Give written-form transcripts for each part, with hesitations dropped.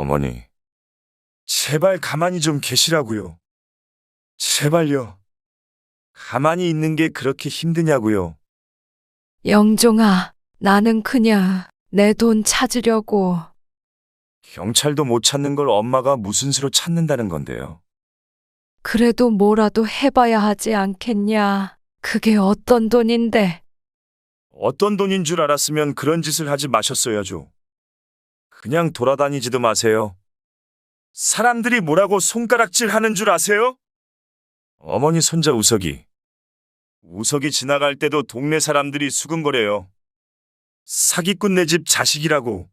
어머니, 제발 가만히 좀 계시라고요. 제발요. 가만히 있는 게 그렇게 힘드냐고요. 영종아, 나는 그냥 내 돈 찾으려고. 경찰도 못 찾는 걸 엄마가 무슨 수로 찾는다는 건데요. 그래도 뭐라도 해봐야 하지 않겠냐. 그게 어떤 돈인데. 어떤 돈인 줄 알았으면 그런 짓을 하지 마셨어야죠. 그냥 돌아다니지도 마세요. 사람들이 뭐라고 손가락질 하는 줄 아세요? 어머니 손자 우석이. 우석이 지나갈 때도 동네 사람들이 수근거려요. 사기꾼 내 집 자식이라고.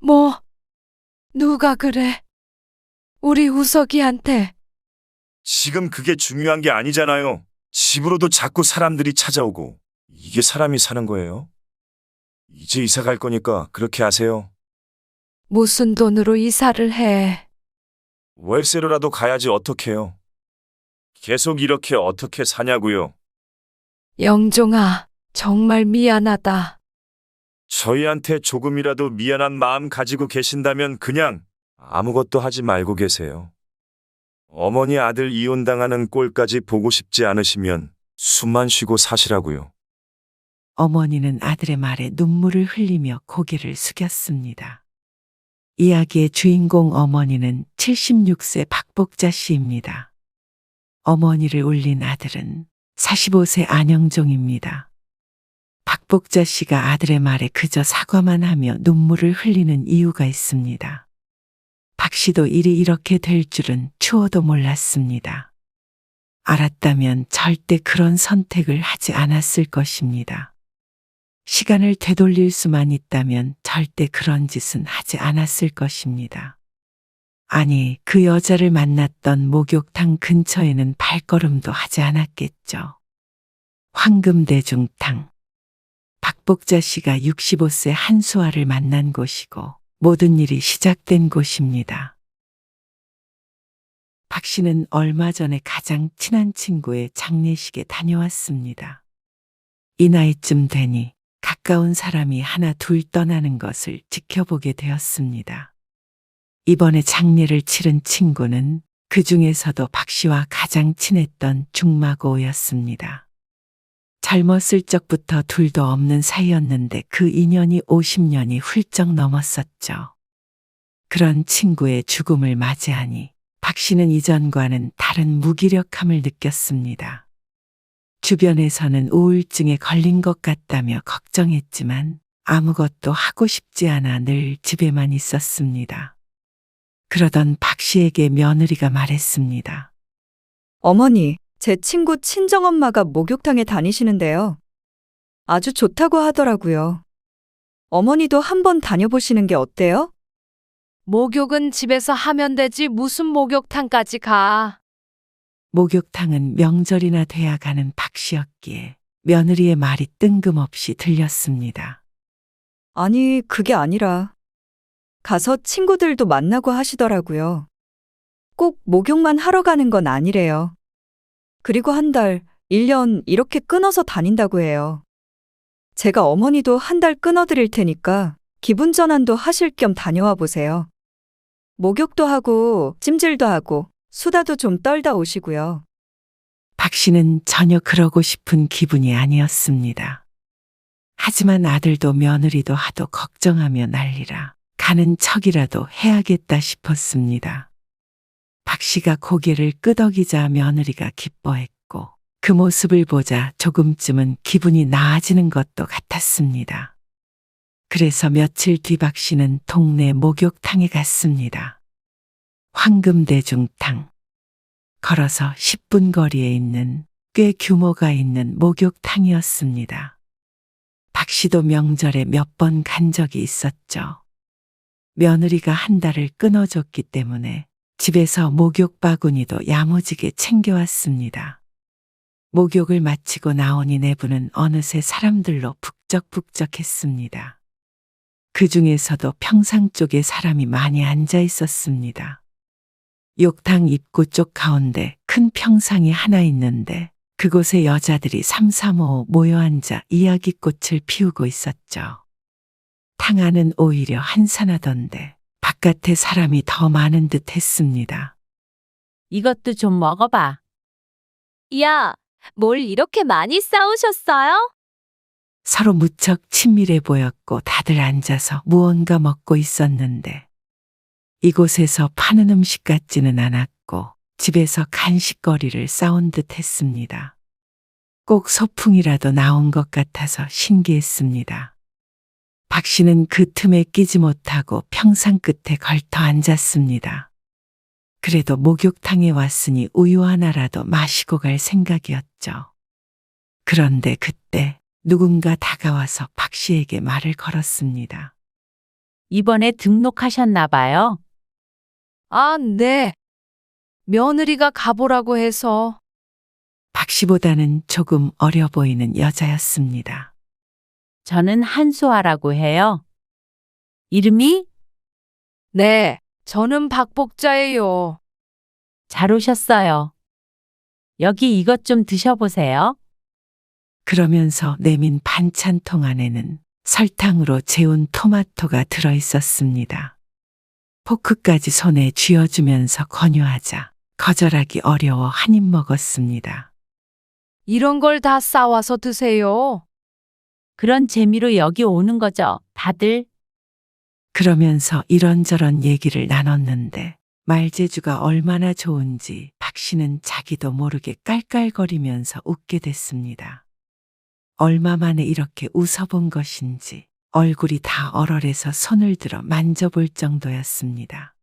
뭐? 누가 그래? 우리 우석이한테. 지금 그게 중요한 게 아니잖아요. 집으로도 자꾸 사람들이 찾아오고. 이게 사람이 사는 거예요? 이제 이사 갈 거니까 그렇게 하세요. 무슨 돈으로 이사를 해? 월세로라도 가야지 어떡해요. 계속 이렇게 어떻게 사냐고요. 영종아, 정말 미안하다. 저희한테 조금이라도 미안한 마음 가지고 계신다면 그냥 아무것도 하지 말고 계세요. 어머니 아들 이혼당하는 꼴까지 보고 싶지 않으시면 숨만 쉬고 사시라고요. 어머니는 아들의 말에 눈물을 흘리며 고개를 숙였습니다. 이야기의 주인공 어머니는 76세 박복자 씨입니다. 어머니를 울린 아들은 45세 안영종입니다. 박복자 씨가 아들의 말에 그저 사과만 하며 눈물을 흘리는 이유가 있습니다. 박 씨도 일이 이렇게 될 줄은 추호도 몰랐습니다. 알았다면 절대 그런 선택을 하지 않았을 것입니다. 시간을 되돌릴 수만 있다면 절대 그런 짓은 하지 않았을 것입니다. 아니, 그 여자를 만났던 목욕탕 근처에는 발걸음도 하지 않았겠죠. 황금대중탕. 박복자 씨가 65세 한수아를 만난 곳이고 모든 일이 시작된 곳입니다. 박 씨는 얼마 전에 가장 친한 친구의 장례식에 다녀왔습니다. 이 나이쯤 되니 가까운 사람이 하나 둘 떠나는 것을 지켜보게 되었습니다. 이번에 장례를 치른 친구는 그 중에서도 박 씨와 가장 친했던 중마고였습니다. 젊었을 적부터 둘도 없는 사이였는데 그 인연이 50년이 훌쩍 넘었었죠. 그런 친구의 죽음을 맞이하니 박 씨는 이전과는 다른 무기력함을 느꼈습니다. 주변에서는 우울증에 걸린 것 같다며 걱정했지만 아무것도 하고 싶지 않아 늘 집에만 있었습니다. 그러던 박 씨에게 며느리가 말했습니다. 어머니, 제 친구 친정엄마가 목욕탕에 다니시는데요. 아주 좋다고 하더라고요. 어머니도 한번 다녀보시는 게 어때요? 목욕은 집에서 하면 되지 무슨 목욕탕까지 가. 목욕탕은 명절이나 돼야 가는 박 씨였기에 며느리의 말이 뜬금없이 들렸습니다. 아니, 그게 아니라 가서 친구들도 만나고 하시더라고요. 꼭 목욕만 하러 가는 건 아니래요. 그리고 한 달, 1년 이렇게 끊어서 다닌다고 해요. 제가 어머니도 한 달 끊어드릴 테니까 기분 전환도 하실 겸 다녀와 보세요. 목욕도 하고 찜질도 하고 수다도 좀 떨다 오시고요. 박 씨는 전혀 그러고 싶은 기분이 아니었습니다. 하지만 아들도 며느리도 하도 걱정하며 난리라 가는 척이라도 해야겠다 싶었습니다. 박 씨가 고개를 끄덕이자 며느리가 기뻐했고 그 모습을 보자 조금쯤은 기분이 나아지는 것도 같았습니다. 그래서 며칠 뒤 박 씨는 동네 목욕탕에 갔습니다. 황금대중탕. 걸어서 10분 거리에 있는 꽤 규모가 있는 목욕탕이었습니다. 박 씨도 명절에 몇 번 간 적이 있었죠. 며느리가 한 달을 끊어줬기 때문에 집에서 목욕 바구니도 야무지게 챙겨왔습니다. 목욕을 마치고 나오니 내부는 어느새 사람들로 북적북적했습니다. 그 중에서도 평상 쪽에 사람이 많이 앉아 있었습니다. 욕탕 입구 쪽 가운데 큰 평상이 하나 있는데 그곳에 여자들이 삼삼오오 모여 앉아 이야기꽃을 피우고 있었죠. 탕 안은 오히려 한산하던데 바깥 바깥에 사람이 더 많은 듯 했습니다. 이것도 좀 먹어봐. 야, 뭘 이렇게 많이 싸우셨어요? 서로 무척 친밀해 보였고 다들 앉아서 무언가 먹고 있었는데 이곳에서 파는 음식 같지는 않았고 집에서 간식거리를 싸온 듯 했습니다. 꼭 소풍이라도 나온 것 같아서 신기했습니다. 박 씨는 그 틈에 끼지 못하고 평상 끝에 걸터 앉았습니다. 그래도 목욕탕에 왔으니 우유 하나라도 마시고 갈 생각이었죠. 그런데 그때 누군가 다가와서 박 씨에게 말을 걸었습니다. 이번에 등록하셨나 봐요. 아, 네. 며느리가 가보라고 해서. 박 씨보다는 조금 어려 보이는 여자였습니다. 저는 한수아라고 해요. 이름이? 네, 저는 박복자예요. 잘 오셨어요. 여기 이것 좀 드셔보세요. 그러면서 내민 반찬통 안에는 설탕으로 재운 토마토가 들어 있었습니다. 포크까지 손에 쥐어주면서 권유하자 거절하기 어려워 한 입 먹었습니다. 이런 걸 다 싸와서 드세요. 그런 재미로 여기 오는 거죠, 다들. 그러면서 이런저런 얘기를 나눴는데 말재주가 얼마나 좋은지 박 씨는 자기도 모르게 깔깔거리면서 웃게 됐습니다. 얼마 만에 이렇게 웃어본 것인지 얼굴이 다 얼얼해서 손을 들어 만져볼 정도였습니다.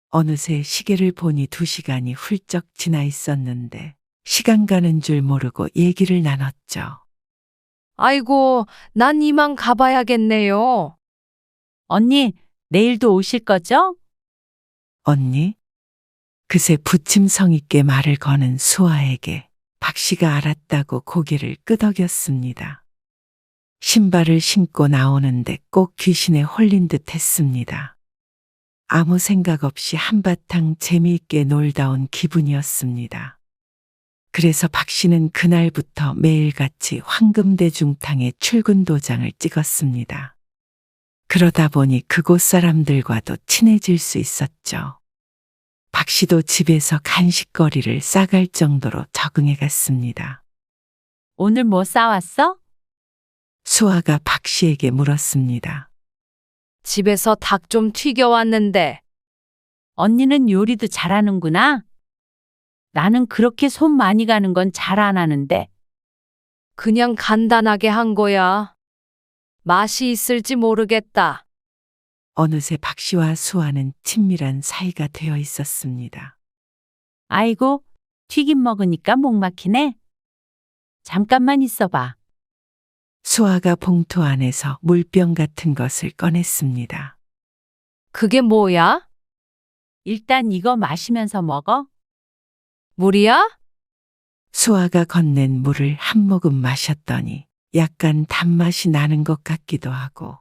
어느새 시계를 보니 2시간이 훌쩍 지나 있었는데 시간 가는 줄 모르고 얘기를 나눴죠. 아이고, 난 이만 가봐야겠네요. 언니, 내일도 오실 거죠? 언니? 그새 부침성 있게 말을 거는 수아에게 박 씨가 알았다고 고개를 끄덕였습니다. 신발을 신고 나오는데 꼭 귀신에 홀린 듯 했습니다. 아무 생각 없이 한바탕 재미있게 놀다 온 기분이었습니다. 그래서 박 씨는 그날부터 매일같이 황금대중탕에 출근 도장을 찍었습니다. 그러다 보니 그곳 사람들과도 친해질 수 있었죠. 박 씨도 집에서 간식거리를 싸갈 정도로 적응해 갔습니다. 오늘 뭐 싸왔어? 수아가 박 씨에게 물었습니다. 집에서 닭 좀 튀겨왔는데. 언니는 요리도 잘하는구나. 나는 그렇게 손 많이 가는 건 잘 안 하는데. 그냥 간단하게 한 거야. 맛이 있을지 모르겠다. 어느새 박 씨와 수아는 친밀한 사이가 되어 있었습니다. 아이고, 튀김 먹으니까 목 막히네. 잠깐만 있어봐. 수아가 봉투 안에서 물병 같은 것을 꺼냈습니다. 그게 뭐야? 일단 이거 마시면서 먹어. 물이야? 수아가 건넨 물을 한 모금 마셨더니 약간 단맛이 나는 것 같기도 하고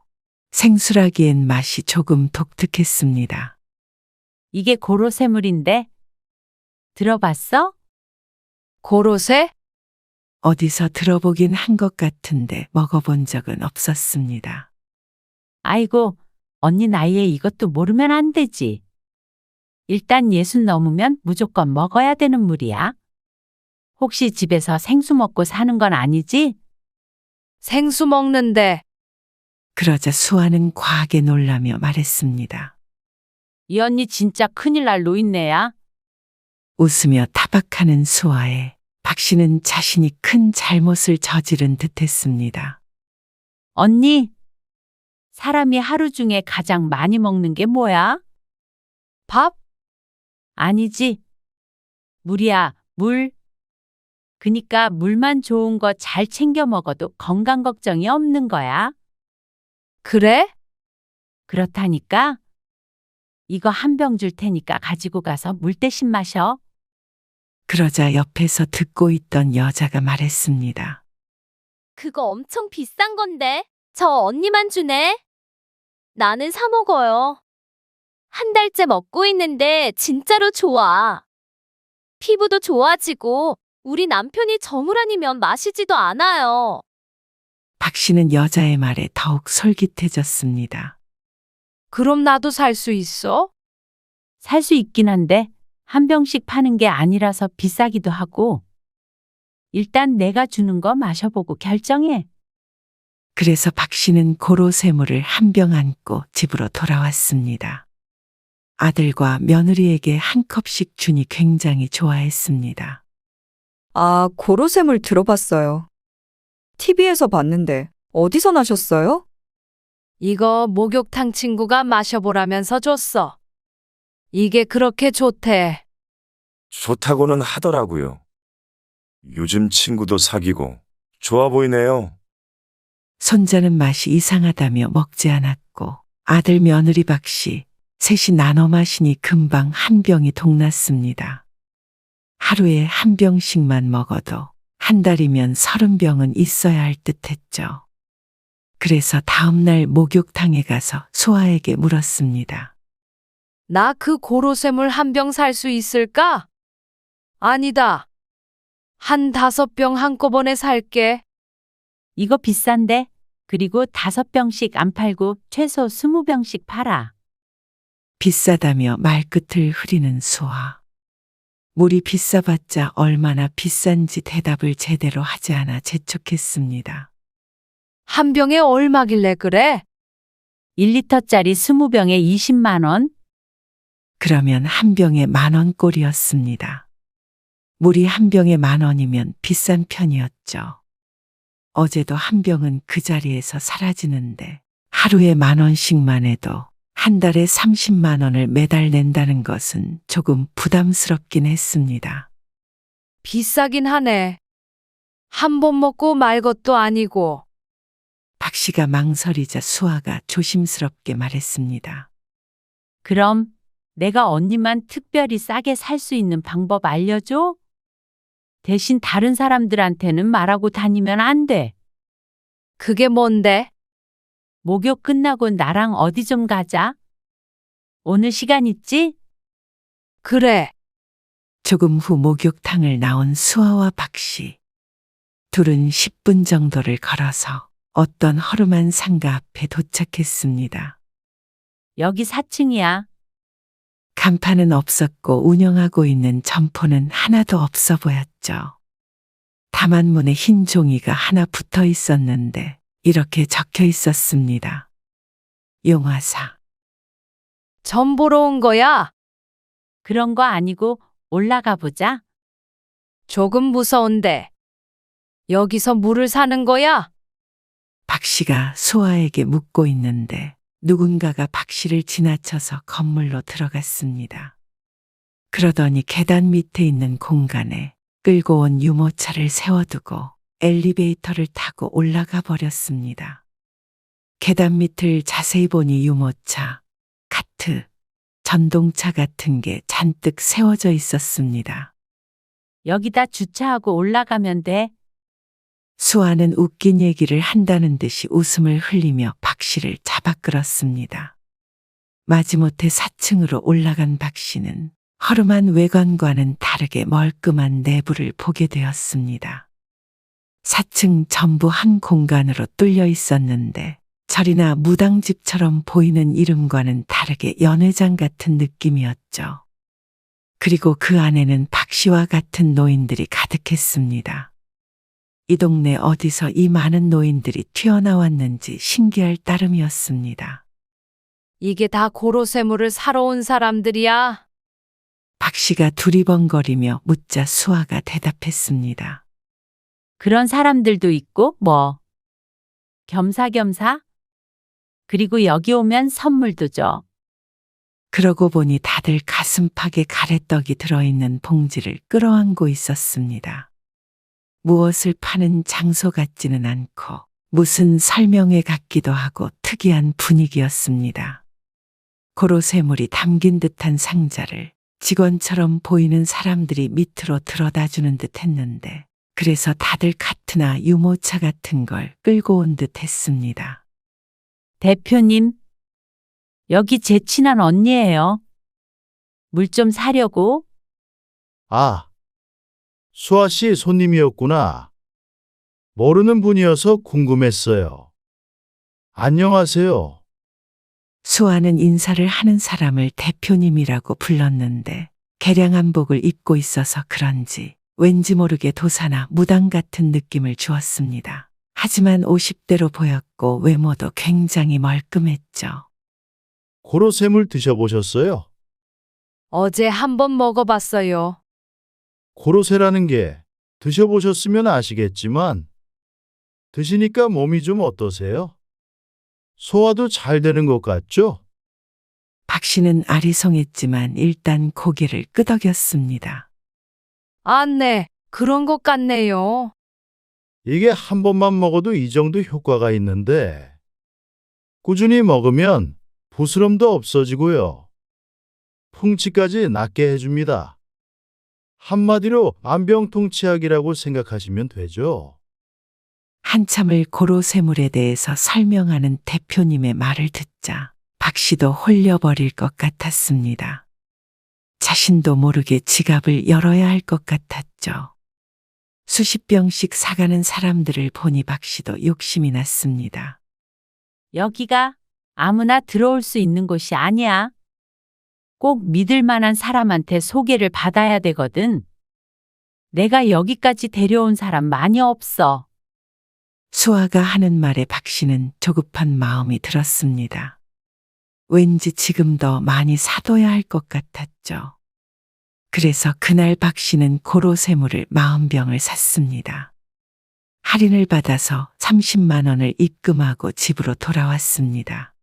생수라기엔 맛이 조금 독특했습니다. 이게 고로쇠물인데. 들어봤어? 고로쇠? 어디서 들어보긴 한 것 같은데 먹어본 적은 없었습니다. 아이고, 언니 나이에 이것도 모르면 안 되지. 일단 60 넘으면 무조건 먹어야 되는 물이야. 혹시 집에서 생수 먹고 사는 건 아니지? 생수 먹는데. 그러자 수아는 과하게 놀라며 말했습니다. 이 언니 진짜 큰일 날 노인네야. 웃으며 타박하는 수아에 박 씨는 자신이 큰 잘못을 저지른 듯했습니다. 언니, 사람이 하루 중에 가장 많이 먹는 게 뭐야? 밥? 아니지. 물이야, 물. 그니까 물만 좋은 거 잘 챙겨 먹어도 건강 걱정이 없는 거야. 그래? 그렇다니까. 이거 한 병 줄 테니까 가지고 가서 물 대신 마셔. 그러자 옆에서 듣고 있던 여자가 말했습니다. 그거 엄청 비싼 건데. 저 언니만 주네. 나는 사 먹어요. 한 달째 먹고 있는데 진짜로 좋아. 피부도 좋아지고 우리 남편이 저 물 아니면 마시지도 않아요. 박 씨는 여자의 말에 더욱 솔깃해졌습니다. 그럼 나도 살 수 있어? 살 수 있긴 한데 한 병씩 파는 게 아니라서 비싸기도 하고. 일단 내가 주는 거 마셔보고 결정해. 그래서 박 씨는 고로쇠물을 한 병 안고 집으로 돌아왔습니다. 아들과 며느리에게 한 컵씩 주니 굉장히 좋아했습니다. 아, 고로쇠물 들어봤어요. TV에서 봤는데 어디서 나셨어요? 이거 목욕탕 친구가 마셔보라면서 줬어. 이게 그렇게 좋대. 좋다고는 하더라고요. 요즘 친구도 사귀고 좋아 보이네요. 손자는 맛이 이상하다며 먹지 않았고 아들 며느리 박 씨 셋이 나눠 마시니 금방 한 병이 동났습니다. 하루에 한 병씩만 먹어도 한 달이면 30병은 있어야 할 듯했죠. 그래서 다음날 목욕탕에 가서 소아에게 물었습니다. 나 그 고로쇠물 한 병 살 수 있을까? 아니다. 한 5병 한꺼번에 살게. 이거 비싼데? 그리고 5병씩 안 팔고 최소 20병씩 팔아. 비싸다며 말끝을 흐리는 수아. 물이 비싸봤자 얼마나 비싼지 대답을 제대로 하지 않아 재촉했습니다. 한 병에 얼마길래 그래? 1리터짜리 20병에 20만 원? 그러면 한 병에 10,000원 꼴이었습니다. 물이 한 병에 10,000원이면 비싼 편이었죠. 어제도 한 병은 그 자리에서 사라지는데 하루에 10,000원씩만 해도 한 달에 30만 원을 매달 낸다는 것은 조금 부담스럽긴 했습니다. 비싸긴 하네. 한 번 먹고 말 것도 아니고. 박 씨가 망설이자 수아가 조심스럽게 말했습니다. 그럼 내가 언니만 특별히 싸게 살 수 있는 방법 알려줘? 대신 다른 사람들한테는 말하고 다니면 안 돼. 그게 뭔데? 목욕 끝나고 나랑 어디 좀 가자. 오늘 시간 있지? 그래. 조금 후 목욕탕을 나온 수아와 박 씨. 둘은 10분 정도를 걸어서 어떤 허름한 상가 앞에 도착했습니다. 여기 4층이야. 간판은 없었고 운영하고 있는 점포는 하나도 없어 보였죠. 다만 문에 흰 종이가 하나 붙어 있었는데 이렇게 적혀 있었습니다. 용화사. 점 보러 온 거야? 그런 거 아니고 올라가 보자. 조금 무서운데. 여기서 물을 사는 거야? 박 씨가 수아에게 묻고 있는데 누군가가 박 씨를 지나쳐서 건물로 들어갔습니다. 그러더니 계단 밑에 있는 공간에 끌고 온 유모차를 세워두고 엘리베이터를 타고 올라가 버렸습니다. 계단 밑을 자세히 보니 유모차, 카트, 전동차 같은 게 잔뜩 세워져 있었습니다. 여기다 주차하고 올라가면 돼. 수아는 웃긴 얘기를 한다는 듯이 웃음을 흘리며 박 씨를 잡아 끌었습니다. 마지못해 4층으로 올라간 박 씨는 허름한 외관과는 다르게 멀끔한 내부를 보게 되었습니다. 4층 전부 한 공간으로 뚫려 있었는데 절이나 무당집처럼 보이는 이름과는 다르게 연회장 같은 느낌이었죠. 그리고 그 안에는 박 씨와 같은 노인들이 가득했습니다. 이 동네 어디서 이 많은 노인들이 튀어나왔는지 신기할 따름이었습니다. 이게 다 고로쇠물을 사러 온 사람들이야? 박 씨가 두리번거리며 묻자 수아가 대답했습니다. 그런 사람들도 있고 뭐. 겸사겸사? 그리고 여기 오면 선물도 줘. 그러고 보니 다들 가슴팍에 가래떡이 들어있는 봉지를 끌어안고 있었습니다. 무엇을 파는 장소 같지는 않고 무슨 설명회 같기도 하고 특이한 분위기였습니다. 고로쇠물이 담긴 듯한 상자를 직원처럼 보이는 사람들이 밑으로 들어다주는 듯 했는데 그래서 다들 카트나 유모차 같은 걸 끌고 온 듯 했습니다. 대표님, 여기 제 친한 언니예요. 물 좀 사려고. 아, 수아 씨 손님이었구나. 모르는 분이어서 궁금했어요. 안녕하세요. 수아는 인사를 하는 사람을 대표님이라고 불렀는데 개량한 복을 입고 있어서 그런지 왠지 모르게 도사나 무당 같은 느낌을 주었습니다. 하지만 50대로 보였고 외모도 굉장히 멀끔했죠. 고로쇠물 드셔보셨어요? 어제 한번 먹어봤어요. 고로쇠라는 게 드셔보셨으면 아시겠지만 드시니까 몸이 좀 어떠세요? 소화도 잘 되는 것 같죠? 박 씨는 아리송했지만 일단 고개를 끄덕였습니다. 네, 그런 것 같네요. 이게 한 번만 먹어도 이 정도 효과가 있는데 꾸준히 먹으면 부스럼도 없어지고요. 풍치까지 낫게 해줍니다. 한마디로 안병통치약이라고 생각하시면 되죠. 한참을 고로쇠물에 대해서 설명하는 대표님의 말을 듣자 박 씨도 홀려버릴 것 같았습니다. 자신도 모르게 지갑을 열어야 할 것 같았죠. 수십 병씩 사가는 사람들을 보니 박 씨도 욕심이 났습니다. 여기가 아무나 들어올 수 있는 곳이 아니야. 꼭 믿을 만한 사람한테 소개를 받아야 되거든. 내가 여기까지 데려온 사람 많이 없어. 수아가 하는 말에 박 씨는 조급한 마음이 들었습니다. 왠지 지금 더 많이 사둬야 할 것 같았죠. 그래서 그날 박 씨는 고로쇠물을 40병을 샀습니다. 할인을 받아서 30만 원을 입금하고 집으로 돌아왔습니다.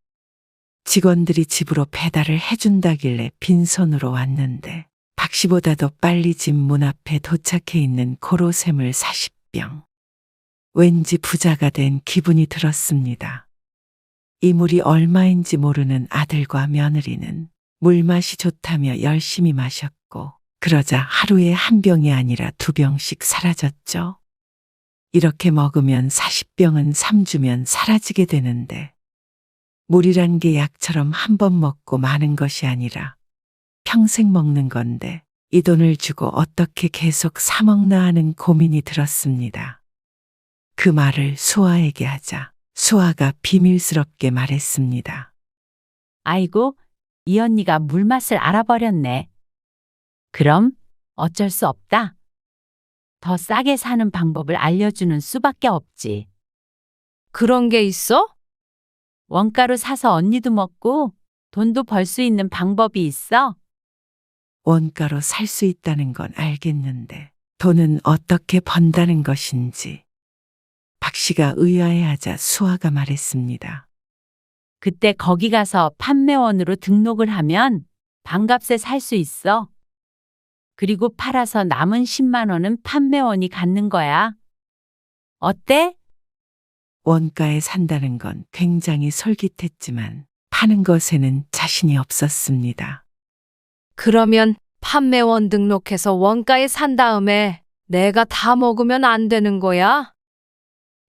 직원들이 집으로 배달을 해준다길래 빈손으로 왔는데 박 씨보다도 빨리 집 문 앞에 도착해 있는 고로쇠물 40병. 왠지 부자가 된 기분이 들었습니다. 이 물이 얼마인지 모르는 아들과 며느리는 물맛이 좋다며 열심히 마셨고 그러자 하루에 한 병이 아니라 2병씩 사라졌죠. 이렇게 먹으면 40병은 3주면 사라지게 되는데 물이란 게 약처럼 한 번 먹고 마는 것이 아니라 평생 먹는 건데 이 돈을 주고 어떻게 계속 사 먹나 하는 고민이 들었습니다. 그 말을 수아에게 하자 수아가 비밀스럽게 말했습니다. 아이고, 이 언니가 물맛을 알아버렸네. 그럼 어쩔 수 없다. 더 싸게 사는 방법을 알려주는 수밖에 없지. 그런 게 있어? 원가로 사서 언니도 먹고 돈도 벌 수 있는 방법이 있어. 원가로 살 수 있다는 건 알겠는데 돈은 어떻게 번다는 것인지. 박 씨가 의아해하자 수아가 말했습니다. 그때 거기 가서 판매원으로 등록을 하면 반값에 살 수 있어. 그리고 팔아서 남은 10만 원은 판매원이 갖는 거야. 어때? 원가에 산다는 건 굉장히 솔깃했지만 파는 것에는 자신이 없었습니다. 그러면 판매원 등록해서 원가에 산 다음에 내가 다 먹으면 안 되는 거야?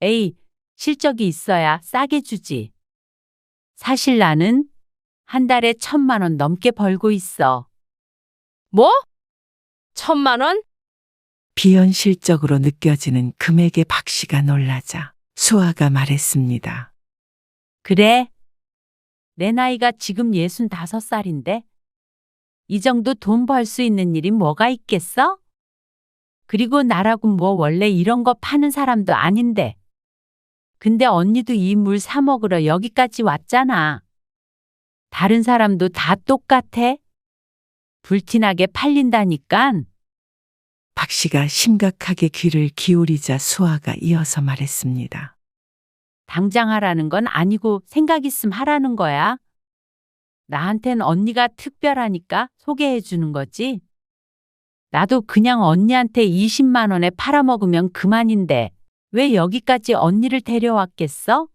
에이, 실적이 있어야 싸게 주지. 사실 나는 한 달에 1,000만 원 넘게 벌고 있어. 뭐? 1,000만 원? 비현실적으로 느껴지는 금액에 박 씨가 놀라자 수아가 말했습니다. 그래? 내 나이가 지금 65살인데 이 정도 돈 벌 수 있는 일이 뭐가 있겠어? 그리고 나라고 뭐 원래 이런 거 파는 사람도 아닌데. 근데 언니도 이 물 사 먹으러 여기까지 왔잖아. 다른 사람도 다 똑같아. 불티나게 팔린다니깐. 박 씨가 심각하게 귀를 기울이자 수아가 이어서 말했습니다. 당장 하라는 건 아니고 생각 있음 하라는 거야. 나한텐 언니가 특별하니까 소개해 주는 거지. 나도 그냥 언니한테 20만 원에 팔아먹으면 그만인데 왜 여기까지 언니를 데려왔겠어?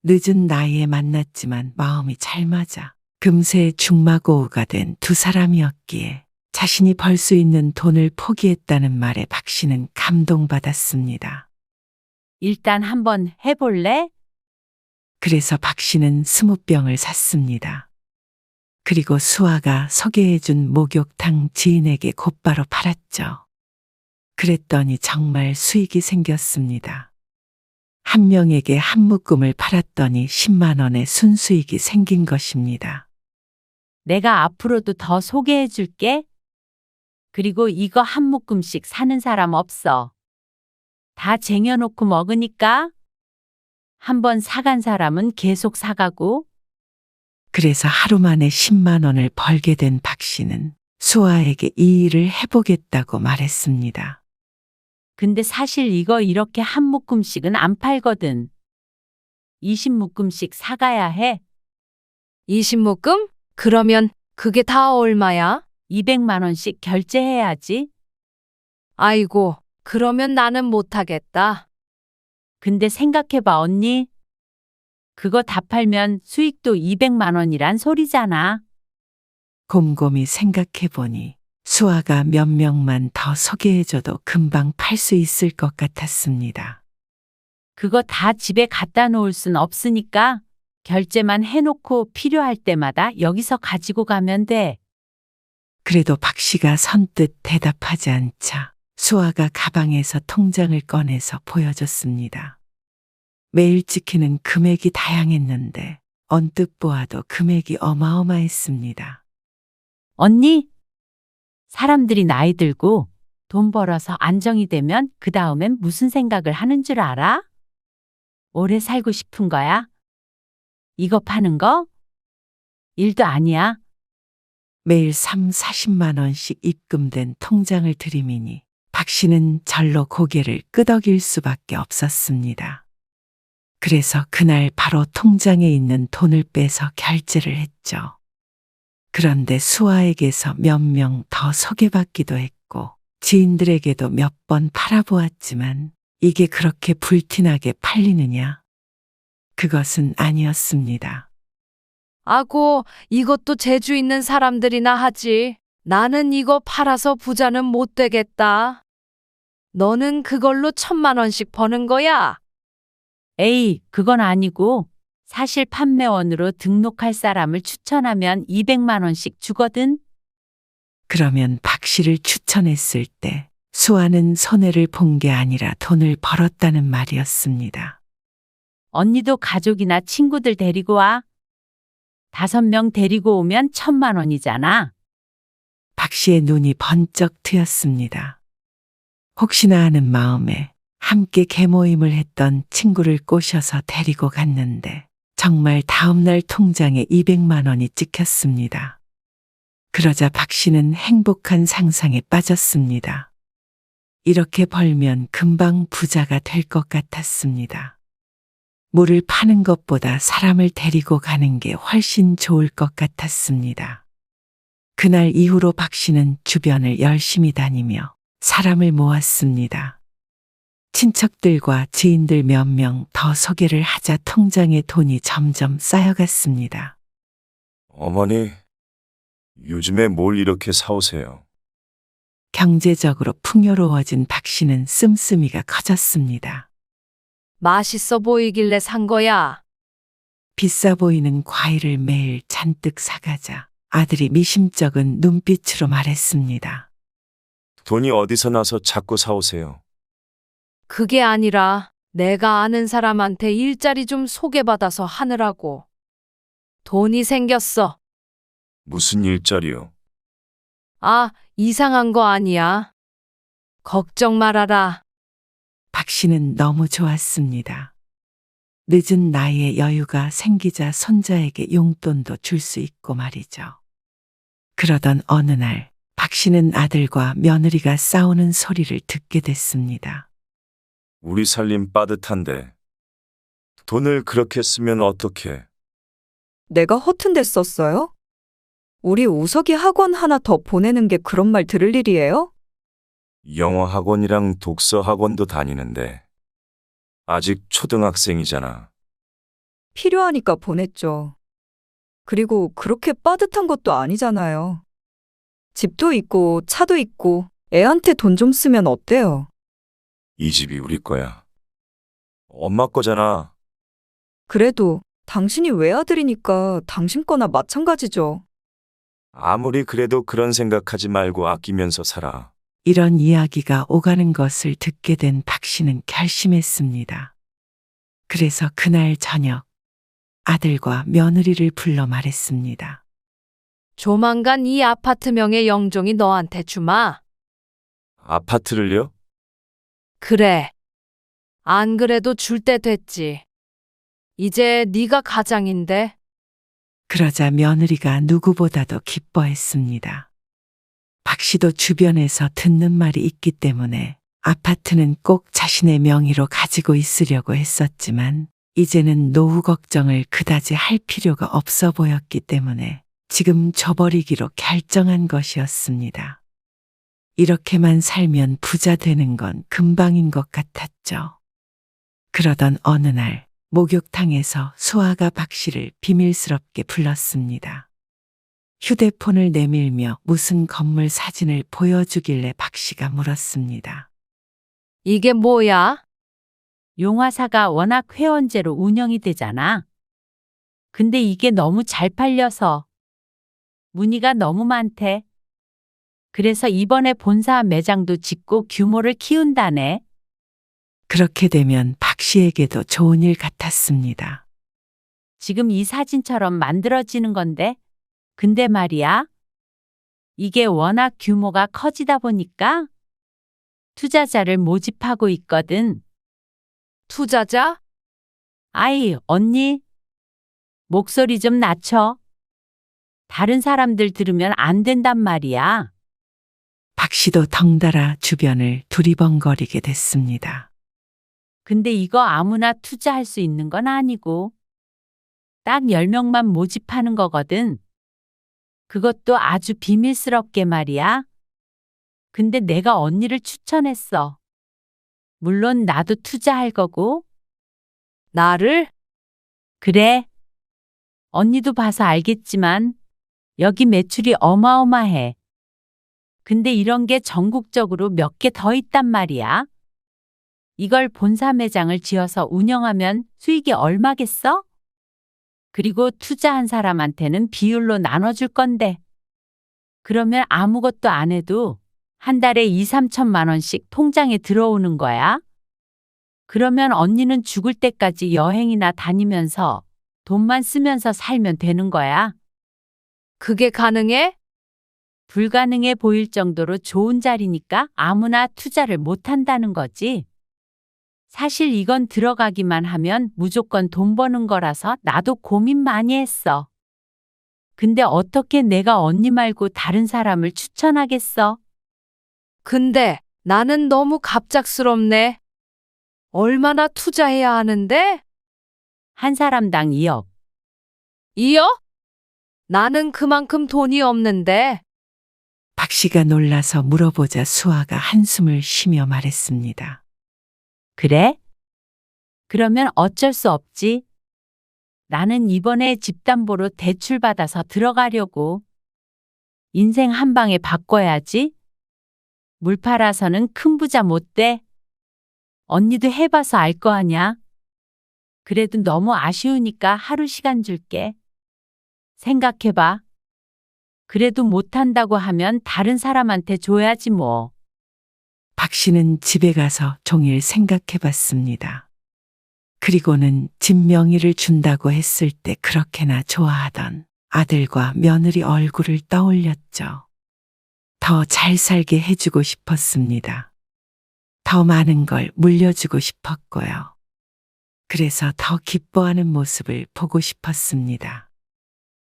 늦은 나이에 만났지만 마음이 잘 맞아 금세 중마고우가 된 두 사람이었기에 자신이 벌 수 있는 돈을 포기했다는 말에 박 씨는 감동받았습니다. 일단 한번 해볼래? 그래서 박 씨는 20병을 샀습니다. 그리고 수아가 소개해준 목욕탕 지인에게 곧바로 팔았죠. 그랬더니 정말 수익이 생겼습니다. 한 명에게 한 묶음을 팔았더니 10만 원의 순수익이 생긴 것입니다. 내가 앞으로도 더 소개해 줄게. 그리고 이거 한 묶음씩 사는 사람 없어. 다 쟁여놓고 먹으니까 한번 사간 사람은 계속 사가고. 그래서 하루 만에 10만 원을 벌게 된 박 씨는 수아에게 이 일을 해보겠다고 말했습니다. 근데 사실 이거 이렇게 한 묶음씩은 안 팔거든. 20묶음씩 사가야 해. 20묶음? 그러면 그게 다 얼마야? 200만 원씩 결제해야지. 아이고, 그러면 나는 못하겠다. 근데 생각해봐, 언니. 그거 다 팔면 수익도 200만 원이란 소리잖아. 곰곰이 생각해보니 수아가 몇 명만 더 소개해줘도 금방 팔 수 있을 것 같았습니다. 그거 다 집에 갖다 놓을 순 없으니까 결제만 해놓고 필요할 때마다 여기서 가지고 가면 돼. 그래도 박 씨가 선뜻 대답하지 않자 수아가 가방에서 통장을 꺼내서 보여줬습니다. 매일 찍히는 금액이 다양했는데 언뜻 보아도 금액이 어마어마했습니다. 언니, 사람들이 나이 들고 돈 벌어서 안정이 되면 그 다음엔 무슨 생각을 하는 줄 알아? 오래 살고 싶은 거야? 이거 파는 거? 일도 아니야. 매일 3, 40만 원씩 입금된 통장을 들이미니 박 씨는 절로 고개를 끄덕일 수밖에 없었습니다. 그래서 그날 바로 통장에 있는 돈을 빼서 결제를 했죠. 그런데 수아에게서 몇 명 더 소개받기도 했고 지인들에게도 몇 번 팔아보았지만 이게 그렇게 불티나게 팔리느냐? 그것은 아니었습니다. 아고, 이것도 재주 있는 사람들이나 하지. 나는 이거 팔아서 부자는 못 되겠다. 너는 그걸로 1,000만 원씩 버는 거야? 에이, 그건 아니고 사실 판매원으로 등록할 사람을 추천하면 200만 원씩 주거든. 그러면 박 씨를 추천했을 때 수아는 손해를 본 게 아니라 돈을 벌었다는 말이었습니다. 언니도 가족이나 친구들 데리고 와. 5명 데리고 오면 1,000만 원이잖아. 박 씨의 눈이 번쩍 트였습니다. 혹시나 하는 마음에 함께 개모임을 했던 친구를 꼬셔서 데리고 갔는데 정말 다음날 통장에 200만 원이 찍혔습니다. 그러자 박 씨는 행복한 상상에 빠졌습니다. 이렇게 벌면 금방 부자가 될 것 같았습니다. 물을 파는 것보다 사람을 데리고 가는 게 훨씬 좋을 것 같았습니다. 그날 이후로 박 씨는 주변을 열심히 다니며 사람을 모았습니다. 친척들과 지인들 몇 명 더 소개를 하자 통장에 돈이 점점 쌓여갔습니다. 어머니, 요즘에 뭘 이렇게 사오세요? 경제적으로 풍요로워진 박 씨는 씀씀이가 커졌습니다. 맛있어 보이길래 산 거야. 비싸 보이는 과일을 매일 잔뜩 사가자 아들이 미심쩍은 눈빛으로 말했습니다. 돈이 어디서 나서 자꾸 사오세요? 그게 아니라 내가 아는 사람한테 일자리 좀 소개받아서 하느라고. 돈이 생겼어. 무슨 일자리요? 아, 이상한 거 아니야. 걱정 말아라. 박 씨는 너무 좋았습니다. 늦은 나이에 여유가 생기자 손자에게 용돈도 줄 수 있고 말이죠. 그러던 어느 날 박 씨는 아들과 며느리가 싸우는 소리를 듣게 됐습니다. 우리 살림 빠듯한데 돈을 그렇게 쓰면 어떡해? 내가 허튼 데 썼어요? 우리 우석이 학원 하나 더 보내는 게 그런 말 들을 일이에요? 영어 학원이랑 독서 학원도 다니는데 아직 초등학생이잖아. 필요하니까 보냈죠. 그리고 그렇게 빠듯한 것도 아니잖아요. 집도 있고 차도 있고 애한테 돈 좀 쓰면 어때요? 이 집이 우리 거야. 엄마 거잖아. 그래도 당신이 외아들이니까 당신 거나 마찬가지죠. 아무리 그래도 그런 생각하지 말고 아끼면서 살아. 이런 이야기가 오가는 것을 듣게 된 박 씨는 결심했습니다. 그래서 그날 저녁 아들과 며느리를 불러 말했습니다. 조만간 이 아파트 명의 영종이 너한테 주마. 아파트를요? 그래. 안 그래도 줄 때 됐지. 이제 네가 가장인데. 그러자 며느리가 누구보다도 기뻐했습니다. 박 씨도 주변에서 듣는 말이 있기 때문에 아파트는 꼭 자신의 명의로 가지고 있으려고 했었지만 이제는 노후 걱정을 그다지 할 필요가 없어 보였기 때문에 지금 줘버리기로 결정한 것이었습니다. 이렇게만 살면 부자 되는 건 금방인 것 같았죠. 그러던 어느 날 목욕탕에서 수아가 박 씨를 비밀스럽게 불렀습니다. 휴대폰을 내밀며 무슨 건물 사진을 보여주길래 박 씨가 물었습니다. 이게 뭐야? 용화사가 워낙 회원제로 운영이 되잖아. 근데 이게 너무 잘 팔려서 문의가 너무 많대. 그래서 이번에 본사 매장도 짓고 규모를 키운다네. 그렇게 되면 박 씨에게도 좋은 일 같았습니다. 지금 이 사진처럼 만들어지는 건데. 근데 말이야. 이게 워낙 규모가 커지다 보니까 투자자를 모집하고 있거든. 투자자? 아이, 언니. 목소리 좀 낮춰. 다른 사람들 들으면 안 된단 말이야. 박 씨도 덩달아 주변을 두리번거리게 됐습니다. 근데 이거 아무나 투자할 수 있는 건 아니고 딱 10명만 모집하는 거거든. 그것도 아주 비밀스럽게 말이야. 근데 내가 언니를 추천했어. 물론 나도 투자할 거고. 나를? 그래. 언니도 봐서 알겠지만 여기 매출이 어마어마해. 근데 이런 게 전국적으로 몇 개 더 있단 말이야. 이걸 본사 매장을 지어서 운영하면 수익이 얼마겠어? 그리고 투자한 사람한테는 비율로 나눠줄 건데. 그러면 아무것도 안 해도 한 달에 2, 3천만 원씩 통장에 들어오는 거야. 그러면 언니는 죽을 때까지 여행이나 다니면서 돈만 쓰면서 살면 되는 거야. 그게 가능해? 불가능해 보일 정도로 좋은 자리니까 아무나 투자를 못 한다는 거지. 사실 이건 들어가기만 하면 무조건 돈 버는 거라서 나도 고민 많이 했어. 근데 어떻게 내가 언니 말고 다른 사람을 추천하겠어? 근데 나는 너무 갑작스럽네. 얼마나 투자해야 하는데? 한 사람당 2억. 2억? 나는 그만큼 돈이 없는데. 박 씨가 놀라서 물어보자 수아가 한숨을 쉬며 말했습니다. 그래? 그러면 어쩔 수 없지. 나는 이번에 집담보로 대출 받아서 들어가려고. 인생 한 방에 바꿔야지. 물 팔아서는 큰 부자 못 돼. 언니도 해봐서 알 거 아냐. 그래도 너무 아쉬우니까 하루 시간 줄게. 생각해봐. 그래도 못한다고 하면 다른 사람한테 줘야지 뭐. 박 씨는 집에 가서 종일 생각해 봤습니다. 그리고는 집 명의를 준다고 했을 때 그렇게나 좋아하던 아들과 며느리 얼굴을 떠올렸죠. 더 잘 살게 해주고 싶었습니다. 더 많은 걸 물려주고 싶었고요. 그래서 더 기뻐하는 모습을 보고 싶었습니다.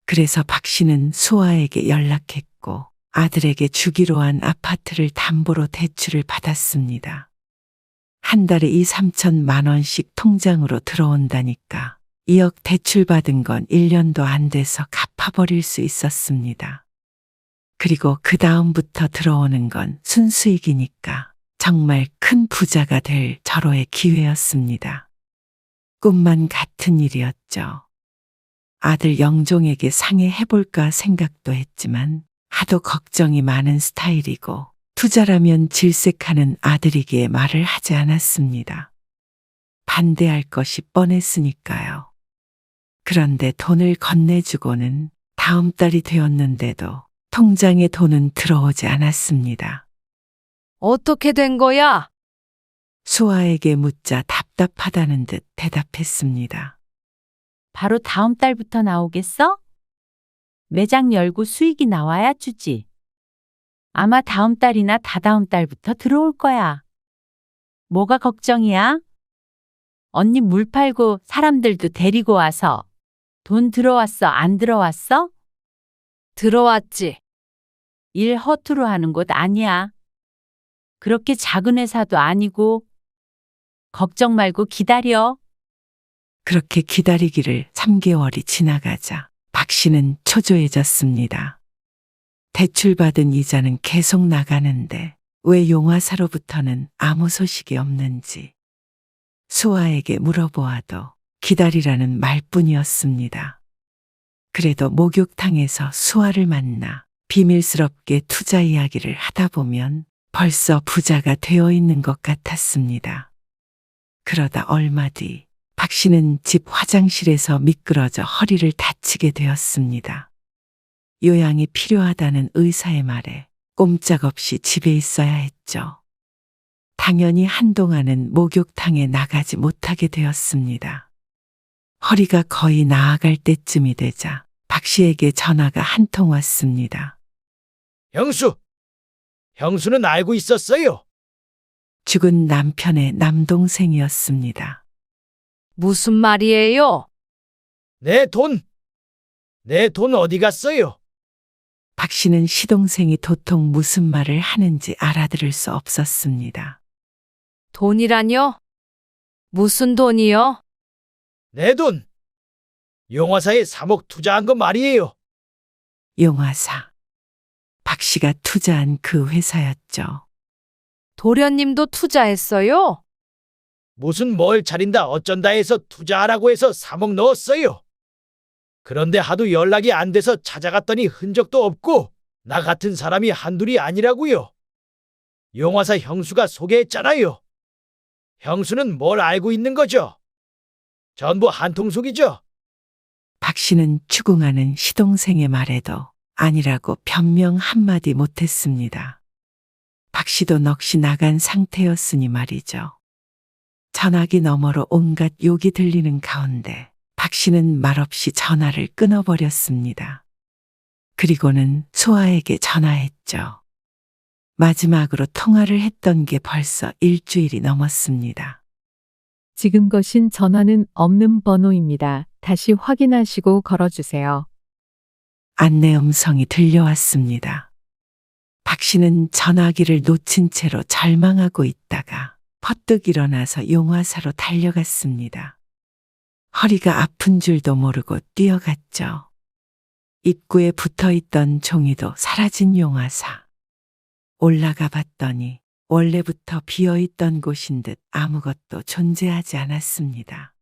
그래서 박 씨는 수아에게 연락했고 아들에게 주기로 한 아파트를 담보로 대출을 받았습니다. 한 달에 2, 3천만 원씩 통장으로 들어온다니까 2억 대출 받은 건 1년도 안 돼서 갚아버릴 수 있었습니다. 그리고 그 다음부터 들어오는 건 순수익이니까 정말 큰 부자가 될 절호의 기회였습니다. 꿈만 같은 일이었죠. 아들 영종에게 상해해볼까 생각도 했지만 하도 걱정이 많은 스타일이고 투자라면 질색하는 아들이기에 말을 하지 않았습니다. 반대할 것이 뻔했으니까요. 그런데 돈을 건네주고는 다음 달이 되었는데도 통장에 돈은 들어오지 않았습니다. 어떻게 된 거야? 수아에게 묻자 답답하다는 듯 대답했습니다. 바로 다음 달부터 나오겠어? 매장 열고 수익이 나와야 주지. 아마 다음 달이나 다다음 달부터 들어올 거야. 뭐가 걱정이야? 언니 물 팔고 사람들도 데리고 와서 돈 들어왔어, 안 들어왔어? 들어왔지. 일 허투루 하는 곳 아니야. 그렇게 작은 회사도 아니고. 걱정 말고 기다려. 그렇게 기다리기를 3개월이 지나가자 박 씨는 초조해졌습니다. 대출받은 이자는 계속 나가는데 왜 용화사로부터는 아무 소식이 없는지 수아에게 물어보아도 기다리라는 말뿐이었습니다. 그래도 목욕탕에서 수아를 만나 비밀스럽게 투자 이야기를 하다 보면 벌써 부자가 되어 있는 것 같았습니다. 그러다 얼마 뒤 박 씨는 집 화장실에서 미끄러져 허리를 다치게 되었습니다. 요양이 필요하다는 의사의 말에 꼼짝없이 집에 있어야 했죠. 당연히 한동안은 목욕탕에 나가지 못하게 되었습니다. 허리가 거의 나아갈 때쯤이 되자 박 씨에게 전화가 한 통 왔습니다. 형수! 형수는 알고 있었어요. 죽은 남편의 남동생이었습니다. 무슨 말이에요? 내 돈 어디 갔어요? 박 씨는 시동생이 도통 무슨 말을 하는지 알아들을 수 없었습니다. 돈이라뇨? 무슨 돈이요? 내 돈! 용화사에 3억 투자한 거 말이에요. 용화사. 박 씨가 투자한 그 회사였죠. 도련님도 투자했어요? 무슨 뭘 차린다 어쩐다 해서 투자하라고 해서 3억 넣었어요. 그런데 하도 연락이 안 돼서 찾아갔더니 흔적도 없고 나 같은 사람이 한둘이 아니라고요. 용화사 형수가 소개했잖아요. 형수는 뭘 알고 있는 거죠? 전부 한통속이죠? 박 씨는 추궁하는 시동생의 말에도 아니라고 변명 한마디 못했습니다. 박 씨도 넋이 나간 상태였으니 말이죠. 전화기 너머로 온갖 욕이 들리는 가운데 박 씨는 말없이 전화를 끊어버렸습니다. 그리고는 수아에게 전화했죠. 마지막으로 통화를 했던 게 벌써 일주일이 넘었습니다. 지금 거신 전화는 없는 번호입니다. 다시 확인하시고 걸어주세요. 안내 음성이 들려왔습니다. 박 씨는 전화기를 놓친 채로 절망하고 있다가 퍼뜩 일어나서 용화사로 달려갔습니다. 허리가 아픈 줄도 모르고 뛰어갔죠. 입구에 붙어있던 종이도 사라진 용화사. 올라가 봤더니 원래부터 비어있던 곳인 듯 아무것도 존재하지 않았습니다.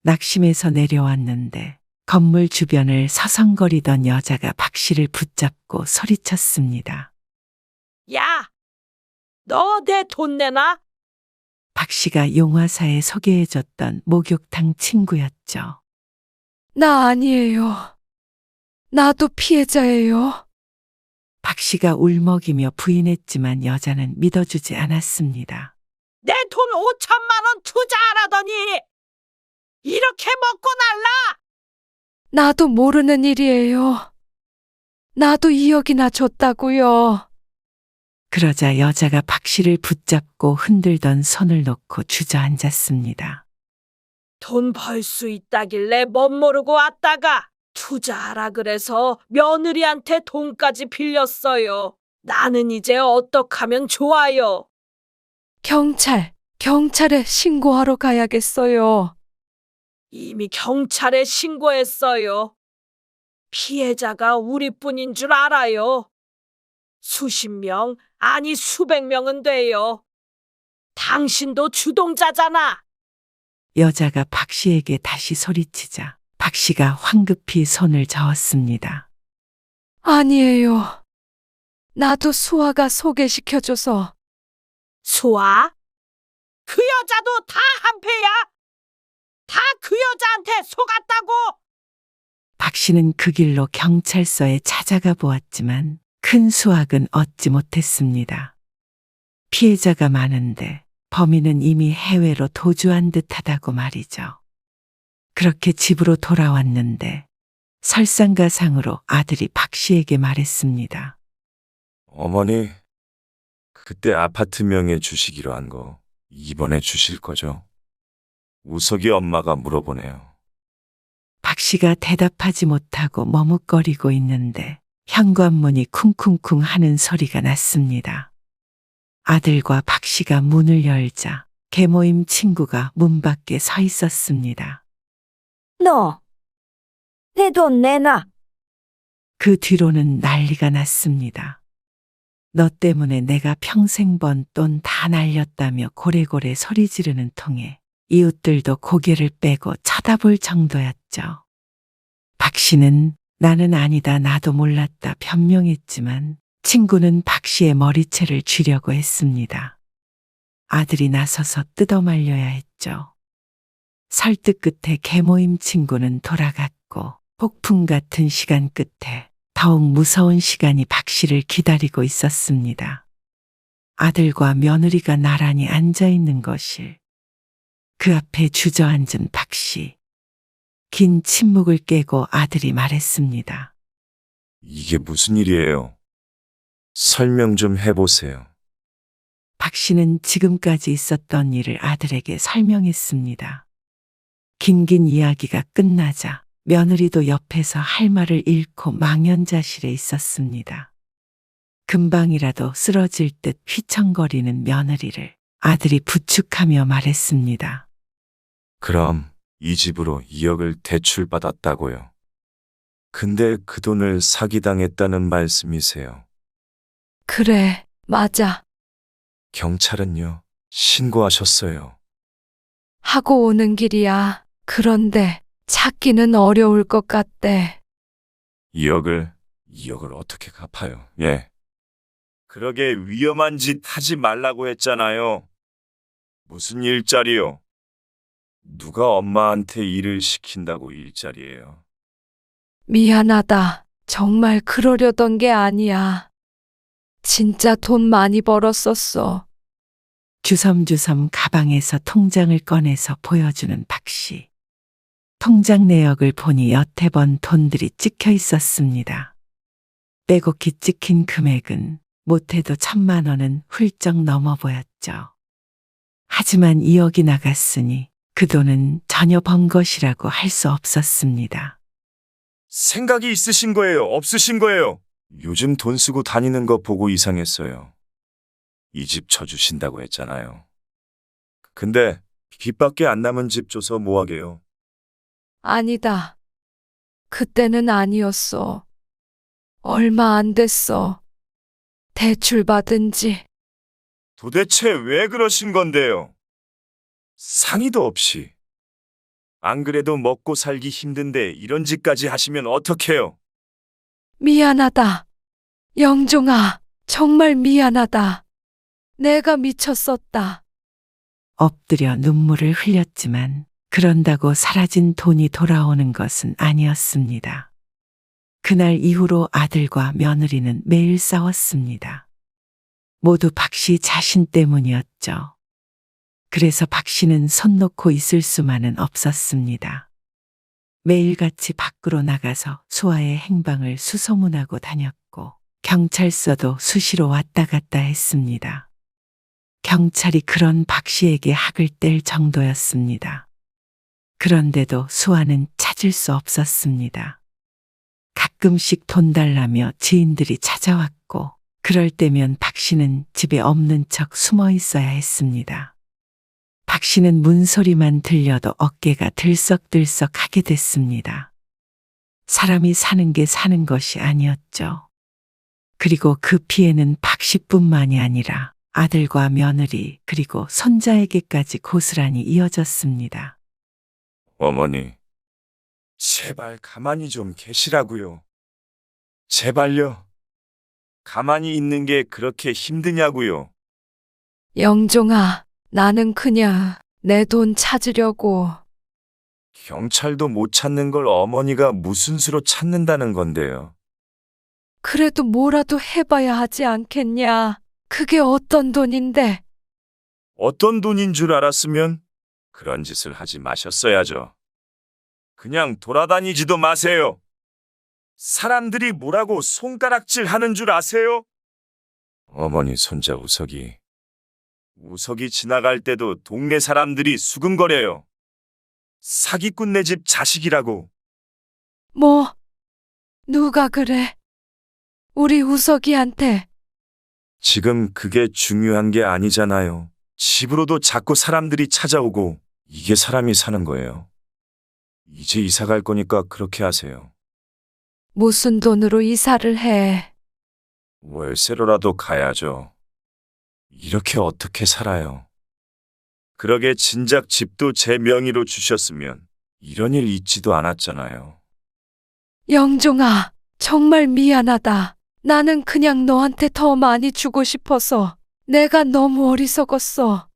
낙심해서 내려왔는데 건물 주변을 서성거리던 여자가 박 씨를 붙잡고 소리쳤습니다. 야! 너 내 돈 내놔? 박 씨가 용화사에 소개해줬던 목욕탕 친구였죠. 나 아니에요. 나도 피해자예요. 박 씨가 울먹이며 부인했지만 여자는 믿어주지 않았습니다. 내 돈 5천만 원 투자하라더니 이렇게 먹고 날라? 나도 모르는 일이에요. 나도 2억이나 줬다고요. 그러자 여자가 박 씨를 붙잡고 흔들던 손을 놓고 주저앉았습니다. 돈 벌 수 있다길래 멋 모르고 왔다가 투자하라 그래서 며느리한테 돈까지 빌렸어요. 나는 이제 어떡하면 좋아요? 경찰에 신고하러 가야겠어요. 이미 경찰에 신고했어요. 피해자가 우리뿐인 줄 알아요. 수십 명, 아니 수백 명은 돼요. 당신도 주동자잖아. 여자가 박 씨에게 다시 소리치자 박 씨가 황급히 손을 저었습니다. 아니에요. 나도 수아가 소개시켜줘서. 수아? 그 여자도 다 한패야. 다 그 여자한테 속았다고. 박 씨는 그 길로 경찰서에 찾아가 보았지만 큰 수확은 얻지 못했습니다. 피해자가 많은데 범인은 이미 해외로 도주한 듯하다고 말이죠. 그렇게 집으로 돌아왔는데 설상가상으로 아들이 박 씨에게 말했습니다. 어머니, 그때 아파트 명의 주시기로 한 거 이번에 주실 거죠? 우석이 엄마가 물어보네요. 박 씨가 대답하지 못하고 머뭇거리고 있는데 현관문이 쿵쿵쿵 하는 소리가 났습니다. 아들과 박 씨가 문을 열자 계모임 친구가 문 밖에 서 있었습니다. 너, 내 돈 내놔. 그 뒤로는 난리가 났습니다. 너 때문에 내가 평생 번 돈 다 날렸다며 고래고래 소리 지르는 통에 이웃들도 고개를 빼고 쳐다볼 정도였죠. 박 씨는 나는 아니다, 나도 몰랐다 변명했지만 친구는 박 씨의 머리채를 쥐려고 했습니다. 아들이 나서서 뜯어말려야 했죠. 설득 끝에 계모임 친구는 돌아갔고 폭풍 같은 시간 끝에 더욱 무서운 시간이 박 씨를 기다리고 있었습니다. 아들과 며느리가 나란히 앉아 있는 거실. 그 앞에 주저앉은 박 씨. 긴 침묵을 깨고 아들이 말했습니다. 이게 무슨 일이에요? 설명 좀 해보세요. 박 씨는 지금까지 있었던 일을 아들에게 설명했습니다. 긴긴 이야기가 끝나자 며느리도 옆에서 할 말을 잃고 망연자실해 있었습니다. 금방이라도 쓰러질 듯 휘청거리는 며느리를 아들이 부축하며 말했습니다. 그럼 이 집으로 2억을 대출받았다고요. 근데 그 돈을 사기당했다는 말씀이세요. 그래, 맞아. 경찰은요, 신고하셨어요. 하고 오는 길이야. 그런데 찾기는 어려울 것 같대. 2억을 어떻게 갚아요? 예. 그러게 위험한 짓 하지 말라고 했잖아요. 무슨 일자리요? 누가 엄마한테 일을 시킨다고 일자리예요? 미안하다. 정말 그러려던 게 아니야. 진짜 돈 많이 벌었었어. 주섬주섬 가방에서 통장을 꺼내서 보여주는 박 씨. 통장 내역을 보니 여태 번 돈들이 찍혀 있었습니다. 빼곡히 찍힌 금액은 못해도 1,000만 원은 훌쩍 넘어 보였죠. 하지만 2억이 나갔으니 그 돈은 전혀 번 것이라고 할 수 없었습니다. 생각이 있으신 거예요? 없으신 거예요? 요즘 돈 쓰고 다니는 거 보고 이상했어요. 이 집 쳐주신다고 했잖아요. 근데 빚밖에 안 남은 집 줘서 뭐하게요? 아니다. 그때는 아니었어. 얼마 안 됐어. 대출 받은 지. 도대체 왜 그러신 건데요? 상의도 없이. 안 그래도 먹고 살기 힘든데 이런 짓까지 하시면 어떡해요? 미안하다. 영종아, 정말 미안하다. 내가 미쳤었다. 엎드려 눈물을 흘렸지만 그런다고 사라진 돈이 돌아오는 것은 아니었습니다. 그날 이후로 아들과 며느리는 매일 싸웠습니다. 모두 박 씨 자신 때문이었죠. 그래서 박 씨는 손 놓고 있을 수만은 없었습니다. 매일같이 밖으로 나가서 수아의 행방을 수소문하고 다녔고 경찰서도 수시로 왔다 갔다 했습니다. 경찰이 그런 박 씨에게 학을 뗄 정도였습니다. 그런데도 수아는 찾을 수 없었습니다. 가끔씩 돈 달라며 지인들이 찾아왔고 그럴 때면 박 씨는 집에 없는 척 숨어 있어야 했습니다. 박 씨는 문소리만 들려도 어깨가 들썩들썩 하게 됐습니다. 사람이 사는 게 사는 것이 아니었죠. 그리고 그 피해는 박 씨뿐만이 아니라 아들과 며느리 그리고 손자에게까지 고스란히 이어졌습니다. 어머니, 제발 가만히 좀 계시라고요. 제발요. 가만히 있는 게 그렇게 힘드냐고요. 영종아, 나는 그냥 내 돈 찾으려고. 경찰도 못 찾는 걸 어머니가 무슨 수로 찾는다는 건데요. 그래도 뭐라도 해봐야 하지 않겠냐. 그게 어떤 돈인데. 어떤 돈인 줄 알았으면 그런 짓을 하지 마셨어야죠. 그냥 돌아다니지도 마세요. 사람들이 뭐라고 손가락질 하는 줄 아세요? 어머니 손자 우석이 지나갈 때도 동네 사람들이 수근거려요. 사기꾼네 집 자식이라고. 뭐, 누가 그래? 우리 우석이한테. 지금 그게 중요한 게 아니잖아요. 집으로도 자꾸 사람들이 찾아오고 이게 사람이 사는 거예요. 이제 이사 갈 거니까 그렇게 하세요. 무슨 돈으로 이사를 해? 월세로라도 가야죠. 이렇게 어떻게 살아요? 그러게 진작 집도 제 명의로 주셨으면 이런 일 있지도 않았잖아요. 영종아, 정말 미안하다. 나는 그냥 너한테 더 많이 주고 싶어서 내가 너무 어리석었어.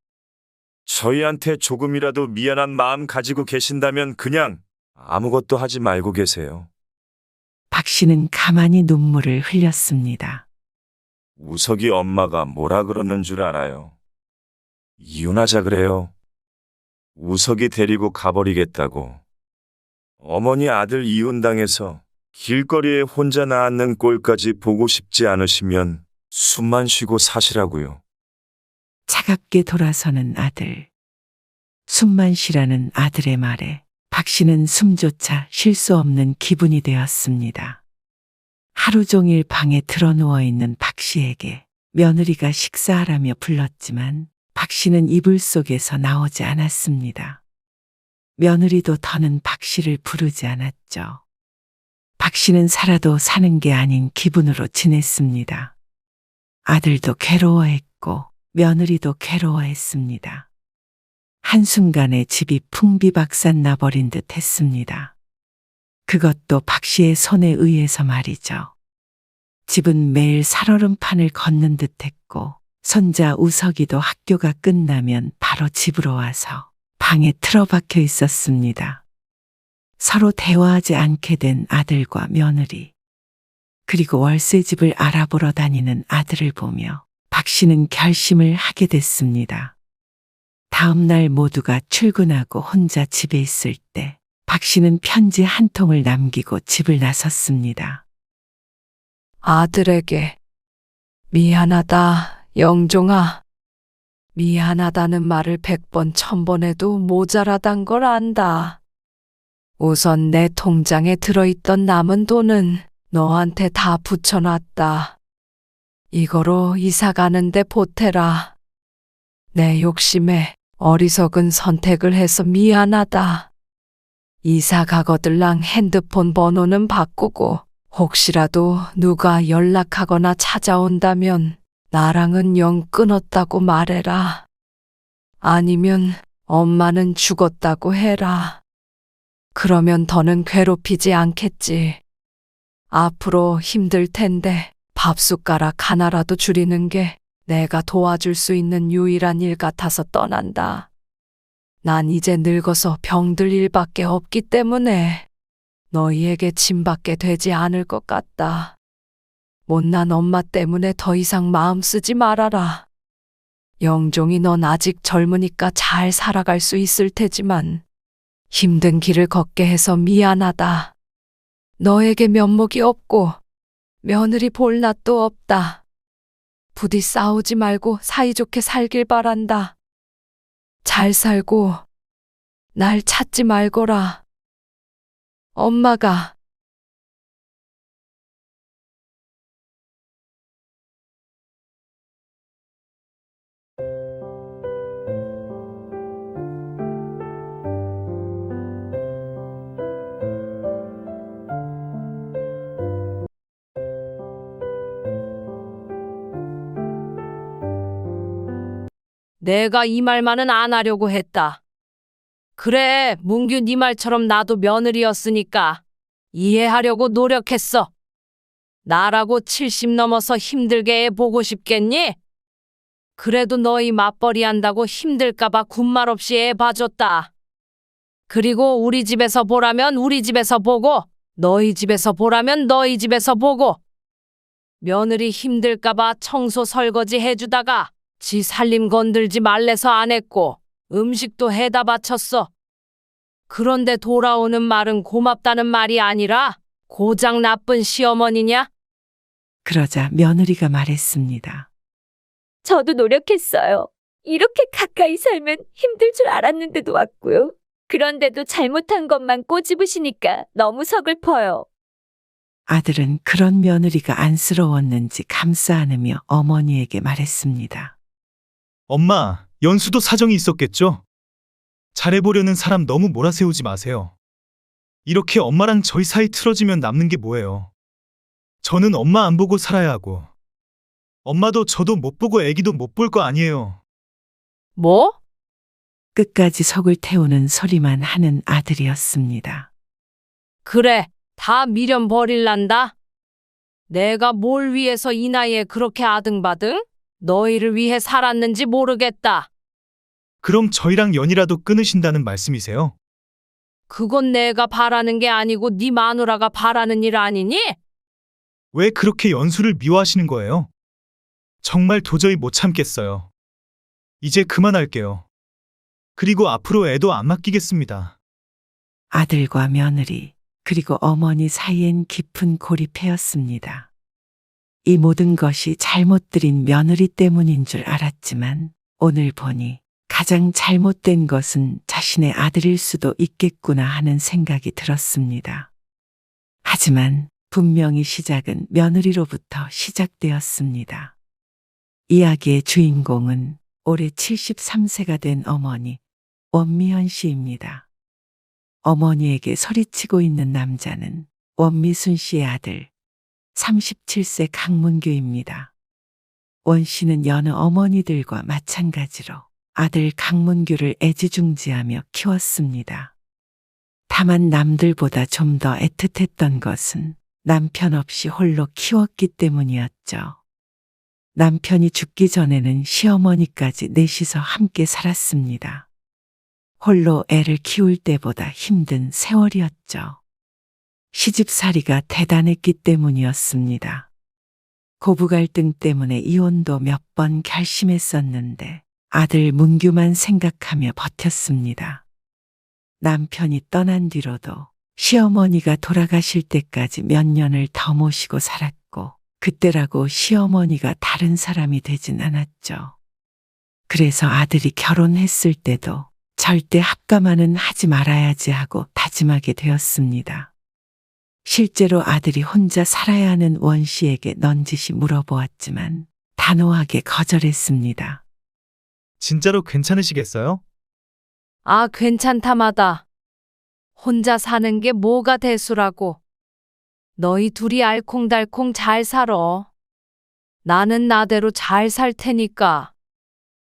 저희한테 조금이라도 미안한 마음 가지고 계신다면 그냥 아무것도 하지 말고 계세요. 박 씨는 가만히 눈물을 흘렸습니다. 우석이 엄마가 뭐라 그러는 줄 알아요? 이혼하자 그래요. 우석이 데리고 가버리겠다고. 어머니 아들 이혼당해서 길거리에 혼자 낳는 꼴까지 보고 싶지 않으시면 숨만 쉬고 사시라고요. 차갑게 돌아서는 아들. 숨만 쉬라는 아들의 말에 박 씨는 숨조차 쉴 수 없는 기분이 되었습니다. 하루 종일 방에 드러누워 있는 박 씨에게 며느리가 식사하라며 불렀지만 박 씨는 이불 속에서 나오지 않았습니다. 며느리도 더는 박 씨를 부르지 않았죠. 박 씨는 살아도 사는 게 아닌 기분으로 지냈습니다. 아들도 괴로워했고 며느리도 괴로워했습니다. 한순간에 집이 풍비박산 나버린 듯 했습니다. 그것도 박 씨의 손에 의해서 말이죠. 집은 매일 살얼음판을 걷는 듯 했고 손자 우석이도 학교가 끝나면 바로 집으로 와서 방에 틀어박혀 있었습니다. 서로 대화하지 않게 된 아들과 며느리, 그리고 월세집을 알아보러 다니는 아들을 보며 박 씨는 결심을 하게 됐습니다. 다음 날 모두가 출근하고 혼자 집에 있을 때 박 씨는 편지 한 통을 남기고 집을 나섰습니다. 아들에게 미안하다, 영종아. 미안하다는 말을 100번, 1000번 해도 모자라단 걸 안다. 우선 내 통장에 들어있던 남은 돈은 너한테 다 붙여놨다. 이거로 이사 가는데 보태라. 내 욕심에 어리석은 선택을 해서 미안하다. 이사 가거들랑 핸드폰 번호는 바꾸고 혹시라도 누가 연락하거나 찾아온다면 나랑은 영 끊었다고 말해라. 아니면 엄마는 죽었다고 해라. 그러면 더는 괴롭히지 않겠지. 앞으로 힘들 텐데 밥숟가락 하나라도 줄이는 게 내가 도와줄 수 있는 유일한 일 같아서 떠난다. 난 이제 늙어서 병들 일밖에 없기 때문에 너희에게 짐밖에 되지 않을 것 같다. 못난 엄마 때문에 더 이상 마음 쓰지 말아라. 영종이 넌 아직 젊으니까 잘 살아갈 수 있을 테지만 힘든 길을 걷게 해서 미안하다. 너에게 면목이 없고 며느리 볼 낯도 없다. 부디 싸우지 말고 사이좋게 살길 바란다. 잘 살고 날 찾지 말거라. 엄마가. 내가 이 말만은 안 하려고 했다. 그래, 문규 네 말처럼 나도 며느리였으니까 이해하려고 노력했어. 나라고 70 넘어서 힘들게 애 보고 싶겠니? 그래도 너희 맞벌이 한다고 힘들까봐 군말 없이 애 봐줬다. 그리고 우리 집에서 보라면 우리 집에서 보고, 너희 집에서 보라면 너희 집에서 보고, 며느리 힘들까봐 청소 설거지 해주다가 지 살림 건들지 말래서 안 했고 음식도 해다 바쳤어. 그런데 돌아오는 말은 고맙다는 말이 아니라 고작 나쁜 시어머니냐? 그러자 며느리가 말했습니다. 저도 노력했어요. 이렇게 가까이 살면 힘들 줄 알았는데도 왔고요. 그런데도 잘못한 것만 꼬집으시니까 너무 서글퍼요. 아들은 그런 며느리가 안쓰러웠는지 감싸 안으며 어머니에게 말했습니다. 엄마, 연수도 사정이 있었겠죠? 잘해보려는 사람 너무 몰아세우지 마세요. 이렇게 엄마랑 저희 사이 틀어지면 남는 게 뭐예요? 저는 엄마 안 보고 살아야 하고, 엄마도 저도 못 보고 애기도 못 볼 거 아니에요. 뭐? 끝까지 속을 태우는 소리만 하는 아들이었습니다. 그래, 다 미련 버릴란다. 내가 뭘 위해서 이 나이에 그렇게 아등바등? 너희를 위해 살았는지 모르겠다. 그럼 저희랑 연이라도 끊으신다는 말씀이세요? 그건 내가 바라는 게 아니고 네 마누라가 바라는 일 아니니? 왜 그렇게 연수를 미워하시는 거예요? 정말 도저히 못 참겠어요. 이제 그만할게요. 그리고 앞으로 애도 안 맡기겠습니다. 아들과 며느리, 그리고 어머니 사이엔 깊은 고립회였습니다. 이 모든 것이 잘못 들인 며느리 때문인 줄 알았지만 오늘 보니 가장 잘못된 것은 자신의 아들일 수도 있겠구나 하는 생각이 들었습니다. 하지만 분명히 시작은 며느리로부터 시작되었습니다. 이야기의 주인공은 올해 73세가 된 어머니 원미현 씨입니다. 어머니에게 소리치고 있는 남자는 원미순 씨의 아들 37세 강문규입니다. 원 씨는 여느 어머니들과 마찬가지로 아들 강문규를 애지중지하며 키웠습니다. 다만 남들보다 좀 더 애틋했던 것은 남편 없이 홀로 키웠기 때문이었죠. 남편이 죽기 전에는 시어머니까지 넷이서 함께 살았습니다. 홀로 애를 키울 때보다 힘든 세월이었죠. 시집살이가 대단했기 때문이었습니다. 고부 갈등 때문에 이혼도 몇 번 결심했었는데 아들 문규만 생각하며 버텼습니다. 남편이 떠난 뒤로도 시어머니가 돌아가실 때까지 몇 년을 더 모시고 살았고 그때라고 시어머니가 다른 사람이 되진 않았죠. 그래서 아들이 결혼했을 때도 절대 합가만은 하지 말아야지 하고 다짐하게 되었습니다. 실제로 아들이 혼자 살아야 하는 원 씨에게 넌지시 물어보았지만 단호하게 거절했습니다. 진짜로 괜찮으시겠어요? 아, 괜찮다마다. 혼자 사는 게 뭐가 대수라고. 너희 둘이 알콩달콩 잘 살아. 나는 나대로 잘 살 테니까.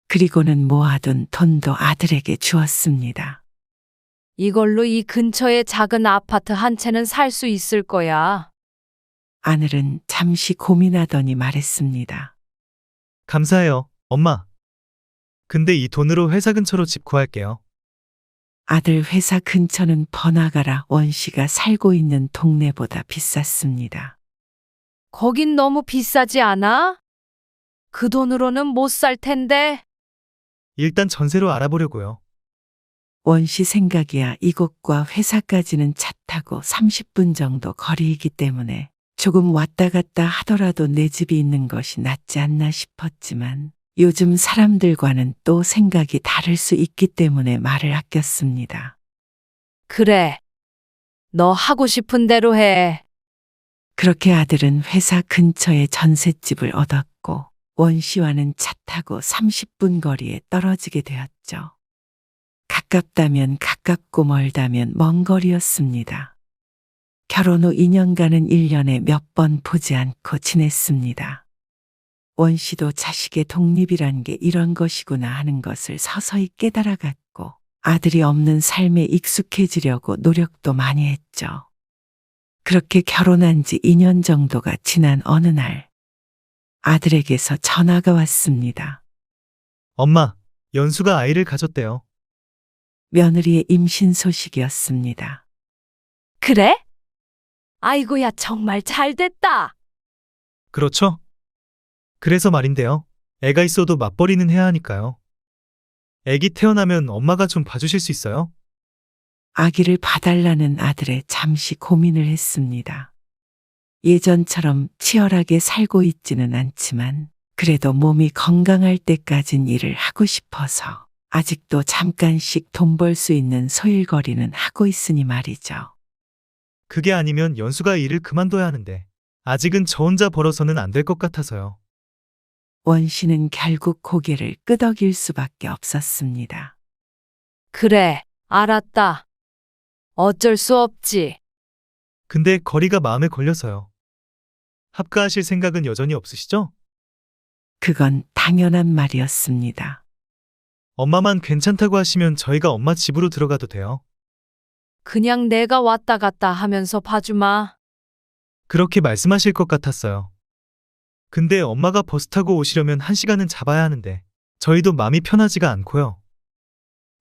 그리고는 모아둔 돈도 아들에게 주었습니다. 이걸로 이 근처에 작은 아파트 한 채는 살 수 있을 거야. 아들은 잠시 고민하더니 말했습니다. 감사해요, 엄마. 근데 이 돈으로 회사 근처로 집 구할게요. 아들 회사 근처는 번화가라 원 씨가 살고 있는 동네보다 비쌌습니다. 거긴 너무 비싸지 않아? 그 돈으로는 못 살 텐데. 일단 전세로 알아보려고요. 원 씨 생각이야 이곳과 회사까지는 차 타고 30분 정도 거리이기 때문에 조금 왔다 갔다 하더라도 내 집이 있는 것이 낫지 않나 싶었지만 요즘 사람들과는 또 생각이 다를 수 있기 때문에 말을 아꼈습니다. 그래. 너 하고 싶은 대로 해. 그렇게 아들은 회사 근처에 전셋집을 얻었고 원 씨와는 차 타고 30분 거리에 떨어지게 되었죠. 가깝다면 가깝고 멀다면 먼 거리였습니다. 결혼 후 2년간은 1년에 몇 번 보지 않고 지냈습니다. 원 씨도 자식의 독립이란 게 이런 것이구나 하는 것을 서서히 깨달아갔고 아들이 없는 삶에 익숙해지려고 노력도 많이 했죠. 그렇게 결혼한 지 2년 정도가 지난 어느 날 아들에게서 전화가 왔습니다. 엄마, 연수가 아이를 가졌대요. 며느리의 임신 소식이었습니다. 그래? 아이고야, 정말 잘 됐다. 그렇죠? 그래서 말인데요. 애가 있어도 맞벌이는 해야 하니까요. 애기 태어나면 엄마가 좀 봐주실 수 있어요? 아기를 봐달라는 아들에 잠시 고민을 했습니다. 예전처럼 치열하게 살고 있지는 않지만 그래도 몸이 건강할 때까진 일을 하고 싶어서 아직도 잠깐씩 돈 벌 수 있는 소일거리는 하고 있으니 말이죠. 그게 아니면 연수가 일을 그만둬야 하는데 아직은 저 혼자 벌어서는 안 될 것 같아서요. 원 씨는 결국 고개를 끄덕일 수밖에 없었습니다. 그래, 알았다. 어쩔 수 없지. 근데 거리가 마음에 걸려서요. 합가하실 생각은 여전히 없으시죠? 그건 당연한 말이었습니다. 엄마만 괜찮다고 하시면 저희가 엄마 집으로 들어가도 돼요. 그냥 내가 왔다 갔다 하면서 봐주마. 그렇게 말씀하실 것 같았어요. 근데 엄마가 버스 타고 오시려면 1시간은 잡아야 하는데 저희도 마음이 편하지가 않고요.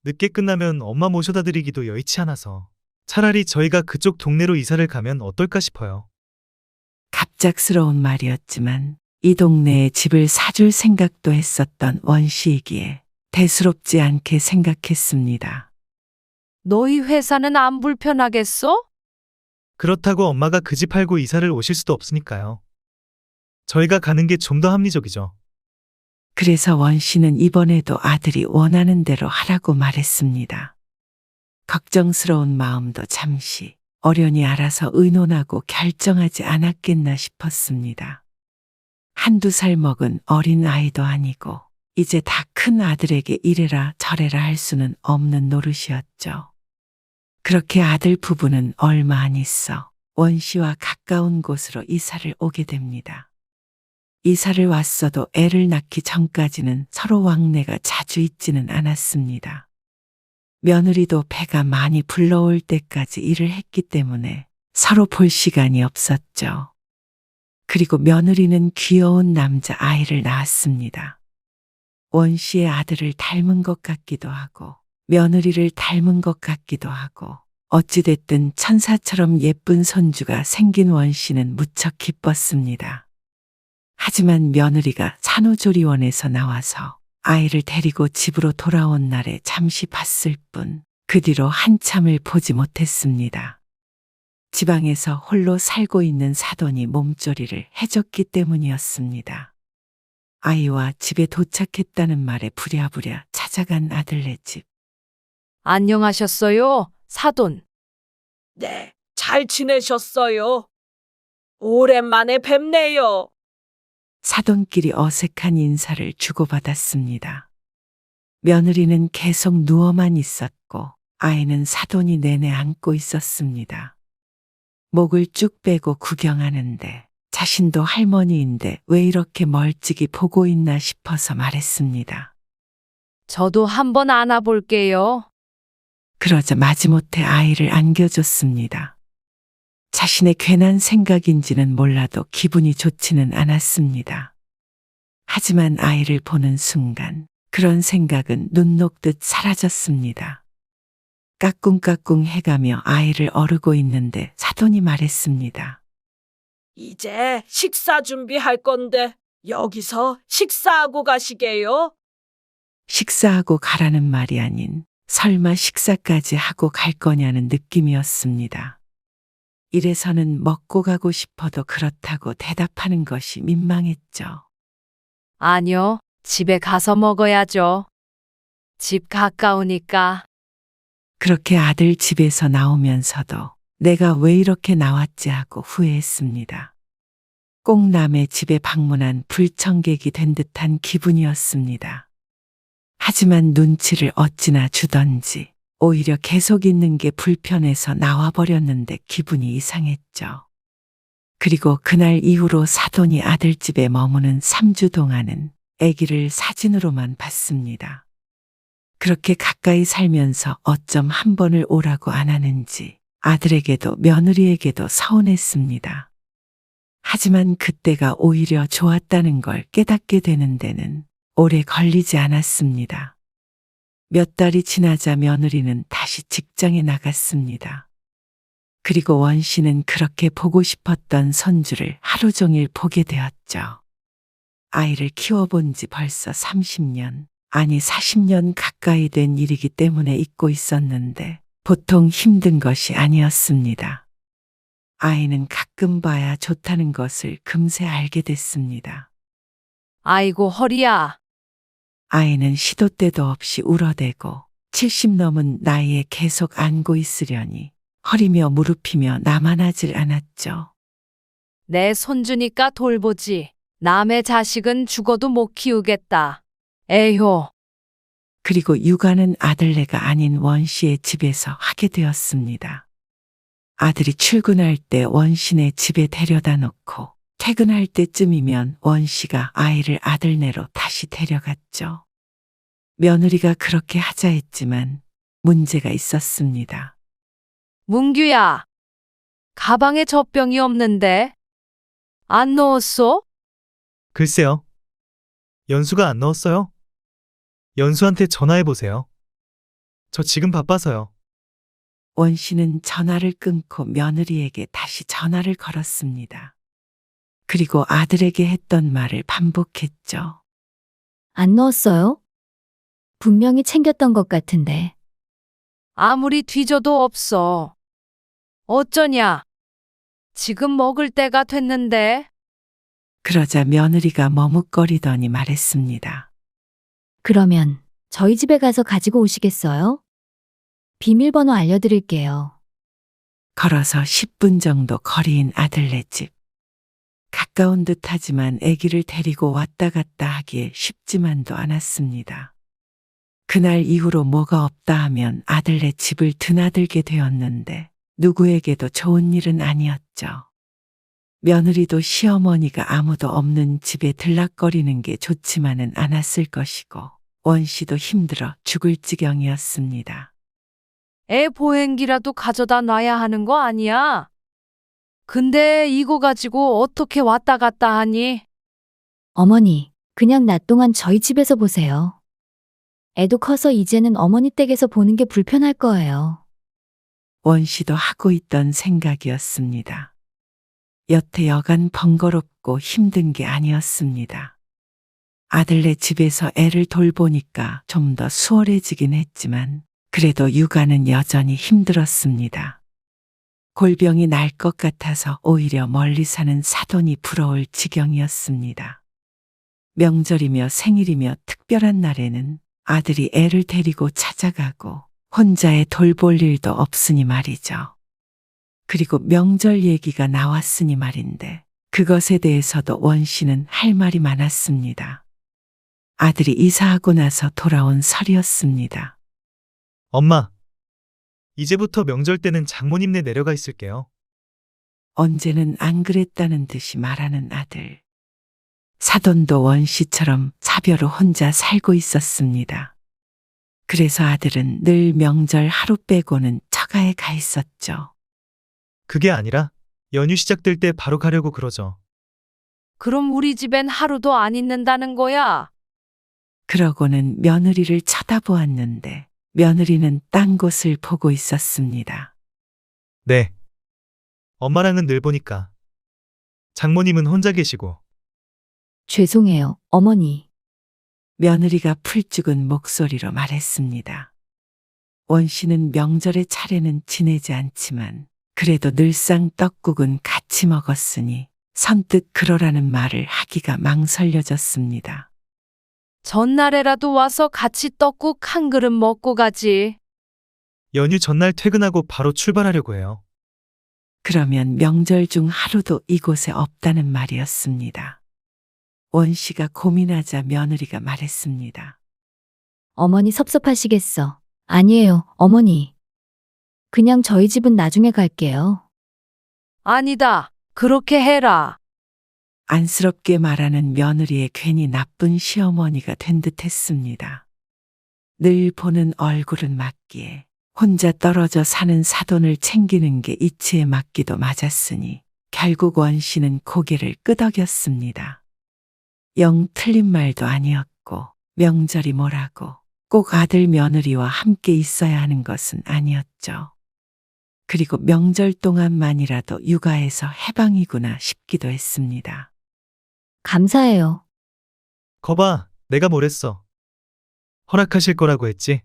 늦게 끝나면 엄마 모셔다 드리기도 여의치 않아서 차라리 저희가 그쪽 동네로 이사를 가면 어떨까 싶어요. 갑작스러운 말이었지만 이 동네에 집을 사줄 생각도 했었던 원 씨이기에 대수롭지 않게 생각했습니다. 너희 회사는 안 불편하겠어? 그렇다고 엄마가 그 집 팔고 이사를 오실 수도 없으니까요. 저희가 가는 게 좀 더 합리적이죠. 그래서 원 씨는 이번에도 아들이 원하는 대로 하라고 말했습니다. 걱정스러운 마음도 잠시 어련히 알아서 의논하고 결정하지 않았겠나 싶었습니다. 한두 살 먹은 어린 아이도 아니고 이제 다 큰 아들에게 이래라 저래라 할 수는 없는 노릇이었죠. 그렇게 아들 부부는 얼마 안 있어 원 씨와 가까운 곳으로 이사를 오게 됩니다. 이사를 왔어도 애를 낳기 전까지는 서로 왕래가 자주 있지는 않았습니다. 며느리도 배가 많이 불러올 때까지 일을 했기 때문에 서로 볼 시간이 없었죠. 그리고 며느리는 귀여운 남자 아이를 낳았습니다. 원 씨의 아들을 닮은 것 같기도 하고 며느리를 닮은 것 같기도 하고 어찌됐든 천사처럼 예쁜 손주가 생긴 원 씨는 무척 기뻤습니다. 하지만 며느리가 산후조리원에서 나와서 아이를 데리고 집으로 돌아온 날에 잠시 봤을 뿐 그 뒤로 한참을 보지 못했습니다. 지방에서 홀로 살고 있는 사돈이 몸조리를 해줬기 때문이었습니다. 아이와 집에 도착했다는 말에 부랴부랴 찾아간 아들네 집. 안녕하셨어요, 사돈. 네, 잘 지내셨어요? 오랜만에 뵙네요. 사돈끼리 어색한 인사를 주고받았습니다. 며느리는 계속 누워만 있었고 아이는 사돈이 내내 안고 있었습니다. 목을 쭉 빼고 구경하는데 자신도 할머니인데 왜 이렇게 멀찍이 보고 있나 싶어서 말했습니다. 저도 한번 안아볼게요. 그러자 마지못해 아이를 안겨줬습니다. 자신의 괜한 생각인지는 몰라도 기분이 좋지는 않았습니다. 하지만 아이를 보는 순간 그런 생각은 눈 녹듯 사라졌습니다. 까꿍까꿍 해가며 아이를 어르고 있는데 사돈이 말했습니다. 이제 식사 준비할 건데 여기서 식사하고 가시게요. 식사하고 가라는 말이 아닌 설마 식사까지 하고 갈 거냐는 느낌이었습니다. 이래서는 먹고 가고 싶어도 그렇다고 대답하는 것이 민망했죠. 아니요, 집에 가서 먹어야죠. 집 가까우니까. 그렇게 아들 집에서 나오면서도 내가 왜 이렇게 나왔지 하고 후회했습니다. 꼭 남의 집에 방문한 불청객이 된 듯한 기분이었습니다. 하지만 눈치를 어찌나 주던지 오히려 계속 있는 게 불편해서 나와버렸는데 기분이 이상했죠. 그리고 그날 이후로 사돈이 아들 집에 머무는 3주 동안은 아기를 사진으로만 봤습니다. 그렇게 가까이 살면서 어쩜 한 번을 오라고 안 하는지 아들에게도 며느리에게도 서운했습니다. 하지만 그때가 오히려 좋았다는 걸 깨닫게 되는 데는 오래 걸리지 않았습니다. 몇 달이 지나자 며느리는 다시 직장에 나갔습니다. 그리고 원 씨는 그렇게 보고 싶었던 손주를 하루 종일 보게 되었죠. 아이를 키워본 지 벌써 30년, 아니 40년 가까이 된 일이기 때문에 잊고 있었는데 보통 힘든 것이 아니었습니다. 아이는 가끔 봐야 좋다는 것을 금세 알게 됐습니다. 아이고, 허리야. 아이는 시도 때도 없이 울어대고 70 넘은 나이에 계속 안고 있으려니 허리며 무릎이며 나만하질 않았죠. 내 손주니까 돌보지. 남의 자식은 죽어도 못 키우겠다. 에효. 그리고 육아는 아들네가 아닌 원 씨의 집에서 하게 되었습니다. 아들이 출근할 때 원 씨네 집에 데려다 놓고 퇴근할 때쯤이면 원 씨가 아이를 아들네로 다시 데려갔죠. 며느리가 그렇게 하자 했지만 문제가 있었습니다. 문규야. 가방에 젖병이 없는데? 안 넣었어? 글쎄요. 연수가 안 넣었어요. 연수한테 전화해 보세요. 저 지금 바빠서요. 원 씨는 전화를 끊고 며느리에게 다시 전화를 걸었습니다. 그리고 아들에게 했던 말을 반복했죠. 안 넣었어요? 분명히 챙겼던 것 같은데. 아무리 뒤져도 없어. 어쩌냐? 지금 먹을 때가 됐는데. 그러자 며느리가 머뭇거리더니 말했습니다. 그러면 저희 집에 가서 가지고 오시겠어요? 비밀번호 알려드릴게요. 걸어서 10분 정도 거리인 아들네 집. 가까운 듯 하지만 아기를 데리고 왔다 갔다 하기에 쉽지만도 않았습니다. 그날 이후로 뭐가 없다 하면 아들네 집을 드나들게 되었는데 누구에게도 좋은 일은 아니었죠. 며느리도 시어머니가 아무도 없는 집에 들락거리는 게 좋지만은 않았을 것이고 원 씨도 힘들어 죽을 지경이었습니다. 애 보행기라도 가져다 놔야 하는 거 아니야? 근데 이거 가지고 어떻게 왔다 갔다 하니? 어머니, 그냥 낮 동안 저희 집에서 보세요. 애도 커서 이제는 어머니 댁에서 보는 게 불편할 거예요. 원 씨도 하고 있던 생각이었습니다. 여태 여간 번거롭고 힘든 게 아니었습니다. 아들네 집에서 애를 돌보니까 좀 더 수월해지긴 했지만 그래도 육아는 여전히 힘들었습니다. 골병이 날 것 같아서 오히려 멀리 사는 사돈이 부러울 지경이었습니다. 명절이며 생일이며 특별한 날에는 아들이 애를 데리고 찾아가고 혼자의 돌볼 일도 없으니 말이죠. 그리고 명절 얘기가 나왔으니 말인데 그것에 대해서도 원 씨는 할 말이 많았습니다. 아들이 이사하고 나서 돌아온 설이었습니다. 엄마, 이제부터 명절 때는 장모님네 내려가 있을게요. 언제는 안 그랬다는 듯이 말하는 아들. 사돈도 원 씨처럼 사별로 혼자 살고 있었습니다. 그래서 아들은 늘 명절 하루 빼고는 처가에 가 있었죠. 그게 아니라 연휴 시작될 때 바로 가려고 그러죠. 그럼 우리 집엔 하루도 안 있는다는 거야? 그러고는 며느리를 쳐다보았는데 며느리는 딴 곳을 보고 있었습니다. 네. 엄마랑은 늘 보니까. 장모님은 혼자 계시고. 죄송해요, 어머니. 며느리가 풀죽은 목소리로 말했습니다. 원 씨는 명절의 차례는 지내지 않지만 그래도 늘상 떡국은 같이 먹었으니 선뜻 그러라는 말을 하기가 망설여졌습니다. 전날에라도 와서 같이 떡국 한 그릇 먹고 가지. 연휴 전날 퇴근하고 바로 출발하려고 해요. 그러면 명절 중 하루도 이곳에 없다는 말이었습니다. 원 씨가 고민하자 며느리가 말했습니다. 어머니 섭섭하시겠어. 아니에요, 어머니. 그냥 저희 집은 나중에 갈게요. 아니다. 그렇게 해라. 안쓰럽게 말하는 며느리에 괜히 나쁜 시어머니가 된 듯했습니다. 늘 보는 얼굴은 맞기에 혼자 떨어져 사는 사돈을 챙기는 게 이치에 맞기도 맞았으니 결국 원 씨는 고개를 끄덕였습니다. 영 틀린 말도 아니었고 명절이 뭐라고 꼭 아들 며느리와 함께 있어야 하는 것은 아니었죠. 그리고 명절 동안만이라도 육아에서 해방이구나 싶기도 했습니다. 감사해요. 거봐, 내가 뭐랬어. 허락하실 거라고 했지.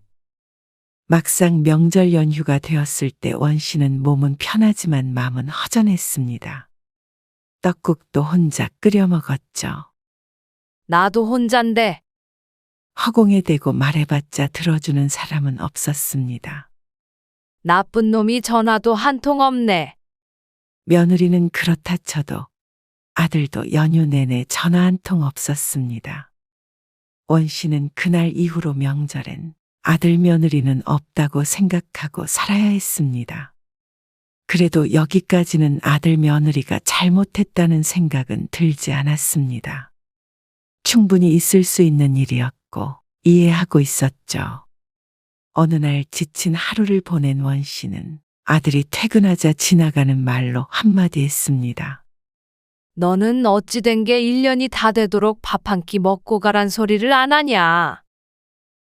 막상 명절 연휴가 되었을 때 원 씨는 몸은 편하지만 마음은 허전했습니다. 떡국도 혼자 끓여 먹었죠. 나도 혼잔데. 허공에 대고 말해봤자 들어주는 사람은 없었습니다. 나쁜 놈이 전화도 한 통 없네. 며느리는 그렇다 쳐도 아들도 연휴 내내 전화 한 통 없었습니다. 원 씨는 그날 이후로 명절엔 아들 며느리는 없다고 생각하고 살아야 했습니다. 그래도 여기까지는 아들 며느리가 잘못했다는 생각은 들지 않았습니다. 충분히 있을 수 있는 일이었고 이해하고 있었죠. 어느 날 지친 하루를 보낸 원 씨는 아들이 퇴근하자 지나가는 말로 한마디 했습니다. 너는 어찌 된 게 1년이 다 되도록 밥 한 끼 먹고 가란 소리를 안 하냐?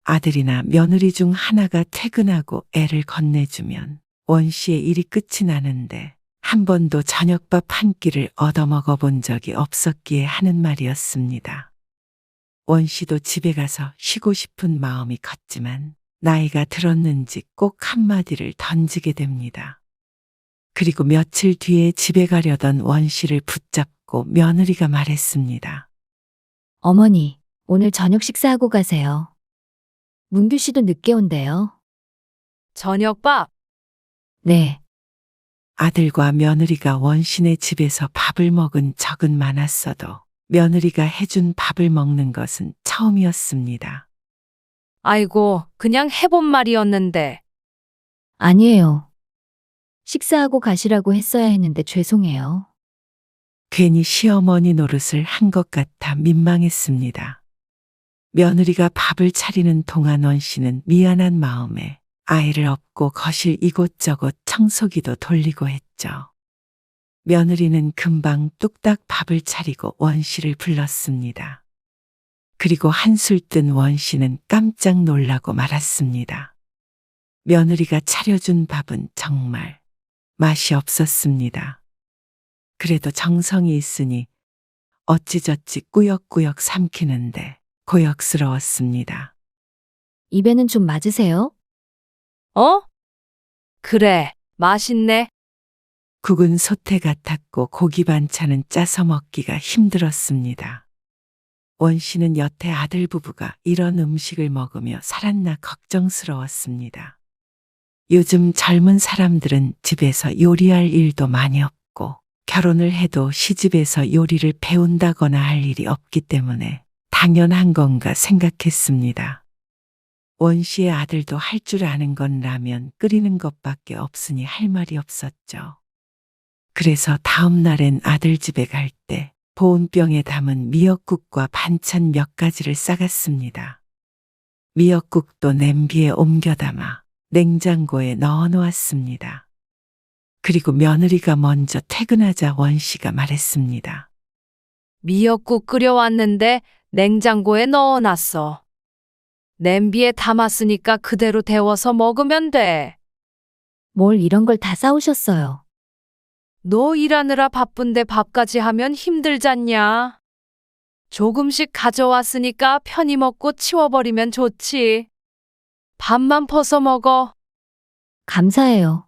아들이나 며느리 중 하나가 퇴근하고 애를 건네주면 원 씨의 일이 끝이 나는데 한 번도 저녁밥 한 끼를 얻어먹어 본 적이 없었기에 하는 말이었습니다. 원 씨도 집에 가서 쉬고 싶은 마음이 컸지만 나이가 들었는지 꼭 한마디를 던지게 됩니다. 그리고 며칠 뒤에 집에 가려던 원 씨를 붙잡고 며느리가 말했습니다. 어머니, 오늘 저녁 식사하고 가세요. 문규 씨도 늦게 온대요. 저녁밥? 네. 아들과 며느리가 원신의 집에서 밥을 먹은 적은 많았어도 며느리가 해준 밥을 먹는 것은 처음이었습니다. 아이고, 그냥 해본 말이었는데. 아니에요. 식사하고 가시라고 했어야 했는데 죄송해요. 괜히 시어머니 노릇을 한 것 같아 민망했습니다. 며느리가 밥을 차리는 동안 원 씨는 미안한 마음에 아이를 업고 거실 이곳저곳 청소기도 돌리고 했죠. 며느리는 금방 뚝딱 밥을 차리고 원 씨를 불렀습니다. 그리고 한술 뜬 원 씨는 깜짝 놀라고 말았습니다. 며느리가 차려준 밥은 정말 맛이 없었습니다. 그래도 정성이 있으니 어찌저찌 꾸역꾸역 삼키는데 고역스러웠습니다. 입에는 좀 맞으세요? 어? 그래, 맛있네. 국은 소태 같았고 고기 반찬은 짜서 먹기가 힘들었습니다. 원 씨는 여태 아들 부부가 이런 음식을 먹으며 살았나 걱정스러웠습니다. 요즘 젊은 사람들은 집에서 요리할 일도 많이 없고 결혼을 해도 시집에서 요리를 배운다거나 할 일이 없기 때문에 당연한 건가 생각했습니다. 원 씨의 아들도 할 줄 아는 건 라면 끓이는 것밖에 없으니 할 말이 없었죠. 그래서 다음 날엔 아들 집에 갈 때 보온병에 담은 미역국과 반찬 몇 가지를 싸갔습니다. 미역국도 냄비에 옮겨 담아 냉장고에 넣어 놓았습니다. 그리고 며느리가 먼저 퇴근하자 원 씨가 말했습니다. 미역국 끓여왔는데 냉장고에 넣어놨어. 냄비에 담았으니까 그대로 데워서 먹으면 돼. 뭘 이런 걸 다 싸우셨어요. 너 일하느라 바쁜데 밥까지 하면 힘들잖냐. 조금씩 가져왔으니까 편히 먹고 치워버리면 좋지. 밥만 퍼서 먹어. 감사해요.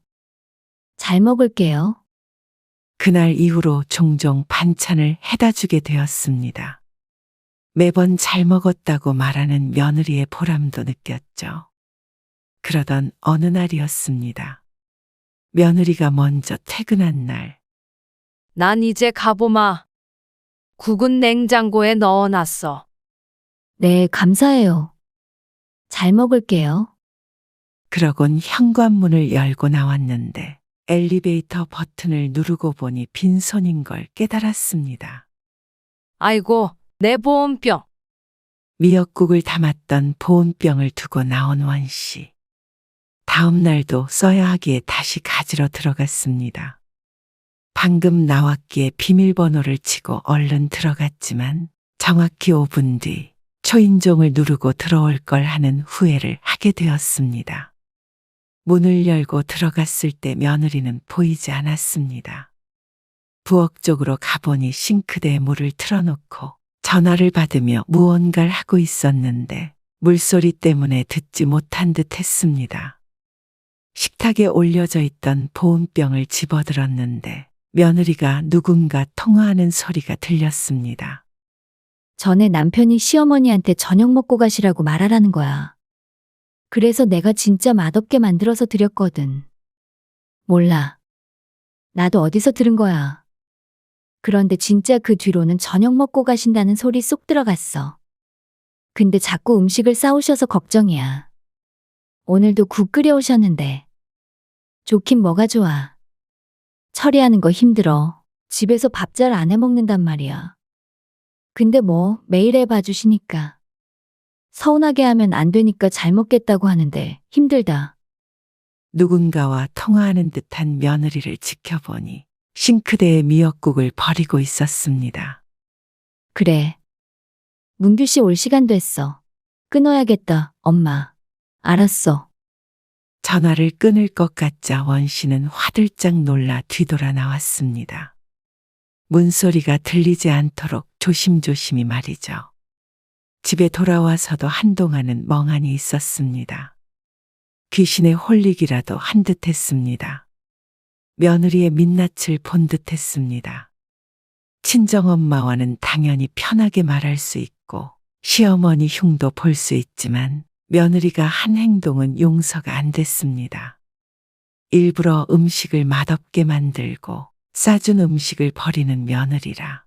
잘 먹을게요. 그날 이후로 종종 반찬을 해다 주게 되었습니다. 매번 잘 먹었다고 말하는 며느리의 보람도 느꼈죠. 그러던 어느 날이었습니다. 며느리가 먼저 퇴근한 날. 난 이제 가보마. 국은 냉장고에 넣어놨어. 네, 감사해요. 잘 먹을게요. 그러곤 현관문을 열고 나왔는데 엘리베이터 버튼을 누르고 보니 빈손인 걸 깨달았습니다. 아이고, 내 보온병. 미역국을 담았던 보온병을 두고 나온 원 씨. 다음 날도 써야 하기에 다시 가지러 들어갔습니다. 방금 나왔기에 비밀번호를 치고 얼른 들어갔지만 정확히 5분 뒤 초인종을 누르고 들어올 걸 하는 후회를 하게 되었습니다. 문을 열고 들어갔을 때 며느리는 보이지 않았습니다. 부엌 쪽으로 가보니 싱크대에 물을 틀어놓고 전화를 받으며 무언가를 하고 있었는데 물소리 때문에 듣지 못한 듯 했습니다. 식탁에 올려져 있던 보온병을 집어들었는데 며느리가 누군가 통화하는 소리가 들렸습니다. 전에 남편이 시어머니한테 저녁 먹고 가시라고 말하라는 거야. 그래서 내가 진짜 맛없게 만들어서 드렸거든. 몰라. 나도 어디서 들은 거야. 그런데 진짜 그 뒤로는 저녁 먹고 가신다는 소리 쏙 들어갔어. 근데 자꾸 음식을 싸우셔서 걱정이야. 오늘도 국 끓여오셨는데. 좋긴 뭐가 좋아. 처리하는 거 힘들어. 집에서 밥 잘 안 해먹는단 말이야. 근데 뭐 매일 해봐 주시니까. 서운하게 하면 안 되니까 잘 먹겠다고 하는데 힘들다. 누군가와 통화하는 듯한 며느리를 지켜보니 싱크대에 미역국을 버리고 있었습니다. 그래. 문규 씨 올 시간 됐어. 끊어야겠다, 엄마. 알았어. 전화를 끊을 것 같자 원 씨는 화들짝 놀라 뒤돌아 나왔습니다. 문소리가 들리지 않도록 조심조심히 말이죠. 집에 돌아와서도 한동안은 멍하니 있었습니다. 귀신에 홀리기라도 한 듯 했습니다. 며느리의 민낯을 본 듯 했습니다. 친정엄마와는 당연히 편하게 말할 수 있고 시어머니 흉도 볼 수 있지만 며느리가 한 행동은 용서가 안 됐습니다. 일부러 음식을 맛없게 만들고 싸준 음식을 버리는 며느리라.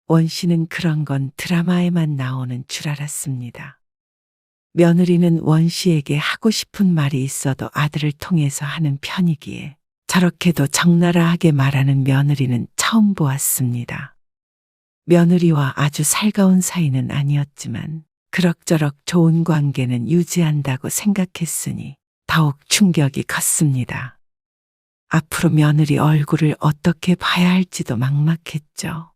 원 씨는 그런 건 드라마에만 나오는 줄 알았습니다. 며느리는 원 씨에게 하고 싶은 말이 있어도 아들을 통해서 하는 편이기에 저렇게도 적나라하게 말하는 며느리는 처음 보았습니다. 며느리와 아주 살가운 사이는 아니었지만 그럭저럭 좋은 관계는 유지한다고 생각했으니 더욱 충격이 컸습니다. 앞으로 며느리 얼굴을 어떻게 봐야 할지도 막막했죠.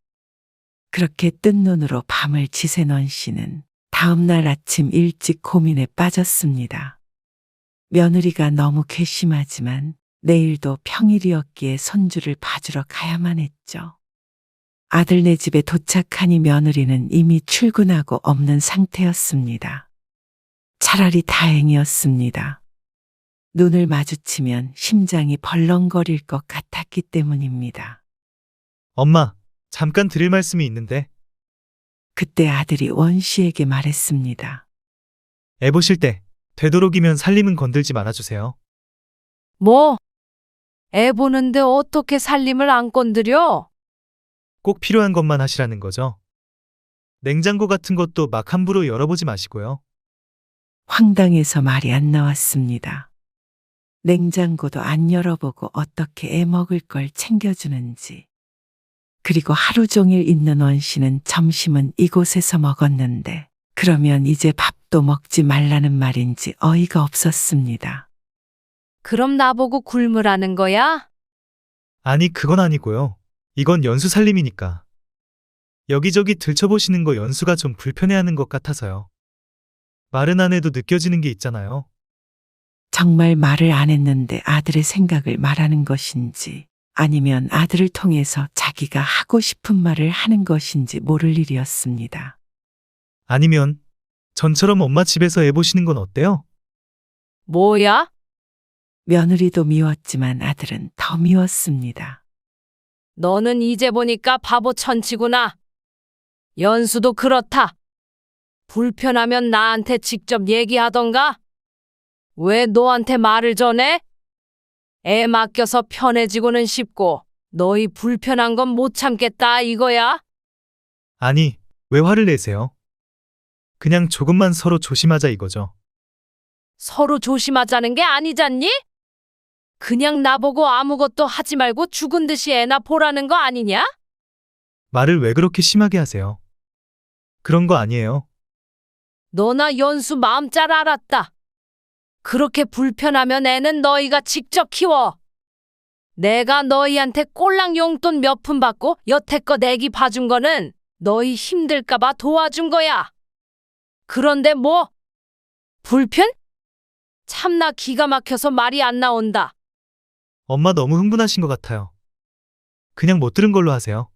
그렇게 뜬 눈으로 밤을 지샌 원 씨는 다음 날 아침 일찍 고민에 빠졌습니다. 며느리가 너무 괘씸하지만 내일도 평일이었기에 손주를 봐주러 가야만 했죠. 아들네 집에 도착하니 며느리는 이미 출근하고 없는 상태였습니다. 차라리 다행이었습니다. 눈을 마주치면 심장이 벌렁거릴 것 같았기 때문입니다. 엄마, 잠깐 드릴 말씀이 있는데 그때 아들이 원 씨에게 말했습니다. 애 보실 때 되도록이면 살림은 건들지 말아주세요. 뭐? 애 보는데 어떻게 살림을 안 건드려? 꼭 필요한 것만 하시라는 거죠. 냉장고 같은 것도 막 함부로 열어보지 마시고요. 황당해서 말이 안 나왔습니다. 냉장고도 안 열어보고 어떻게 애 먹을 걸 챙겨주는지. 그리고 하루 종일 있는 원 씨는 점심은 이곳에서 먹었는데 그러면 이제 밥도 먹지 말라는 말인지 어이가 없었습니다. 그럼 나보고 굶으라는 거야? 아니, 그건 아니고요. 이건 연수 살림이니까. 여기저기 들춰보시는 거 연수가 좀 불편해하는 것 같아서요. 말은 안 해도 느껴지는 게 있잖아요. 정말 말을 안 했는데 아들의 생각을 말하는 것인지 아니면 아들을 통해서 자기가 하고 싶은 말을 하는 것인지 모를 일이었습니다. 아니면 전처럼 엄마 집에서 애 보시는 건 어때요? 뭐야? 며느리도 미웠지만 아들은 더 미웠습니다. 너는 이제 보니까 바보 천치구나. 연수도 그렇다. 불편하면 나한테 직접 얘기하던가? 왜 너한테 말을 전해? 애 맡겨서 편해지고는 싶고 너희 불편한 건 못 참겠다 이거야? 아니, 왜 화를 내세요? 그냥 조금만 서로 조심하자 이거죠. 서로 조심하자는 게 아니잖니? 그냥 나보고 아무것도 하지 말고 죽은 듯이 애나 보라는 거 아니냐? 말을 왜 그렇게 심하게 하세요? 그런 거 아니에요. 너나 연수 마음 잘 알았다. 그렇게 불편하면 애는 너희가 직접 키워. 내가 너희한테 꼴랑 용돈 몇 푼 받고 여태껏 애기 봐준 거는 너희 힘들까봐 도와준 거야. 그런데 뭐? 불편? 참나 기가 막혀서 말이 안 나온다. 엄마 너무 흥분하신 것 같아요. 그냥 못 들은 걸로 하세요.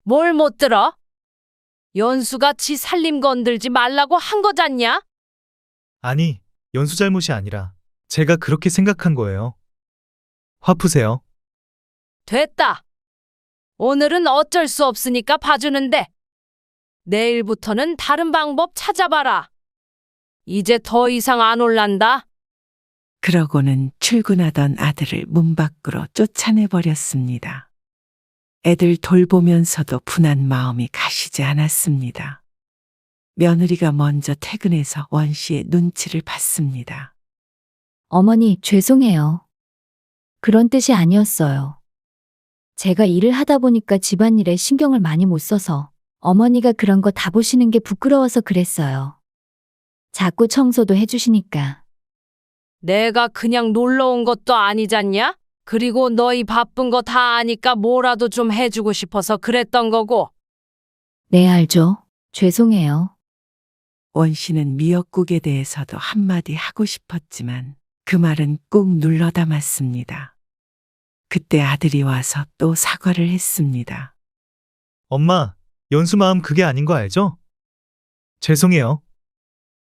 뭘 못 들어? 연수가 지 살림 건들지 말라고 한 거잖냐? 아니, 연수 잘못이 아니라 제가 그렇게 생각한 거예요. 화 푸세요. 됐다. 오늘은 어쩔 수 없으니까 봐주는데 내일부터는 다른 방법 찾아봐라. 이제 더 이상 안 올란다. 그러고는 출근하던 아들을 문 밖으로 쫓아내버렸습니다. 애들 돌보면서도 분한 마음이 가시지 않았습니다. 며느리가 먼저 퇴근해서 원 씨의 눈치를 봤습니다. 어머니, 죄송해요. 그런 뜻이 아니었어요. 제가 일을 하다 보니까 집안일에 신경을 많이 못 써서 어머니가 그런 거 다 보시는 게 부끄러워서 그랬어요. 자꾸 청소도 해주시니까. 내가 그냥 놀러 온 것도 아니잖냐? 그리고 너희 바쁜 거 다 아니까 뭐라도 좀 해주고 싶어서 그랬던 거고. 네, 알죠. 죄송해요. 원 씨는 미역국에 대해서도 한마디 하고 싶었지만 그 말은 꾹 눌러 담았습니다. 그때 아들이 와서 또 사과를 했습니다. 엄마, 연수 마음 그게 아닌 거 알죠? 죄송해요.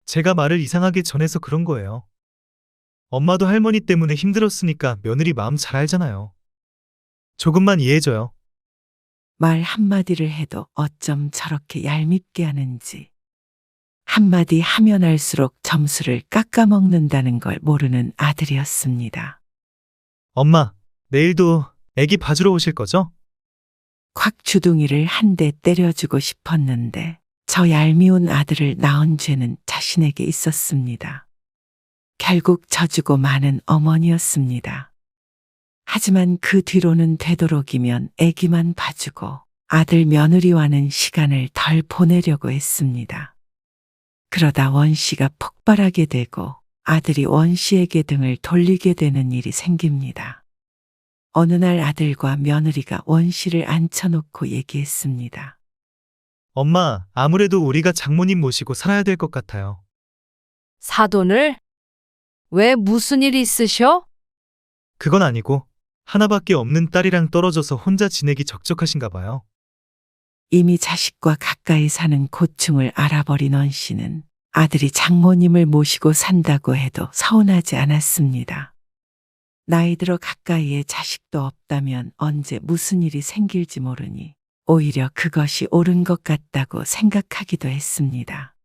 제가 말을 이상하게 전해서 그런 거예요. 엄마도 할머니 때문에 힘들었으니까 며느리 마음 잘 알잖아요. 조금만 이해해줘요. 말 한마디를 해도 어쩜 저렇게 얄밉게 하는지. 한마디 하면 할수록 점수를 깎아먹는다는 걸 모르는 아들이었습니다. 엄마, 내일도 애기 봐주러 오실 거죠? 콱 주둥이를 한 대 때려주고 싶었는데 저 얄미운 아들을 낳은 죄는 자신에게 있었습니다. 결국 져주고 마는 어머니였습니다. 하지만 그 뒤로는 되도록이면 애기만 봐주고 아들 며느리와는 시간을 덜 보내려고 했습니다. 그러다 원 씨가 폭발하게 되고 아들이 원 씨에게 등을 돌리게 되는 일이 생깁니다. 어느 날 아들과 며느리가 원 씨를 앉혀놓고 얘기했습니다. 엄마, 아무래도 우리가 장모님 모시고 살아야 될 것 같아요. 사돈을? 왜 무슨 일 있으셔? 그건 아니고 하나밖에 없는 딸이랑 떨어져서 혼자 지내기 적적하신가 봐요. 이미 자식과 가까이 사는 고충을 알아버린 원 씨는 아들이 장모님을 모시고 산다고 해도 서운하지 않았습니다. 나이 들어 가까이에 자식도 없다면 언제 무슨 일이 생길지 모르니 오히려 그것이 옳은 것 같다고 생각하기도 했습니다.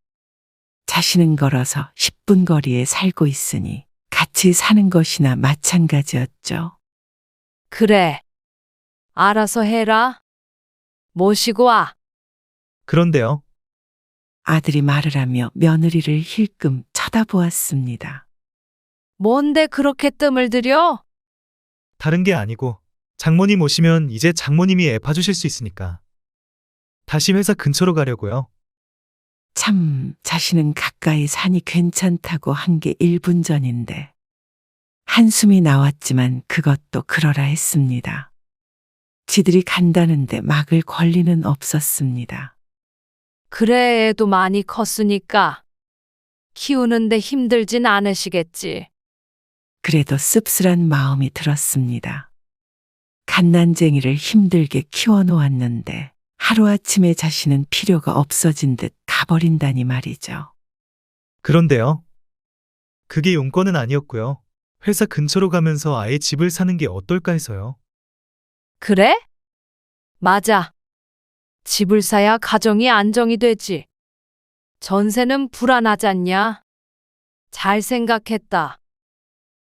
자신은 걸어서 10분 거리에 살고 있으니 같이 사는 것이나 마찬가지였죠. 그래. 알아서 해라. 모시고 와. 그런데요. 아들이 말을 하며 며느리를 힐끔 쳐다보았습니다. 뭔데 그렇게 뜸을 들여? 다른 게 아니고 장모님 오시면 이제 장모님이 애 봐주실 수 있으니까. 다시 회사 근처로 가려고요. 참, 자신은 가까이 사니 괜찮다고 한 게 1분 전인데 한숨이 나왔지만 그것도 그러라 했습니다. 지들이 간다는데 막을 권리는 없었습니다. 그래, 애도 많이 컸으니까 키우는데 힘들진 않으시겠지. 그래도 씁쓸한 마음이 들었습니다. 갓난쟁이를 힘들게 키워놓았는데 하루아침에 자신은 필요가 없어진 듯 가버린다니 말이죠. 그런데요. 그게 용건은 아니었고요. 회사 근처로 가면서 아예 집을 사는 게 어떨까 해서요. 그래? 맞아. 집을 사야 가정이 안정이 되지. 전세는 불안하잖냐? 잘 생각했다.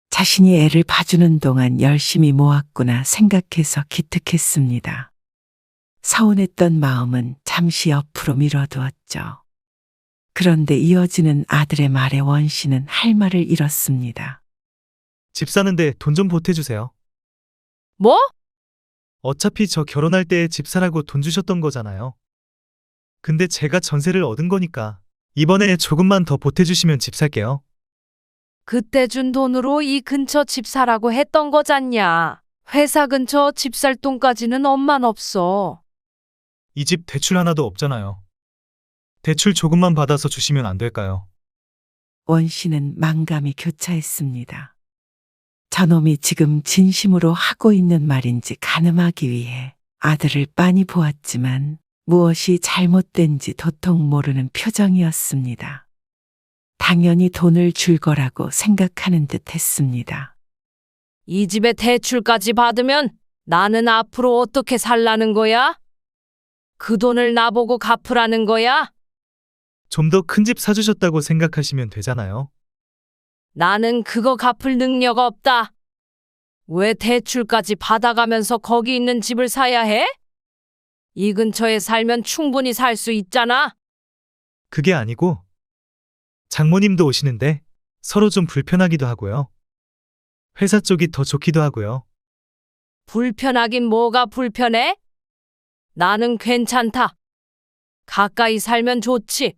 자신이 애를 봐주는 동안 열심히 모았구나 생각해서 기특했습니다. 서운했던 마음은 잠시 옆으로 미뤄두었죠. 그런데 이어지는 아들의 말에 원 씨는 할 말을 잃었습니다. 집 사는데 돈 좀 보태주세요. 뭐? 어차피 저 결혼할 때 집 사라고 돈 주셨던 거잖아요. 근데 제가 전세를 얻은 거니까 이번에 조금만 더 보태주시면 집 살게요. 그때 준 돈으로 이 근처 집 사라고 했던 거잖냐. 회사 근처 집 살 돈까지는 엄만 없어. 이 집 대출 하나도 없잖아요. 대출 조금만 받아서 주시면 안 될까요? 원 씨는 망감이 교차했습니다. 저놈이 지금 진심으로 하고 있는 말인지 가늠하기 위해 아들을 빤히 보았지만 무엇이 잘못된지 도통 모르는 표정이었습니다. 당연히 돈을 줄 거라고 생각하는 듯 했습니다. 이 집에 대출까지 받으면 나는 앞으로 어떻게 살라는 거야? 그 돈을 나보고 갚으라는 거야? 좀 더 큰 집 사주셨다고 생각하시면 되잖아요. 나는 그거 갚을 능력 없다. 왜 대출까지 받아가면서 거기 있는 집을 사야 해? 이 근처에 살면 충분히 살 수 있잖아. 그게 아니고 장모님도 오시는데 서로 좀 불편하기도 하고요. 회사 쪽이 더 좋기도 하고요. 불편하긴 뭐가 불편해? 나는 괜찮다. 가까이 살면 좋지.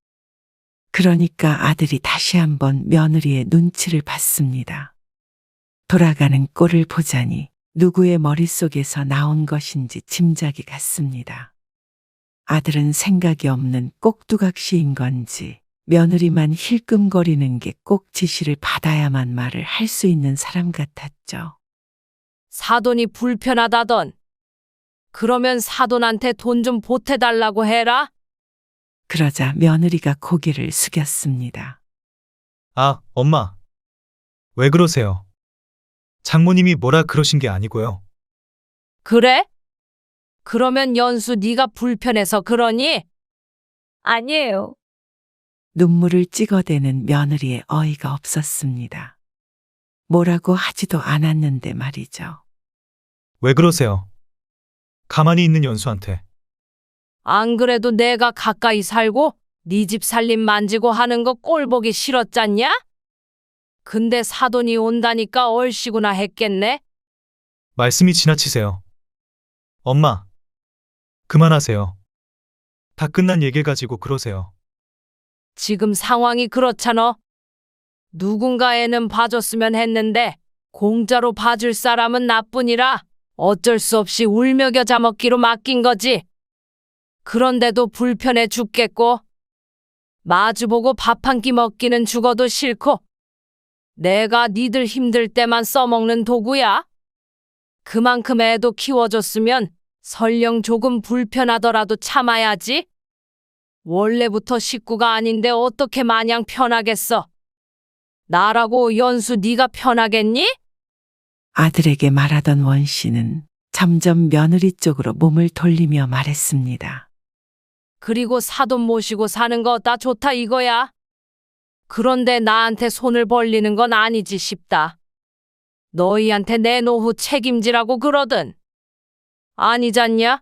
그러니까 아들이 다시 한번 며느리의 눈치를 봤습니다. 돌아가는 꼴을 보자니 누구의 머릿속에서 나온 것인지 짐작이 갔습니다. 아들은 생각이 없는 꼭두각시인 건지 며느리만 힐끔거리는 게 꼭 지시를 받아야만 말을 할 수 있는 사람 같았죠. 사돈이 불편하다던. 그러면 사돈한테 돈 좀 보태달라고 해라. 그러자 며느리가 고개를 숙였습니다. 아, 엄마. 왜 그러세요? 장모님이 뭐라 그러신 게 아니고요. 그래? 그러면 연수 네가 불편해서 그러니? 아니에요. 눈물을 찍어대는 며느리의 어이가 없었습니다. 뭐라고 하지도 않았는데 말이죠. 왜 그러세요? 가만히 있는 연수한테. 안 그래도 내가 가까이 살고 네 집 살림 만지고 하는 거 꼴보기 싫었잖냐? 근데 사돈이 온다니까 얼씨구나 했겠네. 말씀이 지나치세요. 엄마, 그만하세요. 다 끝난 얘기를 가지고 그러세요. 지금 상황이 그렇잖아. 누군가 애는 봐줬으면 했는데 공짜로 봐줄 사람은 나뿐이라 어쩔 수 없이 울며 겨자 먹기로 맡긴 거지. 그런데도 불편해 죽겠고 마주보고 밥 한 끼 먹기는 죽어도 싫고 내가 니들 힘들 때만 써먹는 도구야. 그만큼 애도 키워줬으면 설령 조금 불편하더라도 참아야지. 원래부터 식구가 아닌데 어떻게 마냥 편하겠어. 나라고 연수 네가 편하겠니? 아들에게 말하던 원 씨는 점점 며느리 쪽으로 몸을 돌리며 말했습니다. 그리고 사돈 모시고 사는 거 다 좋다 이거야. 그런데 나한테 손을 벌리는 건 아니지 싶다. 너희한테 내 노후 책임지라고 그러든. 아니잖냐?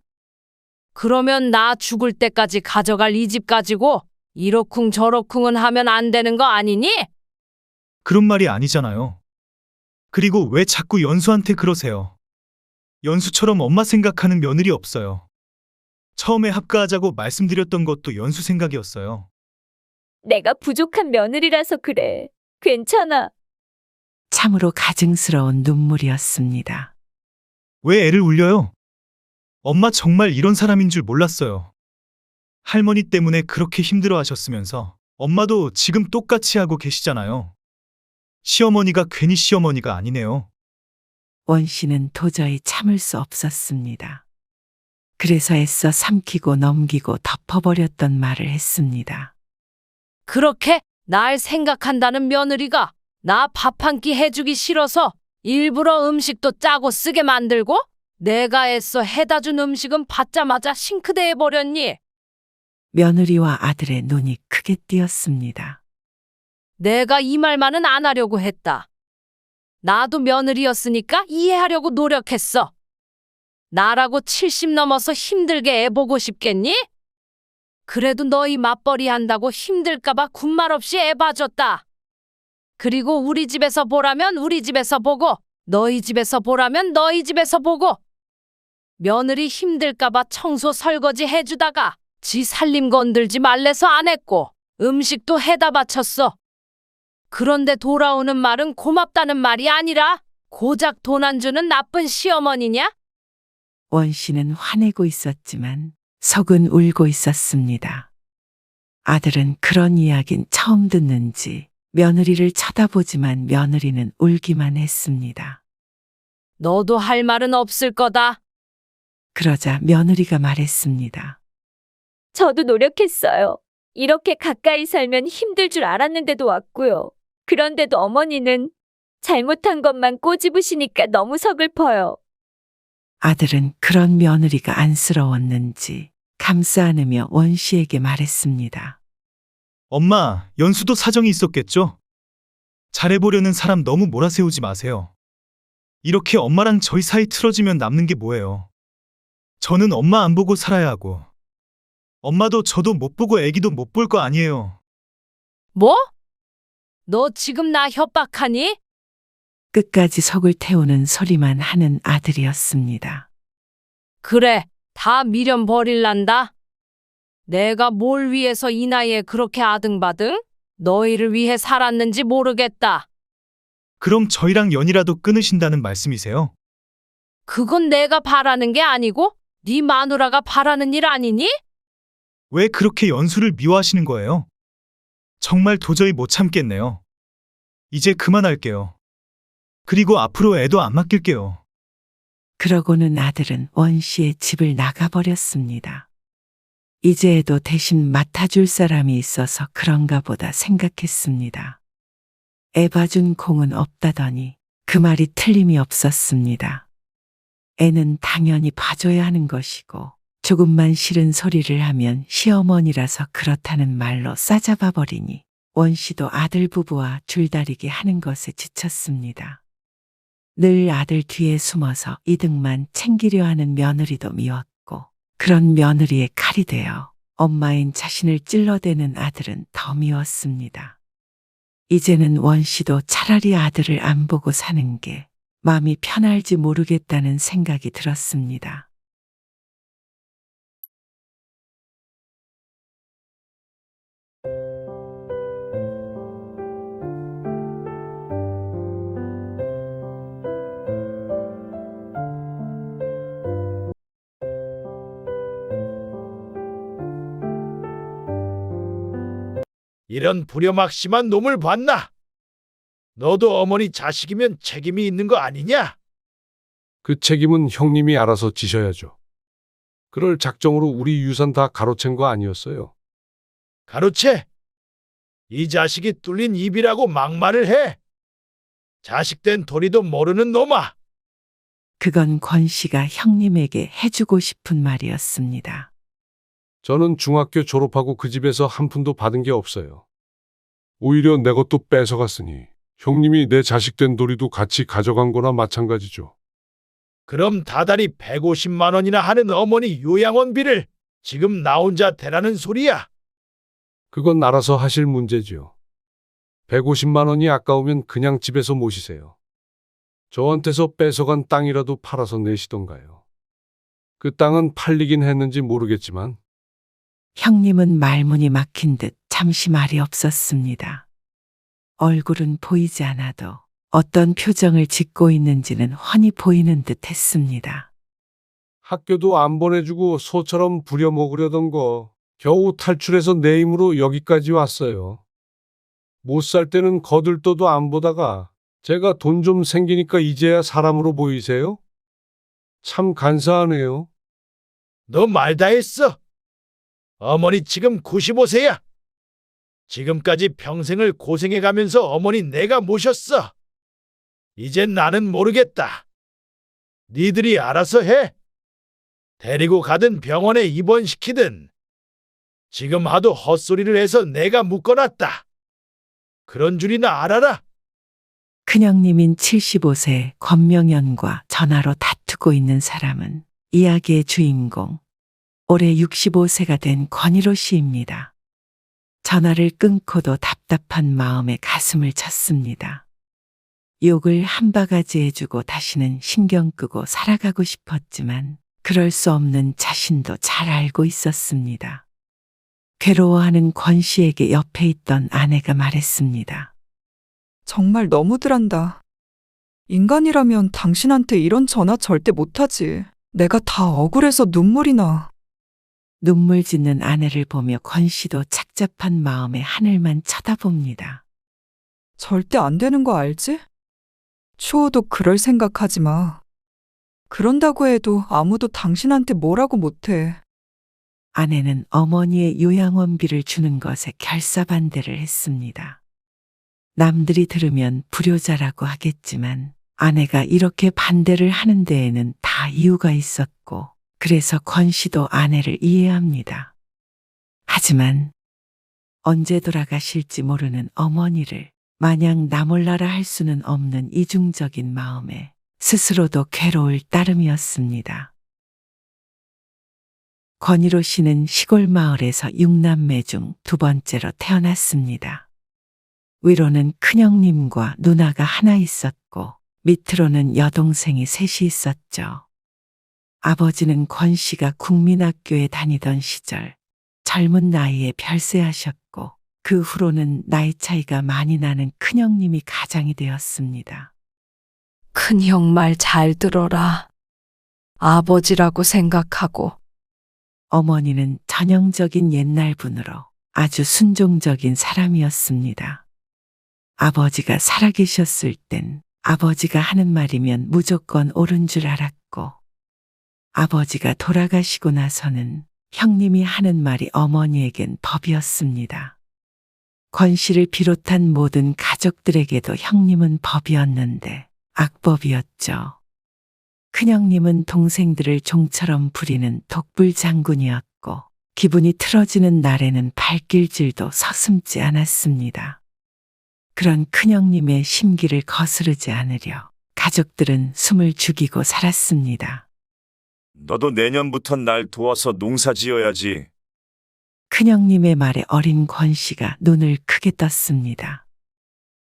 그러면 나 죽을 때까지 가져갈 이 집 가지고 이러쿵 저러쿵은 하면 안 되는 거 아니니? 그런 말이 아니잖아요. 그리고 왜 자꾸 연수한테 그러세요? 연수처럼 엄마 생각하는 며느리 없어요. 처음에 합가하자고 말씀드렸던 것도 연수 생각이었어요. 내가 부족한 며느리라서 그래. 괜찮아. 참으로 가증스러운 눈물이었습니다. 왜 애를 울려요? 엄마 정말 이런 사람인 줄 몰랐어요. 할머니 때문에 그렇게 힘들어 하셨으면서 엄마도 지금 똑같이 하고 계시잖아요. 시어머니가 괜히 시어머니가 아니네요. 원 씨는 도저히 참을 수 없었습니다. 그래서 애써 삼키고 넘기고 덮어버렸던 말을 했습니다. 그렇게 날 생각한다는 며느리가 나 밥 한 끼 해주기 싫어서 일부러 음식도 짜고 쓰게 만들고 내가 애써 해다 준 음식은 받자마자 싱크대에 버렸니? 며느리와 아들의 눈이 크게 띄었습니다. 내가 이 말만은 안 하려고 했다. 나도 며느리였으니까 이해하려고 노력했어. 나라고 70 넘어서 힘들게 애 보고 싶겠니? 그래도 너희 맞벌이 한다고 힘들까봐 군말 없이 애 봐줬다. 그리고 우리 집에서 보라면 우리 집에서 보고 너희 집에서 보라면 너희 집에서 보고 며느리 힘들까봐 청소 설거지 해주다가 지 살림 건들지 말래서 안 했고 음식도 해다 바쳤어. 그런데 돌아오는 말은 고맙다는 말이 아니라 고작 돈 안 주는 나쁜 시어머니냐? 원 씨는 화내고 있었지만 속은 울고 있었습니다. 아들은 그런 이야긴 처음 듣는지 며느리를 쳐다보지만 며느리는 울기만 했습니다. 너도 할 말은 없을 거다. 그러자 며느리가 말했습니다. 저도 노력했어요. 이렇게 가까이 살면 힘들 줄 알았는데도 왔고요. 그런데도 어머니는 잘못한 것만 꼬집으시니까 너무 서글퍼요. 아들은 그런 며느리가 안쓰러웠는지 감싸 안으며 원 씨에게 말했습니다. 엄마, 연수도 사정이 있었겠죠? 잘해보려는 사람 너무 몰아세우지 마세요. 이렇게 엄마랑 저희 사이 틀어지면 남는 게 뭐예요? 저는 엄마 안 보고 살아야 하고, 엄마도 저도 못 보고 애기도 못 볼 거 아니에요. 뭐? 너 지금 나 협박하니? 끝까지 속을 태우는 소리만 하는 아들이었습니다. 그래, 다 미련 버릴란다. 내가 뭘 위해서 이 나이에 그렇게 아등바등? 너희를 위해 살았는지 모르겠다. 그럼 저희랑 연이라도 끊으신다는 말씀이세요? 그건 내가 바라는 게 아니고 네 마누라가 바라는 일 아니니? 왜 그렇게 연수를 미워하시는 거예요? 정말 도저히 못 참겠네요. 이제 그만할게요. 그리고 앞으로 애도 안 맡길게요. 그러고는 아들은 원 씨의 집을 나가버렸습니다. 이제 애도 대신 맡아줄 사람이 있어서 그런가 보다 생각했습니다. 애 봐준 공은 없다더니 그 말이 틀림이 없었습니다. 애는 당연히 봐줘야 하는 것이고 조금만 싫은 소리를 하면 시어머니라서 그렇다는 말로 싸잡아 버리니 원 씨도 아들 부부와 줄다리기 하는 것에 지쳤습니다. 늘 아들 뒤에 숨어서 이득만 챙기려 하는 며느리도 미웠고 그런 며느리의 칼이 되어 엄마인 자신을 찔러대는 아들은 더 미웠습니다. 이제는 원 씨도 차라리 아들을 안 보고 사는 게 마음이 편할지 모르겠다는 생각이 들었습니다. 이런 불효막심한 놈을 봤나? 너도 어머니 자식이면 책임이 있는 거 아니냐? 그 책임은 형님이 알아서 지셔야죠. 그럴 작정으로 우리 유산 다 가로챈 거 아니었어요. 가로채? 이 자식이 뚫린 입이라고 막말을 해? 자식된 도리도 모르는 놈아! 그건 권 씨가 형님에게 해주고 싶은 말이었습니다. 저는 중학교 졸업하고 그 집에서 한 푼도 받은 게 없어요. 오히려 내 것도 뺏어갔으니 형님이 내 자식된 도리도 같이 가져간 거나 마찬가지죠. 그럼 다달이 150만 원이나 하는 어머니 요양원비를 지금 나 혼자 대라는 소리야? 그건 알아서 하실 문제지요. 150만 원이 아까우면 그냥 집에서 모시세요. 저한테서 뺏어간 땅이라도 팔아서 내시던가요. 그 땅은 팔리긴 했는지 모르겠지만 형님은 말문이 막힌 듯 잠시 말이 없었습니다. 얼굴은 보이지 않아도 어떤 표정을 짓고 있는지는 훤히 보이는 듯 했습니다. 학교도 안 보내주고 소처럼 부려먹으려던 거 겨우 탈출해서 내 힘으로 여기까지 왔어요. 못 살 때는 거들떠도 안 보다가 제가 돈 좀 생기니까 이제야 사람으로 보이세요? 참 간사하네요. 너 말 다 했어. 어머니 지금 95세야. 지금까지 평생을 고생해가면서 어머니 내가 모셨어. 이젠 나는 모르겠다. 니들이 알아서 해. 데리고 가든 병원에 입원시키든. 지금 하도 헛소리를 해서 내가 묶어놨다. 그런 줄이나 알아라. 큰형님인 75세 권명연과 전화로 다투고 있는 사람은 이야기의 주인공, 올해 65세가 된 권희로 씨입니다. 전화를 끊고도 답답한 마음에 가슴을 쳤습니다. 욕을 한 바가지 해주고 다시는 신경 끄고 살아가고 싶었지만 그럴 수 없는 자신도 잘 알고 있었습니다. 괴로워하는 권 씨에게 옆에 있던 아내가 말했습니다. 정말 너무들 한다. 인간이라면 당신한테 이런 전화 절대 못하지. 내가 다 억울해서 눈물이 나. 눈물 짓는 아내를 보며 권 씨도 착잡한 마음에 하늘만 쳐다봅니다. 절대 안 되는 거 알지? 추호도 그럴 생각하지 마. 그런다고 해도 아무도 당신한테 뭐라고 못해. 아내는 어머니의 요양원비를 주는 것에 결사반대를 했습니다. 남들이 들으면 불효자라고 하겠지만 아내가 이렇게 반대를 하는 데에는 다 이유가 있었고 그래서 권 씨도 아내를 이해합니다. 하지만 언제 돌아가실지 모르는 어머니를 마냥 나 몰라라 할 수는 없는 이중적인 마음에 스스로도 괴로울 따름이었습니다. 권희로 씨는 시골 마을에서 6남매 중 두 번째로 태어났습니다. 위로는 큰형님과 누나가 하나 있었고 밑으로는 여동생이 셋이 있었죠. 아버지는 권 씨가 국민학교에 다니던 시절 젊은 나이에 별세하셨고 그 후로는 나이 차이가 많이 나는 큰형님이 가장이 되었습니다. 큰형 말 잘 들어라. 아버지라고 생각하고. 어머니는 전형적인 옛날 분으로 아주 순종적인 사람이었습니다. 아버지가 살아계셨을 땐 아버지가 하는 말이면 무조건 옳은 줄 알았고 아버지가 돌아가시고 나서는 형님이 하는 말이 어머니에겐 법이었습니다. 권 씨를 비롯한 모든 가족들에게도 형님은 법이었는데 악법이었죠. 큰형님은 동생들을 종처럼 부리는 독불 장군이었고 기분이 틀어지는 날에는 발길질도 서슴지 않았습니다. 그런 큰형님의 심기를 거스르지 않으려 가족들은 숨을 죽이고 살았습니다. 너도 내년부턴 날 도와서 농사 지어야지. 큰형님의 말에 어린 권 씨가 눈을 크게 떴습니다.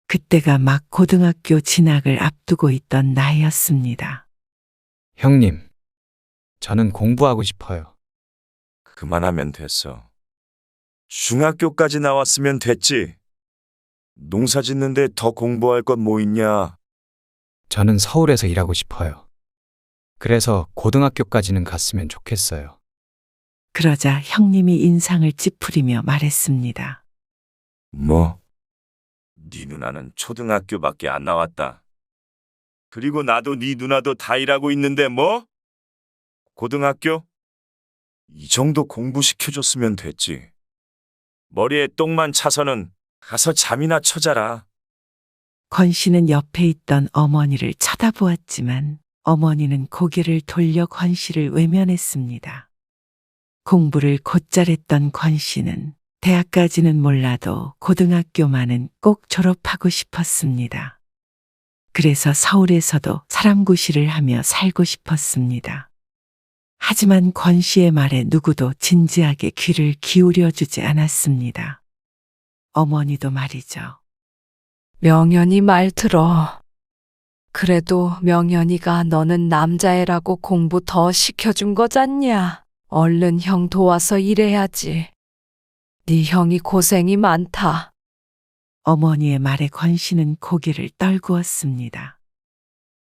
그때가 막 고등학교 진학을 앞두고 있던 나이였습니다. 형님, 저는 공부하고 싶어요. 그만하면 됐어. 중학교까지 나왔으면 됐지. 농사 짓는데 더 공부할 것 뭐 있냐? 저는 서울에서 일하고 싶어요. 그래서 고등학교까지는 갔으면 좋겠어요. 그러자 형님이 인상을 찌푸리며 말했습니다. 뭐? 네 누나는 초등학교밖에 안 나왔다. 그리고 나도 네 누나도 다 일하고 있는데 뭐? 고등학교? 이 정도 공부시켜줬으면 됐지. 머리에 똥만 차서는 가서 잠이나 쳐자라. 권 씨는 옆에 있던 어머니를 쳐다보았지만 어머니는 고개를 돌려 권 씨를 외면했습니다. 공부를 곧잘 했던 권 씨는 대학까지는 몰라도 고등학교만은 꼭 졸업하고 싶었습니다. 그래서 서울에서도 사람구실을 하며 살고 싶었습니다. 하지만 권 씨의 말에 누구도 진지하게 귀를 기울여 주지 않았습니다. 어머니도 말이죠. 명연이 말 들어. 그래도 명연이가 너는 남자애라고 공부 더 시켜준 거잖냐. 얼른 형 도와서 일해야지. 네 형이 고생이 많다. 어머니의 말에 권 씨는 고개를 떨구었습니다.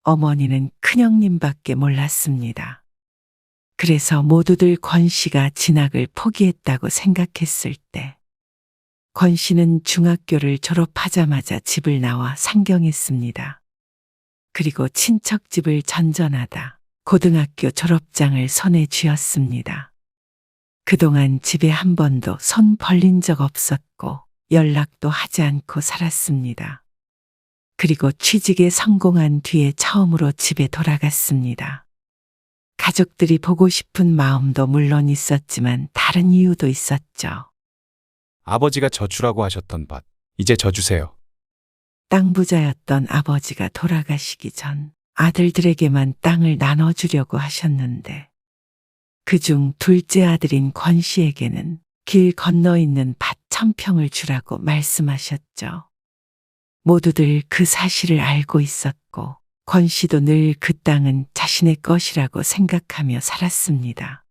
어머니는 큰형님밖에 몰랐습니다. 그래서 모두들 권 씨가 진학을 포기했다고 생각했을 때 권 씨는 중학교를 졸업하자마자 집을 나와 상경했습니다. 그리고 친척 집을 전전하다 고등학교 졸업장을 손에 쥐었습니다. 그동안 집에 한 번도 손 벌린 적 없었고 연락도 하지 않고 살았습니다. 그리고 취직에 성공한 뒤에 처음으로 집에 돌아갔습니다. 가족들이 보고 싶은 마음도 물론 있었지만 다른 이유도 있었죠. 아버지가 저주라고 하셨던 밭, 이제 저 주세요. 땅 부자였던 아버지가 돌아가시기 전 아들들에게만 땅을 나눠주려고 하셨는데 그중 둘째 아들인 권 씨에게는 길 건너 있는 밭 1000평을 주라고 말씀하셨죠. 모두들 그 사실을 알고 있었고 권 씨도 늘 그 땅은 자신의 것이라고 생각하며 살았습니다.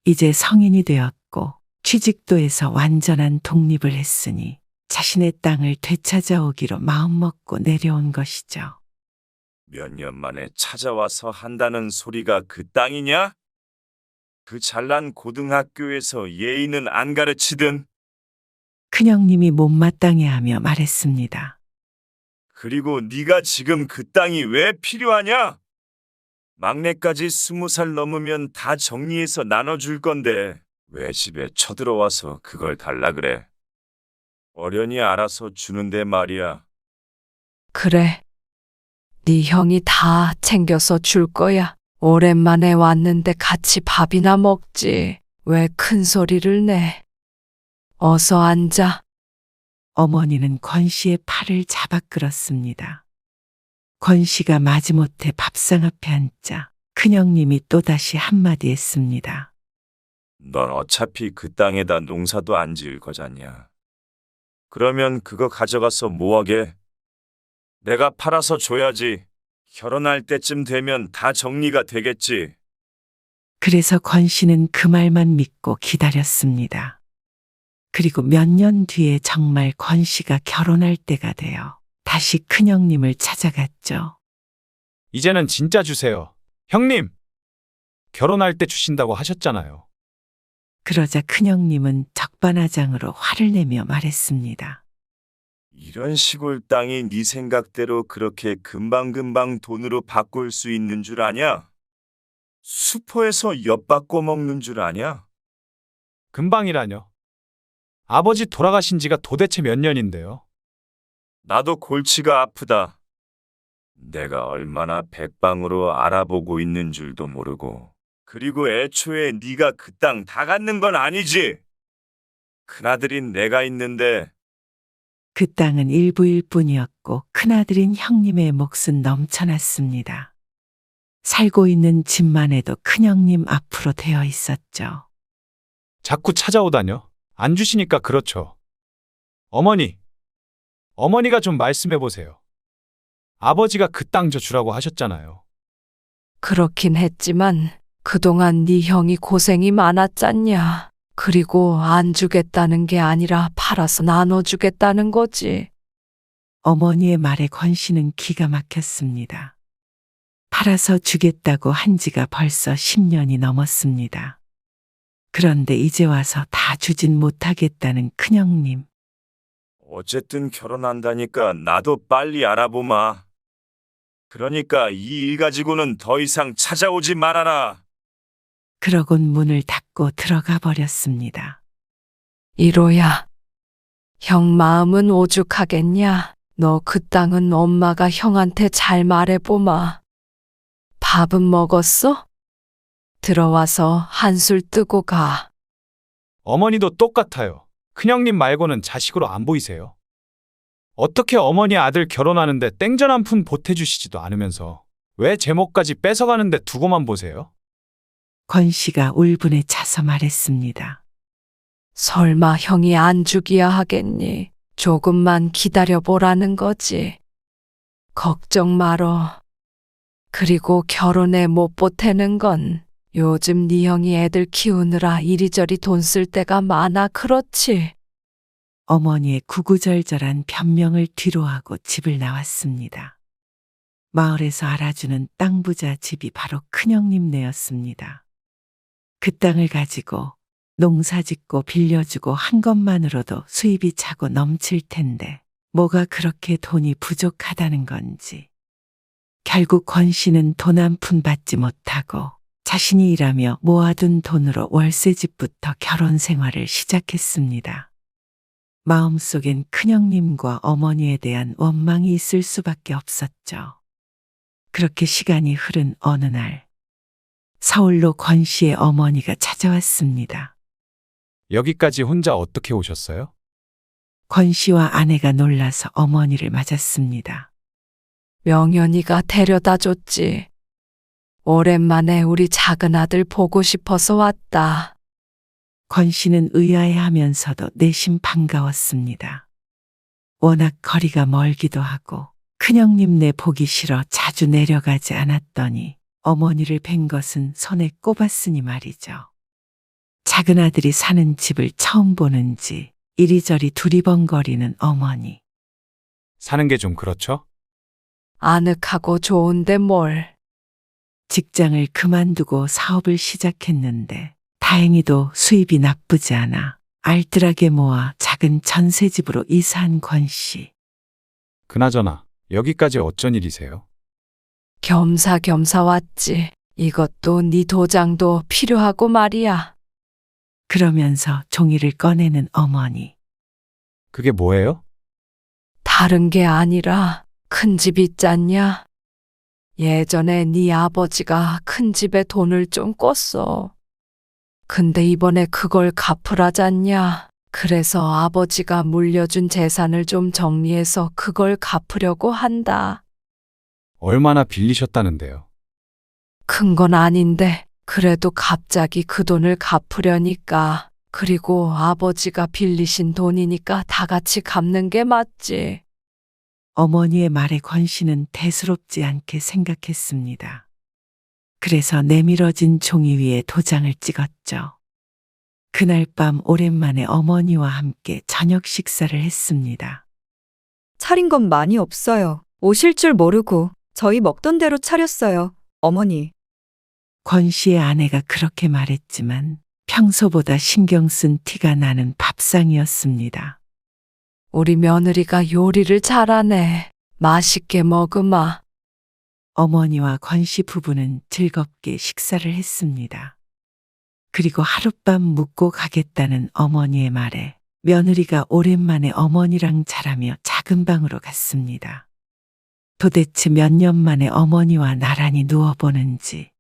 이제 성인이 되었고 취직도 해서 완전한 독립을 했으니 자신의 땅을 되찾아오기로 마음먹고 내려온 것이죠. 몇 년 만에 찾아와서 한다는 소리가 그 땅이냐? 그 잘난 고등학교에서 예의는 안 가르치든. 큰형님이 못마땅해하며 말했습니다. 그리고 네가 지금 그 땅이 왜 필요하냐? 막내까지 20살 넘으면 다 정리해서 나눠줄 건데 왜 집에 쳐들어와서 그걸 달라 그래? 어련히 알아서 주는데 말이야. 그래. 네 형이 다 챙겨서 줄 거야. 오랜만에 왔는데 같이 밥이나 먹지. 왜 큰 소리를 내? 어서 앉아. 어머니는 권 씨의 팔을 잡아 끌었습니다. 권 씨가 마지못해 밥상 앞에 앉자 큰형님이 또다시 한마디 했습니다. 넌 어차피 그 땅에다 농사도 안 지을 거잖냐. 그러면 그거 가져가서 뭐하게? 내가 팔아서 줘야지. 결혼할 때쯤 되면 다 정리가 되겠지. 그래서 권 씨는 그 말만 믿고 기다렸습니다. 그리고 몇 년 뒤에 정말 권 씨가 결혼할 때가 되어 다시 큰형님을 찾아갔죠. 이제는 진짜 주세요. 형님! 결혼할 때 주신다고 하셨잖아요. 그러자 큰형님은 적반하장으로 화를 내며 말했습니다. 이런 시골 땅이 네 생각대로 그렇게 금방금방 돈으로 바꿀 수 있는 줄 아냐? 수포에서 엿 바꿔 먹는 줄 아냐? 금방이라뇨. 아버지 돌아가신 지가 도대체 몇 년인데요. 나도 골치가 아프다. 내가 얼마나 백방으로 알아보고 있는 줄도 모르고. 그리고 애초에 네가 그 땅 다 갖는 건 아니지. 큰아들인 내가 있는데. 그 땅은 일부일 뿐이었고 큰아들인 형님의 몫은 넘쳐났습니다. 살고 있는 집만 해도 큰형님 앞으로 되어 있었죠. 자꾸 찾아오다뇨. 안 주시니까 그렇죠. 어머니가 좀 말씀해 보세요. 아버지가 그 땅 저 주라고 하셨잖아요. 그렇긴 했지만 그동안 네 형이 고생이 많았잖냐. 그리고 안 주겠다는 게 아니라 팔아서 나눠주겠다는 거지. 어머니의 말에 권 씨는 기가 막혔습니다. 팔아서 주겠다고 한 지가 벌써 10년이 넘었습니다. 그런데 이제 와서 다 주진 못하겠다는 큰형님. 어쨌든 결혼한다니까 나도 빨리 알아보마. 그러니까 이 일 가지고는 더 이상 찾아오지 말아라. 그러곤 문을 닫고 들어가 버렸습니다. 이로야, 형 마음은 오죽하겠냐. 너 그 땅은 엄마가 형한테 잘 말해보마. 밥은 먹었어? 들어와서 한술 뜨고 가. 어머니도 똑같아요. 큰형님 말고는 자식으로 안 보이세요. 어떻게 어머니 아들 결혼하는데 땡전 한 푼 보태주시지도 않으면서 왜 제목까지 뺏어가는데 두고만 보세요? 권 씨가 울분에 차서 말했습니다. 설마 형이 안 주기야 하겠니? 조금만 기다려보라는 거지. 걱정 말어. 그리고 결혼에 못 보태는 건 요즘 네 형이 애들 키우느라 이리저리 돈 쓸 때가 많아 그렇지. 어머니의 구구절절한 변명을 뒤로하고 집을 나왔습니다. 마을에서 알아주는 땅 부자 집이 바로 큰형님네였습니다. 그 땅을 가지고 농사 짓고 빌려주고 한 것만으로도 수입이 차고 넘칠 텐데 뭐가 그렇게 돈이 부족하다는 건지. 결국 권 씨는 돈 한 푼 받지 못하고 자신이 일하며 모아둔 돈으로 월세집부터 결혼 생활을 시작했습니다. 마음속엔 큰형님과 어머니에 대한 원망이 있을 수밖에 없었죠. 그렇게 시간이 흐른 어느 날, 서울로 권 씨의 어머니가 찾아왔습니다. 여기까지 혼자 어떻게 오셨어요? 권 씨와 아내가 놀라서 어머니를 맞았습니다. 명연이가 데려다 줬지. 오랜만에 우리 작은 아들 보고 싶어서 왔다. 권 씨는 의아해하면서도 내심 반가웠습니다. 워낙 거리가 멀기도 하고 큰형님네 보기 싫어 자주 내려가지 않았더니 어머니를 뵌 것은 손에 꼽았으니 말이죠. 작은 아들이 사는 집을 처음 보는지 이리저리 두리번거리는 어머니. 사는 게 좀 그렇죠? 아늑하고 좋은데 뭘. 직장을 그만두고 사업을 시작했는데 다행히도 수입이 나쁘지 않아 알뜰하게 모아 작은 전세집으로 이사한 권 씨. 그나저나 여기까지 어쩐 일이세요? 겸사겸사 왔지. 이것도 네 도장도 필요하고 말이야. 그러면서 종이를 꺼내는 어머니. 그게 뭐예요? 다른 게 아니라 큰 집 있잖냐? 예전에 네 아버지가 큰 집에 돈을 좀 꿨어. 근데 이번에 그걸 갚으라잖냐? 그래서 아버지가 물려준 재산을 좀 정리해서 그걸 갚으려고 한다. 얼마나 빌리셨다는데요? 큰 건 아닌데 그래도 갑자기 그 돈을 갚으려니까. 그리고 아버지가 빌리신 돈이니까 다 같이 갚는 게 맞지. 어머니의 말에 권 씨는 대수롭지 않게 생각했습니다. 그래서 내밀어진 종이 위에 도장을 찍었죠. 그날 밤 오랜만에 어머니와 함께 저녁 식사를 했습니다. 차린 건 많이 없어요. 오실 줄 모르고 저희 먹던 대로 차렸어요. 어머니. 권 씨의 아내가 그렇게 말했지만 평소보다 신경 쓴 티가 나는 밥상이었습니다. 우리 며느리가 요리를 잘하네. 맛있게 먹으마. 어머니와 권 씨 부부는 즐겁게 식사를 했습니다. 그리고 하룻밤 묵고 가겠다는 어머니의 말에 며느리가 오랜만에 어머니랑 자라며 작은 방으로 갔습니다. 도대체 몇 년 만에 어머니와 나란히 누워보는지.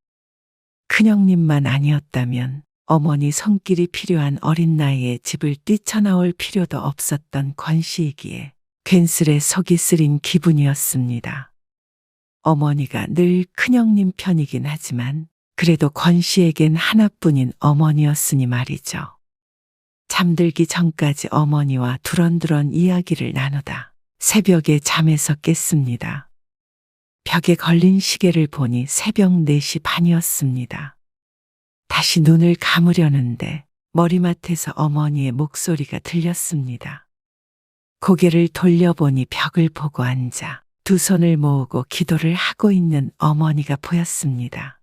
큰형님만 아니었다면 어머니 손길이 필요한 어린 나이에 집을 뛰쳐나올 필요도 없었던 권 씨이기에 괜스레 속이 쓰린 기분이었습니다. 어머니가 늘 큰형님 편이긴 하지만 그래도 권 씨에겐 하나뿐인 어머니였으니 말이죠. 잠들기 전까지 어머니와 두런두런 이야기를 나누다 새벽에 잠에서 깼습니다. 벽에 걸린 시계를 보니 새벽 4시 반이었습니다. 다시 눈을 감으려는데 머리맡에서 어머니의 목소리가 들렸습니다. 고개를 돌려보니 벽을 보고 앉아 두 손을 모으고 기도를 하고 있는 어머니가 보였습니다.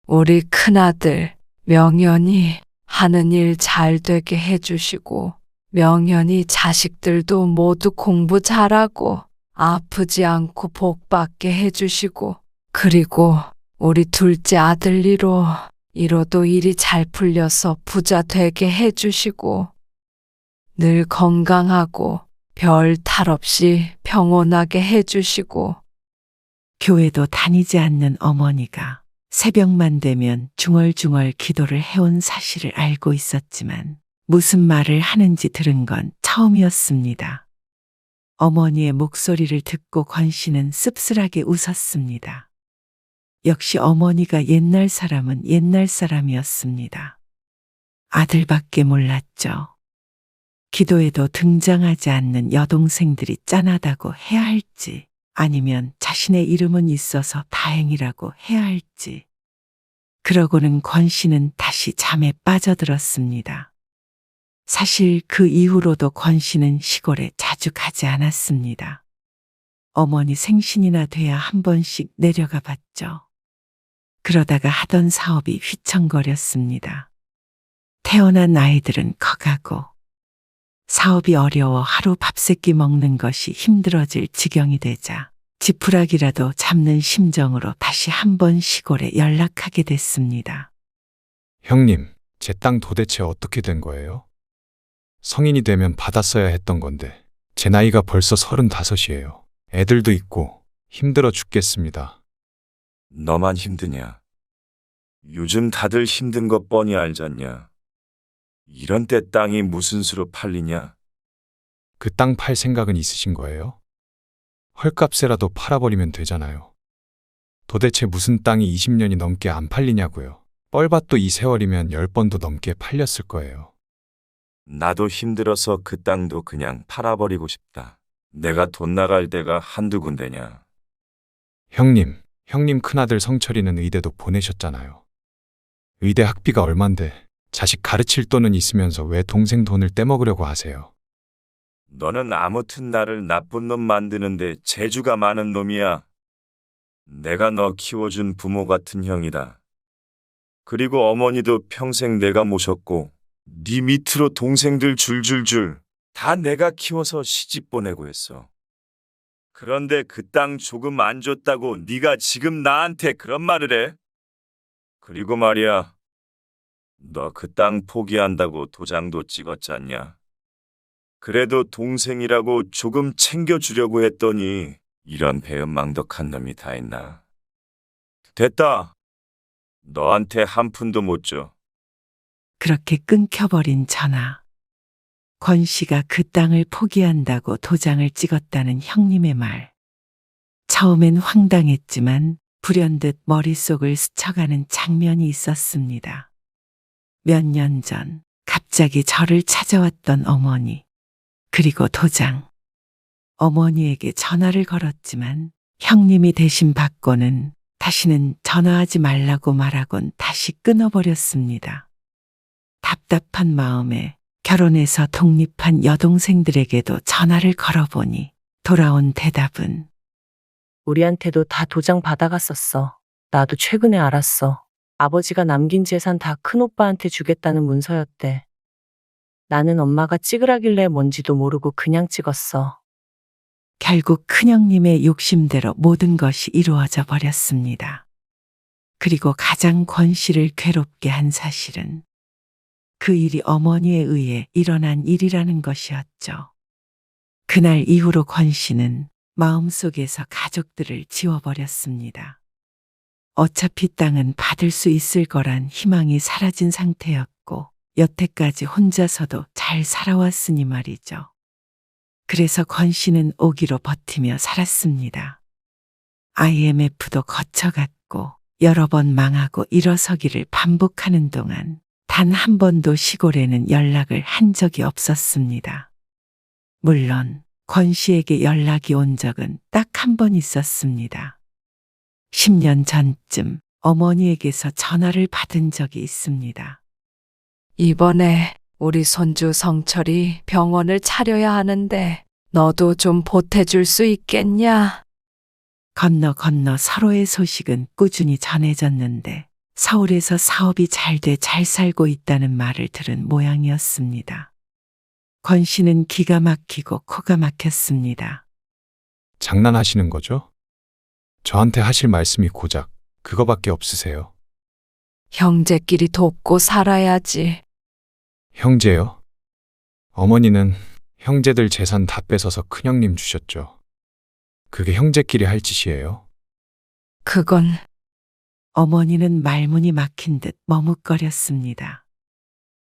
우리 큰아들 명연이 하는 일 잘 되게 해주시고 명연이 자식들도 모두 공부 잘하고 아프지 않고 복 받게 해주시고 그리고 우리 둘째 아들 이로도 일이 잘 풀려서 부자 되게 해주시고 늘 건강하고 별 탈 없이 평온하게 해주시고. 교회도 다니지 않는 어머니가 새벽만 되면 중얼중얼 기도를 해온 사실을 알고 있었지만 무슨 말을 하는지 들은 건 처음이었습니다. 어머니의 목소리를 듣고 권 씨는 씁쓸하게 웃었습니다. 역시 어머니가 옛날 사람은 옛날 사람이었습니다. 아들밖에 몰랐죠. 기도에도 등장하지 않는 여동생들이 짠하다고 해야 할지 아니면 자신의 이름은 있어서 다행이라고 해야 할지. 그러고는 권 씨는 다시 잠에 빠져들었습니다. 사실 그 이후로도 권 씨는 시골에 자주 가지 않았습니다. 어머니 생신이나 돼야 한 번씩 내려가 봤죠. 그러다가 하던 사업이 휘청거렸습니다. 태어난 아이들은 커가고 사업이 어려워 하루 밥 세끼 먹는 것이 힘들어질 지경이 되자 지푸라기라도 잡는 심정으로 다시 한 번 시골에 연락하게 됐습니다. 형님, 제 땅 도대체 어떻게 된 거예요? 성인이 되면 받았어야 했던 건데 제 나이가 벌써 35이에요. 애들도 있고 힘들어 죽겠습니다. 너만 힘드냐? 요즘 다들 힘든 것 뻔히 알잖냐? 이런 때 땅이 무슨 수로 팔리냐? 그 땅 팔 생각은 있으신 거예요? 헐값에라도 팔아버리면 되잖아요. 도대체 무슨 땅이 20년이 넘게 안 팔리냐고요. 뻘밭도 이 세월이면 10번도 넘게 팔렸을 거예요. 나도 힘들어서 그 땅도 그냥 팔아버리고 싶다. 내가 돈 나갈 데가 한두 군데냐? 형님 큰아들 성철이는 의대도 보내셨잖아요. 의대 학비가 얼만데 자식 가르칠 돈은 있으면서 왜 동생 돈을 떼먹으려고 하세요? 너는 아무튼 나를 나쁜 놈 만드는데 재주가 많은 놈이야. 내가 너 키워준 부모 같은 형이다. 그리고 어머니도 평생 내가 모셨고 네 밑으로 동생들 줄줄줄 다 내가 키워서 시집 보내고 했어. 그런데 그 땅 조금 안 줬다고 네가 지금 나한테 그런 말을 해? 그리고 말이야. 너 그 땅 포기한다고 도장도 찍었잖냐? 그래도 동생이라고 조금 챙겨주려고 했더니 이런 배은망덕한 놈이 다 있나? 됐다. 너한테 한 푼도 못 줘. 그렇게 끊겨버린 전화. 권 씨가 그 땅을 포기한다고 도장을 찍었다는 형님의 말. 처음엔 황당했지만 불현듯 머릿속을 스쳐가는 장면이 있었습니다. 몇 년 전 갑자기 저를 찾아왔던 어머니. 그리고 도장. 어머니에게 전화를 걸었지만 형님이 대신 받고는 다시는 전화하지 말라고 말하곤 다시 끊어버렸습니다. 답답한 마음에 결혼해서 독립한 여동생들에게도 전화를 걸어보니 돌아온 대답은 우리한테도 다 도장 받아갔었어. 나도 최근에 알았어. 아버지가 남긴 재산 다 큰오빠한테 주겠다는 문서였대. 나는 엄마가 찍으라길래 뭔지도 모르고 그냥 찍었어. 결국 큰형님의 욕심대로 모든 것이 이루어져 버렸습니다. 그리고 가장 권 씨를 괴롭게 한 사실은 그 일이 어머니에 의해 일어난 일이라는 것이었죠. 그날 이후로 권 씨는 마음속에서 가족들을 지워버렸습니다. 어차피 땅은 받을 수 있을 거란 희망이 사라진 상태였고 여태까지 혼자서도 잘 살아왔으니 말이죠. 그래서 권 씨는 오기로 버티며 살았습니다. IMF도 거쳐갔고 여러 번 망하고 일어서기를 반복하는 동안 단 한 번도 시골에는 연락을 한 적이 없었습니다. 물론 권 씨에게 연락이 온 적은 딱 한 번 있었습니다. 10년 전쯤 어머니에게서 전화를 받은 적이 있습니다. 이번에 우리 손주 성철이 병원을 차려야 하는데 너도 좀 보태줄 수 있겠냐? 건너 서로의 소식은 꾸준히 전해졌는데 서울에서 사업이 잘 돼 잘 살고 있다는 말을 들은 모양이었습니다. 권 씨는 기가 막히고 코가 막혔습니다. 장난하시는 거죠? 저한테 하실 말씀이 고작 그거밖에 없으세요. 형제끼리 돕고 살아야지. 형제요? 어머니는 형제들 재산 다 뺏어서 큰형님 주셨죠. 그게 형제끼리 할 짓이에요. 그건 어머니는 말문이 막힌 듯 머뭇거렸습니다.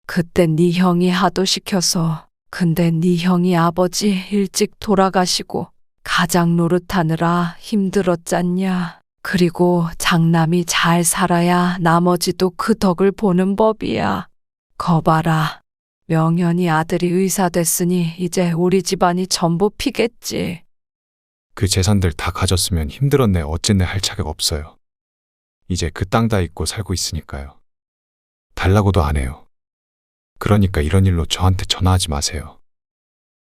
그때 네 형이 하도 시켜서. 근데 네 형이 아버지 일찍 돌아가시고 가장 노릇하느라 힘들었잖냐. 그리고 장남이 잘 살아야 나머지도 그 덕을 보는 법이야. 거봐라. 명현이 아들이 의사 됐으니 이제 우리 집안이 전부 피겠지. 그 재산들 다 가졌으면 힘들었네 어쨌네 할 자격 없어요. 이제 그 땅 다 있고 살고 있으니까요. 달라고도 안 해요. 그러니까 이런 일로 저한테 전화하지 마세요.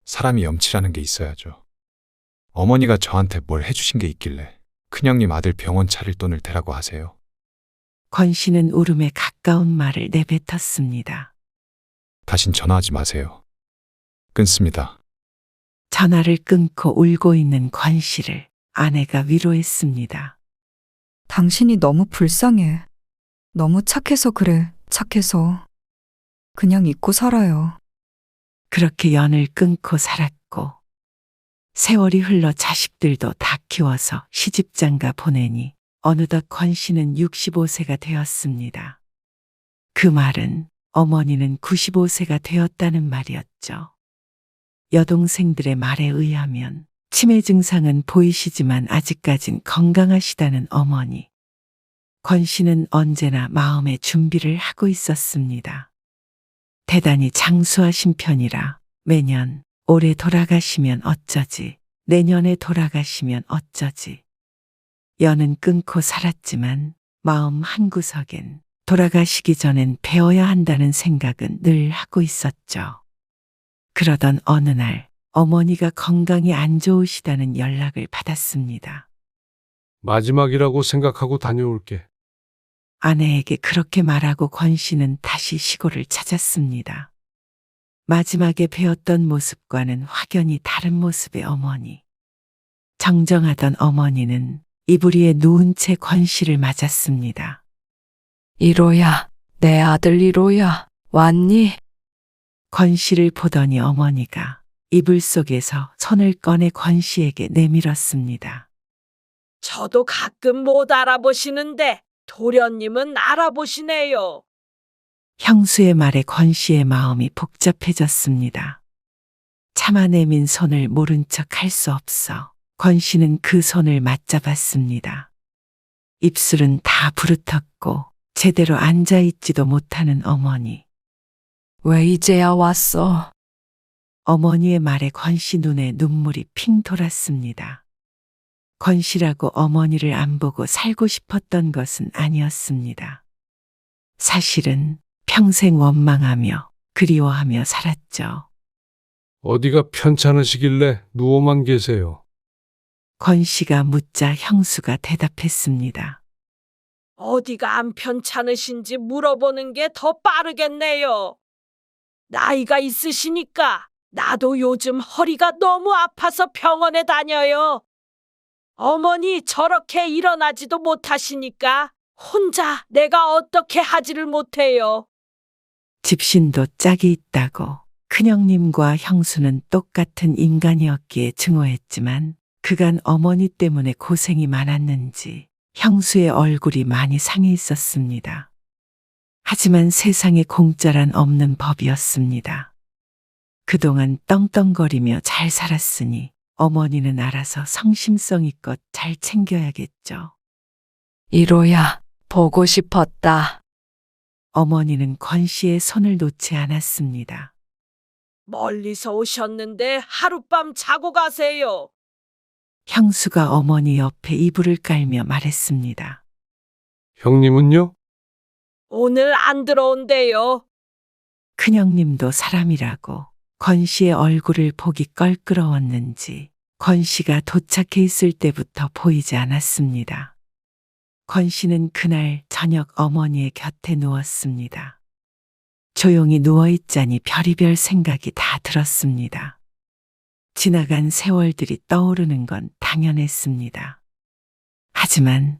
사람이 염치라는 게 있어야죠. 어머니가 저한테 뭘 해주신 게 있길래 큰형님 아들 병원 차릴 돈을 대라고 하세요. 권 씨는 울음에 가까운 말을 내뱉었습니다. 다신 전화하지 마세요. 끊습니다. 전화를 끊고 울고 있는 권 씨를 아내가 위로했습니다. 당신이 너무 불쌍해. 너무 착해서 그래. 착해서. 그냥 잊고 살아요. 그렇게 연을 끊고 살았고 세월이 흘러 자식들도 다 키워서 시집장가 보내니 어느덧 권 씨는 65세가 되었습니다. 그 말은 어머니는 95세가 되었다는 말이었죠. 여동생들의 말에 의하면 치매 증상은 보이시지만 아직까진 건강하시다는 어머니. 권 씨는 언제나 마음의 준비를 하고 있었습니다. 대단히 장수하신 편이라 매년 올해 돌아가시면 어쩌지, 내년에 돌아가시면 어쩌지. 연은 끊고 살았지만 마음 한구석엔 돌아가시기 전엔 배워야 한다는 생각은 늘 하고 있었죠. 그러던 어느 날 어머니가 건강이 안 좋으시다는 연락을 받았습니다. 마지막이라고 생각하고 다녀올게. 아내에게 그렇게 말하고 권 씨는 다시 시골을 찾았습니다. 마지막에 배웠던 모습과는 확연히 다른 모습의 어머니. 정정하던 어머니는 이불 위에 누운 채 권 씨를 맞았습니다. 이로야, 내 아들 1호야, 왔니? 권 씨를 보더니 어머니가 이불 속에서 손을 꺼내 권 씨에게 내밀었습니다. 저도 가끔 못 알아보시는데 도련님은 알아보시네요. 형수의 말에 권 씨의 마음이 복잡해졌습니다. 차마 내민 손을 모른 척 할 수 없어 권 씨는 그 손을 맞잡았습니다. 입술은 다 부르텄고 제대로 앉아있지도 못하는 어머니. 왜 이제야 왔어? 어머니의 말에 권 씨 눈에 눈물이 핑 돌았습니다. 권 씨라고 어머니를 안 보고 살고 싶었던 것은 아니었습니다. 사실은 평생 원망하며 그리워하며 살았죠. 어디가 편찮으시길래 누워만 계세요. 권 씨가 묻자 형수가 대답했습니다. 어디가 안 편찮으신지 물어보는 게 더 빠르겠네요. 나이가 있으시니까 나도 요즘 허리가 너무 아파서 병원에 다녀요. 어머니 저렇게 일어나지도 못하시니까 혼자 내가 어떻게 하지를 못해요. 집신도 짝이 있다고 큰형님과 형수는 똑같은 인간이었기에 증오했지만 그간 어머니 때문에 고생이 많았는지 형수의 얼굴이 많이 상해 있었습니다. 하지만 세상에 공짜란 없는 법이었습니다. 그동안 떵떵거리며 잘 살았으니 어머니는 알아서 성심성의껏 잘 챙겨야겠죠. 1호야, 보고 싶었다. 어머니는 권 씨의 손을 놓지 않았습니다. 멀리서 오셨는데 하룻밤 자고 가세요. 형수가 어머니 옆에 이불을 깔며 말했습니다. 형님은요? 오늘 안 들어온대요. 큰형님도 사람이라고 권 씨의 얼굴을 보기 껄끄러웠는지 권 씨가 도착해 있을 때부터 보이지 않았습니다. 권 씨는 그날 저녁 어머니의 곁에 누웠습니다. 조용히 누워있자니 별의별 생각이 다 들었습니다. 지나간 세월들이 떠오르는 건 당연했습니다. 하지만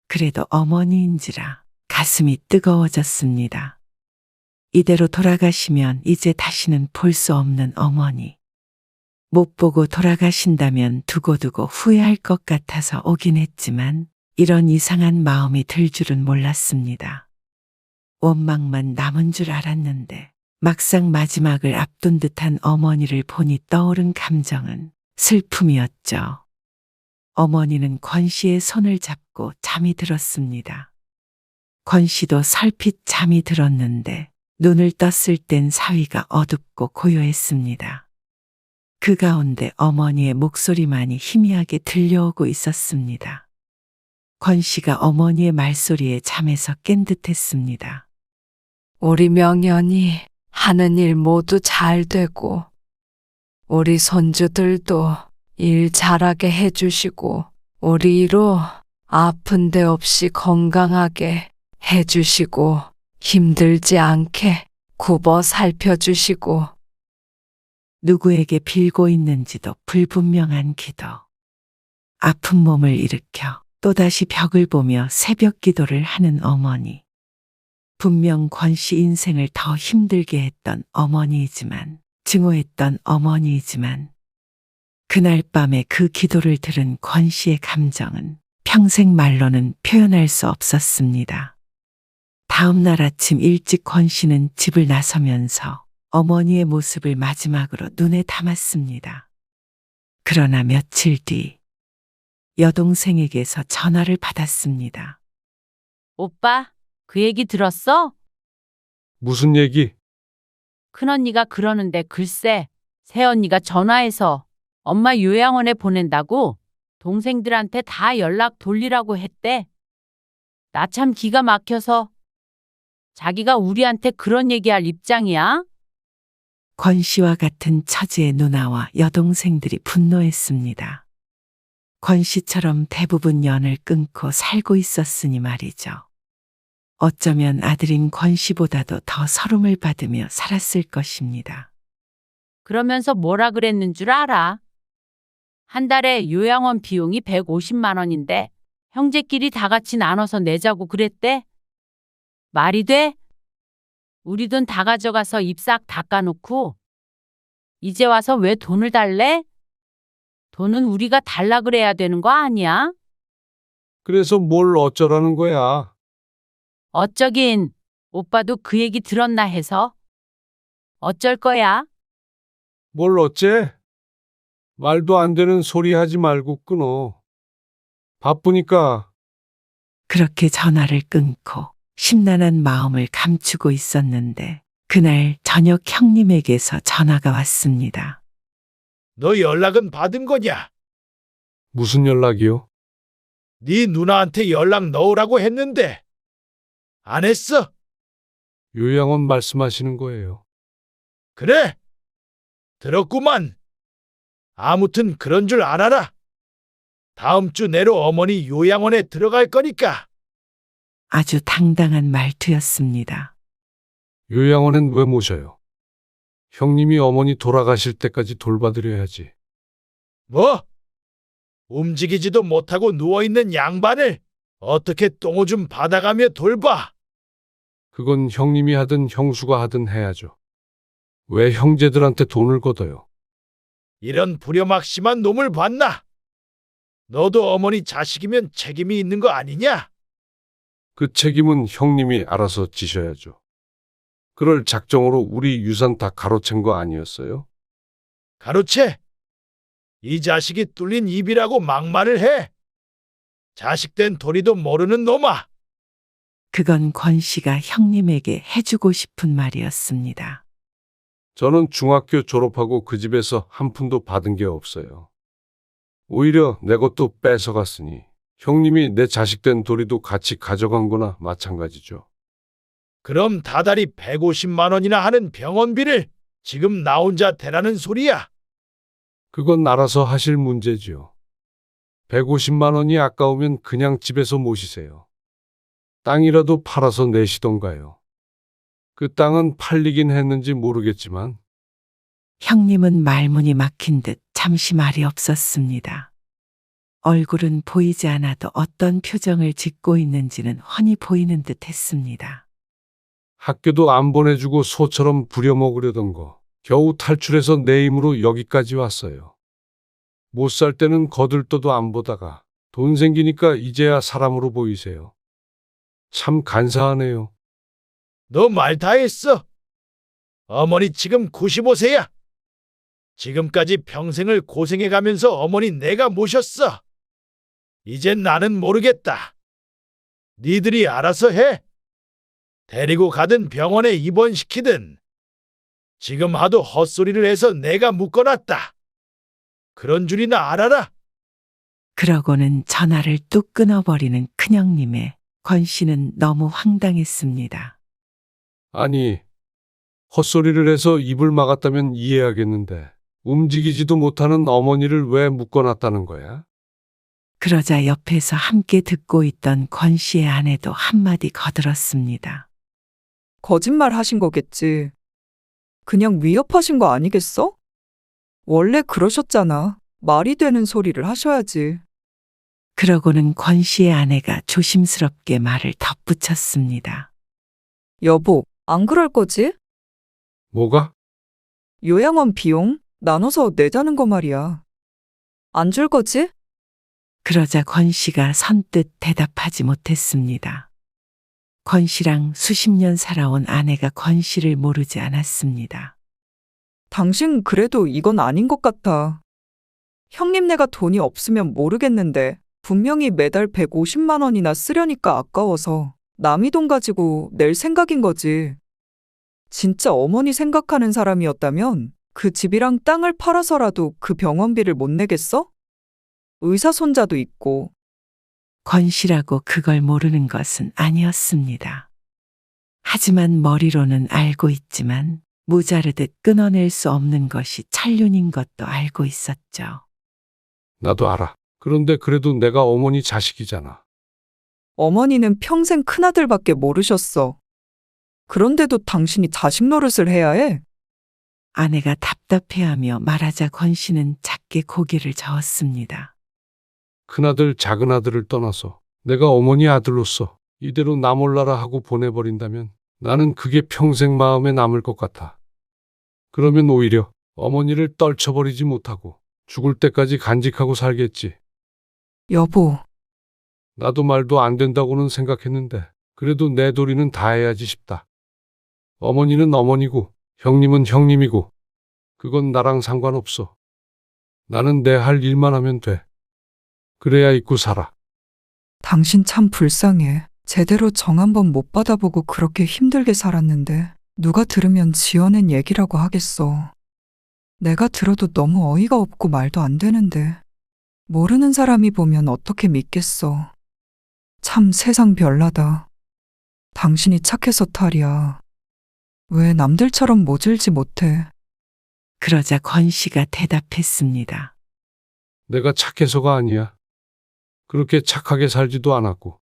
그래도 어머니인지라 가슴이 뜨거워졌습니다. 이대로 돌아가시면 이제 다시는 볼 수 없는 어머니. 못 보고 돌아가신다면 두고두고 후회할 것 같아서 오긴 했지만 이런 이상한 마음이 들 줄은 몰랐습니다. 원망만 남은 줄 알았는데 막상 마지막을 앞둔 듯한 어머니를 보니 떠오른 감정은 슬픔이었죠. 어머니는 권 씨의 손을 잡고 잠이 들었습니다. 권 씨도 설핏 잠이 들었는데 눈을 떴을 땐 사위가 어둡고 고요했습니다. 그 가운데 어머니의 목소리만이 희미하게 들려오고 있었습니다. 권 씨가 어머니의 말소리에 잠에서 깬 듯했습니다. 우리 명연이 하는 일 모두 잘 되고, 우리 손주들도 일 잘하게 해주시고, 우리 1호 아픈 데 없이 건강하게 해주시고, 힘들지 않게 굽어 살펴주시고. 누구에게 빌고 있는지도 불분명한 기도. 아픈 몸을 일으켜 또다시 벽을 보며 새벽 기도를 하는 어머니. 분명 권 씨 인생을 더 힘들게 했던 어머니이지만, 증오했던 어머니이지만, 그날 밤에 그 기도를 들은 권 씨의 감정은 평생 말로는 표현할 수 없었습니다. 다음 날 아침 일찍 권 씨는 집을 나서면서 어머니의 모습을 마지막으로 눈에 담았습니다. 그러나 며칠 뒤 여동생에게서 전화를 받았습니다. 오빠, 그 얘기 들었어? 무슨 얘기? 큰언니가 그러는데 글쎄, 새언니가 전화해서 엄마 요양원에 보낸다고 동생들한테 다 연락 돌리라고 했대. 나 참 기가 막혀서. 자기가 우리한테 그런 얘기할 입장이야? 권 씨와 같은 처지의 누나와 여동생들이 분노했습니다. 권 씨처럼 대부분 연을 끊고 살고 있었으니 말이죠. 어쩌면 아들인 권 씨보다도 더 서름을 받으며 살았을 것입니다. 그러면서 뭐라 그랬는 줄 알아? 한 달에 요양원 비용이 150만 원인데 형제끼리 다 같이 나눠서 내자고 그랬대. 말이 돼? 우리 돈 다 가져가서 입 싹 닦아놓고 이제 와서 왜 돈을 달래? 돈은 우리가 달라 그래야 되는 거 아니야? 그래서 뭘 어쩌라는 거야? 어쩌긴 오빠도 그 얘기 들었나 해서. 어쩔 거야? 뭘 어째? 말도 안 되는 소리 하지 말고 끊어. 바쁘니까. 그렇게 전화를 끊고 심란한 마음을 감추고 있었는데 그날 저녁 형님에게서 전화가 왔습니다. 너 연락은 받은 거냐? 무슨 연락이요? 네 누나한테 연락 넣으라고 했는데 안 했어? 요양원 말씀하시는 거예요. 그래? 들었구만. 아무튼 그런 줄 알아라. 다음 주 내로 어머니 요양원에 들어갈 거니까. 아주 당당한 말투였습니다. 요양원엔 왜 모셔요? 형님이 어머니 돌아가실 때까지 돌봐드려야지. 뭐? 움직이지도 못하고 누워있는 양반을 어떻게 똥오줌 받아가며 돌봐? 그건 형님이 하든 형수가 하든 해야죠. 왜 형제들한테 돈을 걷어요? 이런 부려막심한 놈을 봤나? 너도 어머니 자식이면 책임이 있는 거 아니냐? 그 책임은 형님이 알아서 지셔야죠. 그럴 작정으로 우리 유산 다 가로챈 거 아니었어요? 가로채? 이 자식이 뚫린 입이라고 막말을 해? 자식된 도리도 모르는 놈아! 그건 권 씨가 형님에게 해주고 싶은 말이었습니다. 저는 중학교 졸업하고 그 집에서 한 푼도 받은 게 없어요. 오히려 내 것도 뺏어갔으니 형님이 내 자식된 도리도 같이 가져간 거나 마찬가지죠. 그럼 다달이 150만 원이나 하는 병원비를 지금 나 혼자 대라는 소리야? 그건 알아서 하실 문제지요. 150만 원이 아까우면 그냥 집에서 모시세요. 땅이라도 팔아서 내시던가요. 그 땅은 팔리긴 했는지 모르겠지만 형님은 말문이 막힌 듯 잠시 말이 없었습니다. 얼굴은 보이지 않아도 어떤 표정을 짓고 있는지는 훤히 보이는 듯 했습니다. 학교도 안 보내주고 소처럼 부려먹으려던 거 겨우 탈출해서 내 힘으로 여기까지 왔어요. 못 살 때는 거들떠도 안 보다가 돈 생기니까 이제야 사람으로 보이세요. 참 간사하네요. 너 말 다 했어. 어머니 지금 95세야. 지금까지 평생을 고생해가면서 어머니 내가 모셨어. 이젠 나는 모르겠다. 니들이 알아서 해. 데리고 가든 병원에 입원시키든. 지금 하도 헛소리를 해서 내가 묶어놨다. 그런 줄이나 알아라. 그러고는 전화를 뚝 끊어버리는 큰형님의 권 씨는 너무 황당했습니다. 아니, 헛소리를 해서 입을 막았다면 이해하겠는데 움직이지도 못하는 어머니를 왜 묶어놨다는 거야? 그러자 옆에서 함께 듣고 있던 권 씨의 아내도 한마디 거들었습니다. 거짓말 하신 거겠지. 그냥 위협하신 거 아니겠어? 원래 그러셨잖아. 말이 되는 소리를 하셔야지. 그러고는 권 씨의 아내가 조심스럽게 말을 덧붙였습니다. 여보, 안 그럴 거지? 뭐가? 요양원 비용 나눠서 내자는 거 말이야. 안 줄 거지? 그러자 권 씨가 선뜻 대답하지 못했습니다. 권 씨랑 수십 년 살아온 아내가 권 씨를 모르지 않았습니다. 당신 그래도 이건 아닌 것 같아. 형님네가 돈이 없으면 모르겠는데 분명히 매달 150만 원이나 쓰려니까 아까워서 남의 돈 가지고 낼 생각인 거지. 진짜 어머니 생각하는 사람이었다면 그 집이랑 땅을 팔아서라도 그 병원비를 못 내겠어? 의사 손자도 있고. 권 씨라고 그걸 모르는 것은 아니었습니다. 하지만 머리로는 알고 있지만 무자르듯 끊어낼 수 없는 것이 천륜인 것도 알고 있었죠. 나도 알아. 그런데 그래도 내가 어머니 자식이잖아. 어머니는 평생 큰아들밖에 모르셨어. 그런데도 당신이 자식 노릇을 해야 해? 아내가 답답해하며 말하자 권 씨는 작게 고개를 저었습니다. 큰아들, 작은아들을 떠나서 내가 어머니 아들로서 이대로 나 몰라라 하고 보내버린다면 나는 그게 평생 마음에 남을 것 같아. 그러면 오히려 어머니를 떨쳐버리지 못하고 죽을 때까지 간직하고 살겠지. 여보, 나도 말도 안 된다고는 생각했는데 그래도 내 도리는 다 해야지 싶다. 어머니는 어머니고 형님은 형님이고 그건 나랑 상관없어. 나는 내 할 일만 하면 돼. 그래야 잊고 살아. 당신 참 불쌍해. 제대로 정 한 번 못 받아보고 그렇게 힘들게 살았는데 누가 들으면 지어낸 얘기라고 하겠어. 내가 들어도 너무 어이가 없고 말도 안 되는데 모르는 사람이 보면 어떻게 믿겠어. 참 세상 별나다. 당신이 착해서 탈이야. 왜 남들처럼 모질지 못해. 그러자 권 씨가 대답했습니다. 내가 착해서가 아니야. 그렇게 착하게 살지도 않았고.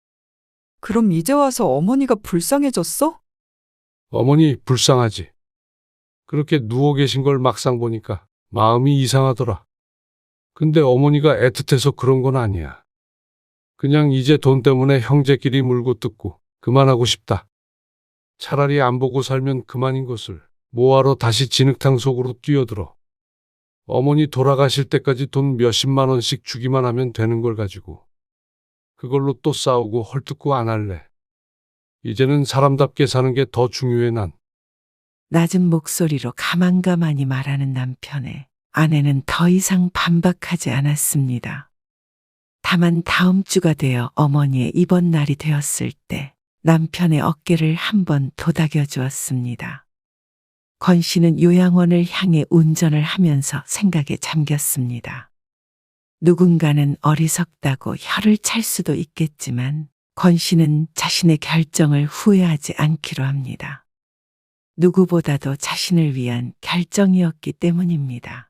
그럼 이제 와서 어머니가 불쌍해졌어? 어머니 불쌍하지. 그렇게 누워 계신 걸 막상 보니까 마음이 이상하더라. 근데 어머니가 애틋해서 그런 건 아니야. 그냥 이제 돈 때문에 형제끼리 물고 뜯고 그만하고 싶다. 차라리 안 보고 살면 그만인 것을 뭐하러 다시 진흙탕 속으로 뛰어들어. 어머니 돌아가실 때까지 돈 몇십만 원씩 주기만 하면 되는 걸 가지고 그걸로 또 싸우고 헐뜯고 안 할래. 이제는 사람답게 사는 게 더 중요해 난. 낮은 목소리로 가만가만히 말하는 남편에 아내는 더 이상 반박하지 않았습니다. 다만 다음 주가 되어 어머니의 입원 날이 되었을 때 남편의 어깨를 한번 도닥여 주었습니다. 권 씨는 요양원을 향해 운전을 하면서 생각에 잠겼습니다. 누군가는 어리석다고 혀를 찰 수도 있겠지만 권 씨는 자신의 결정을 후회하지 않기로 합니다. 누구보다도 자신을 위한 결정이었기 때문입니다.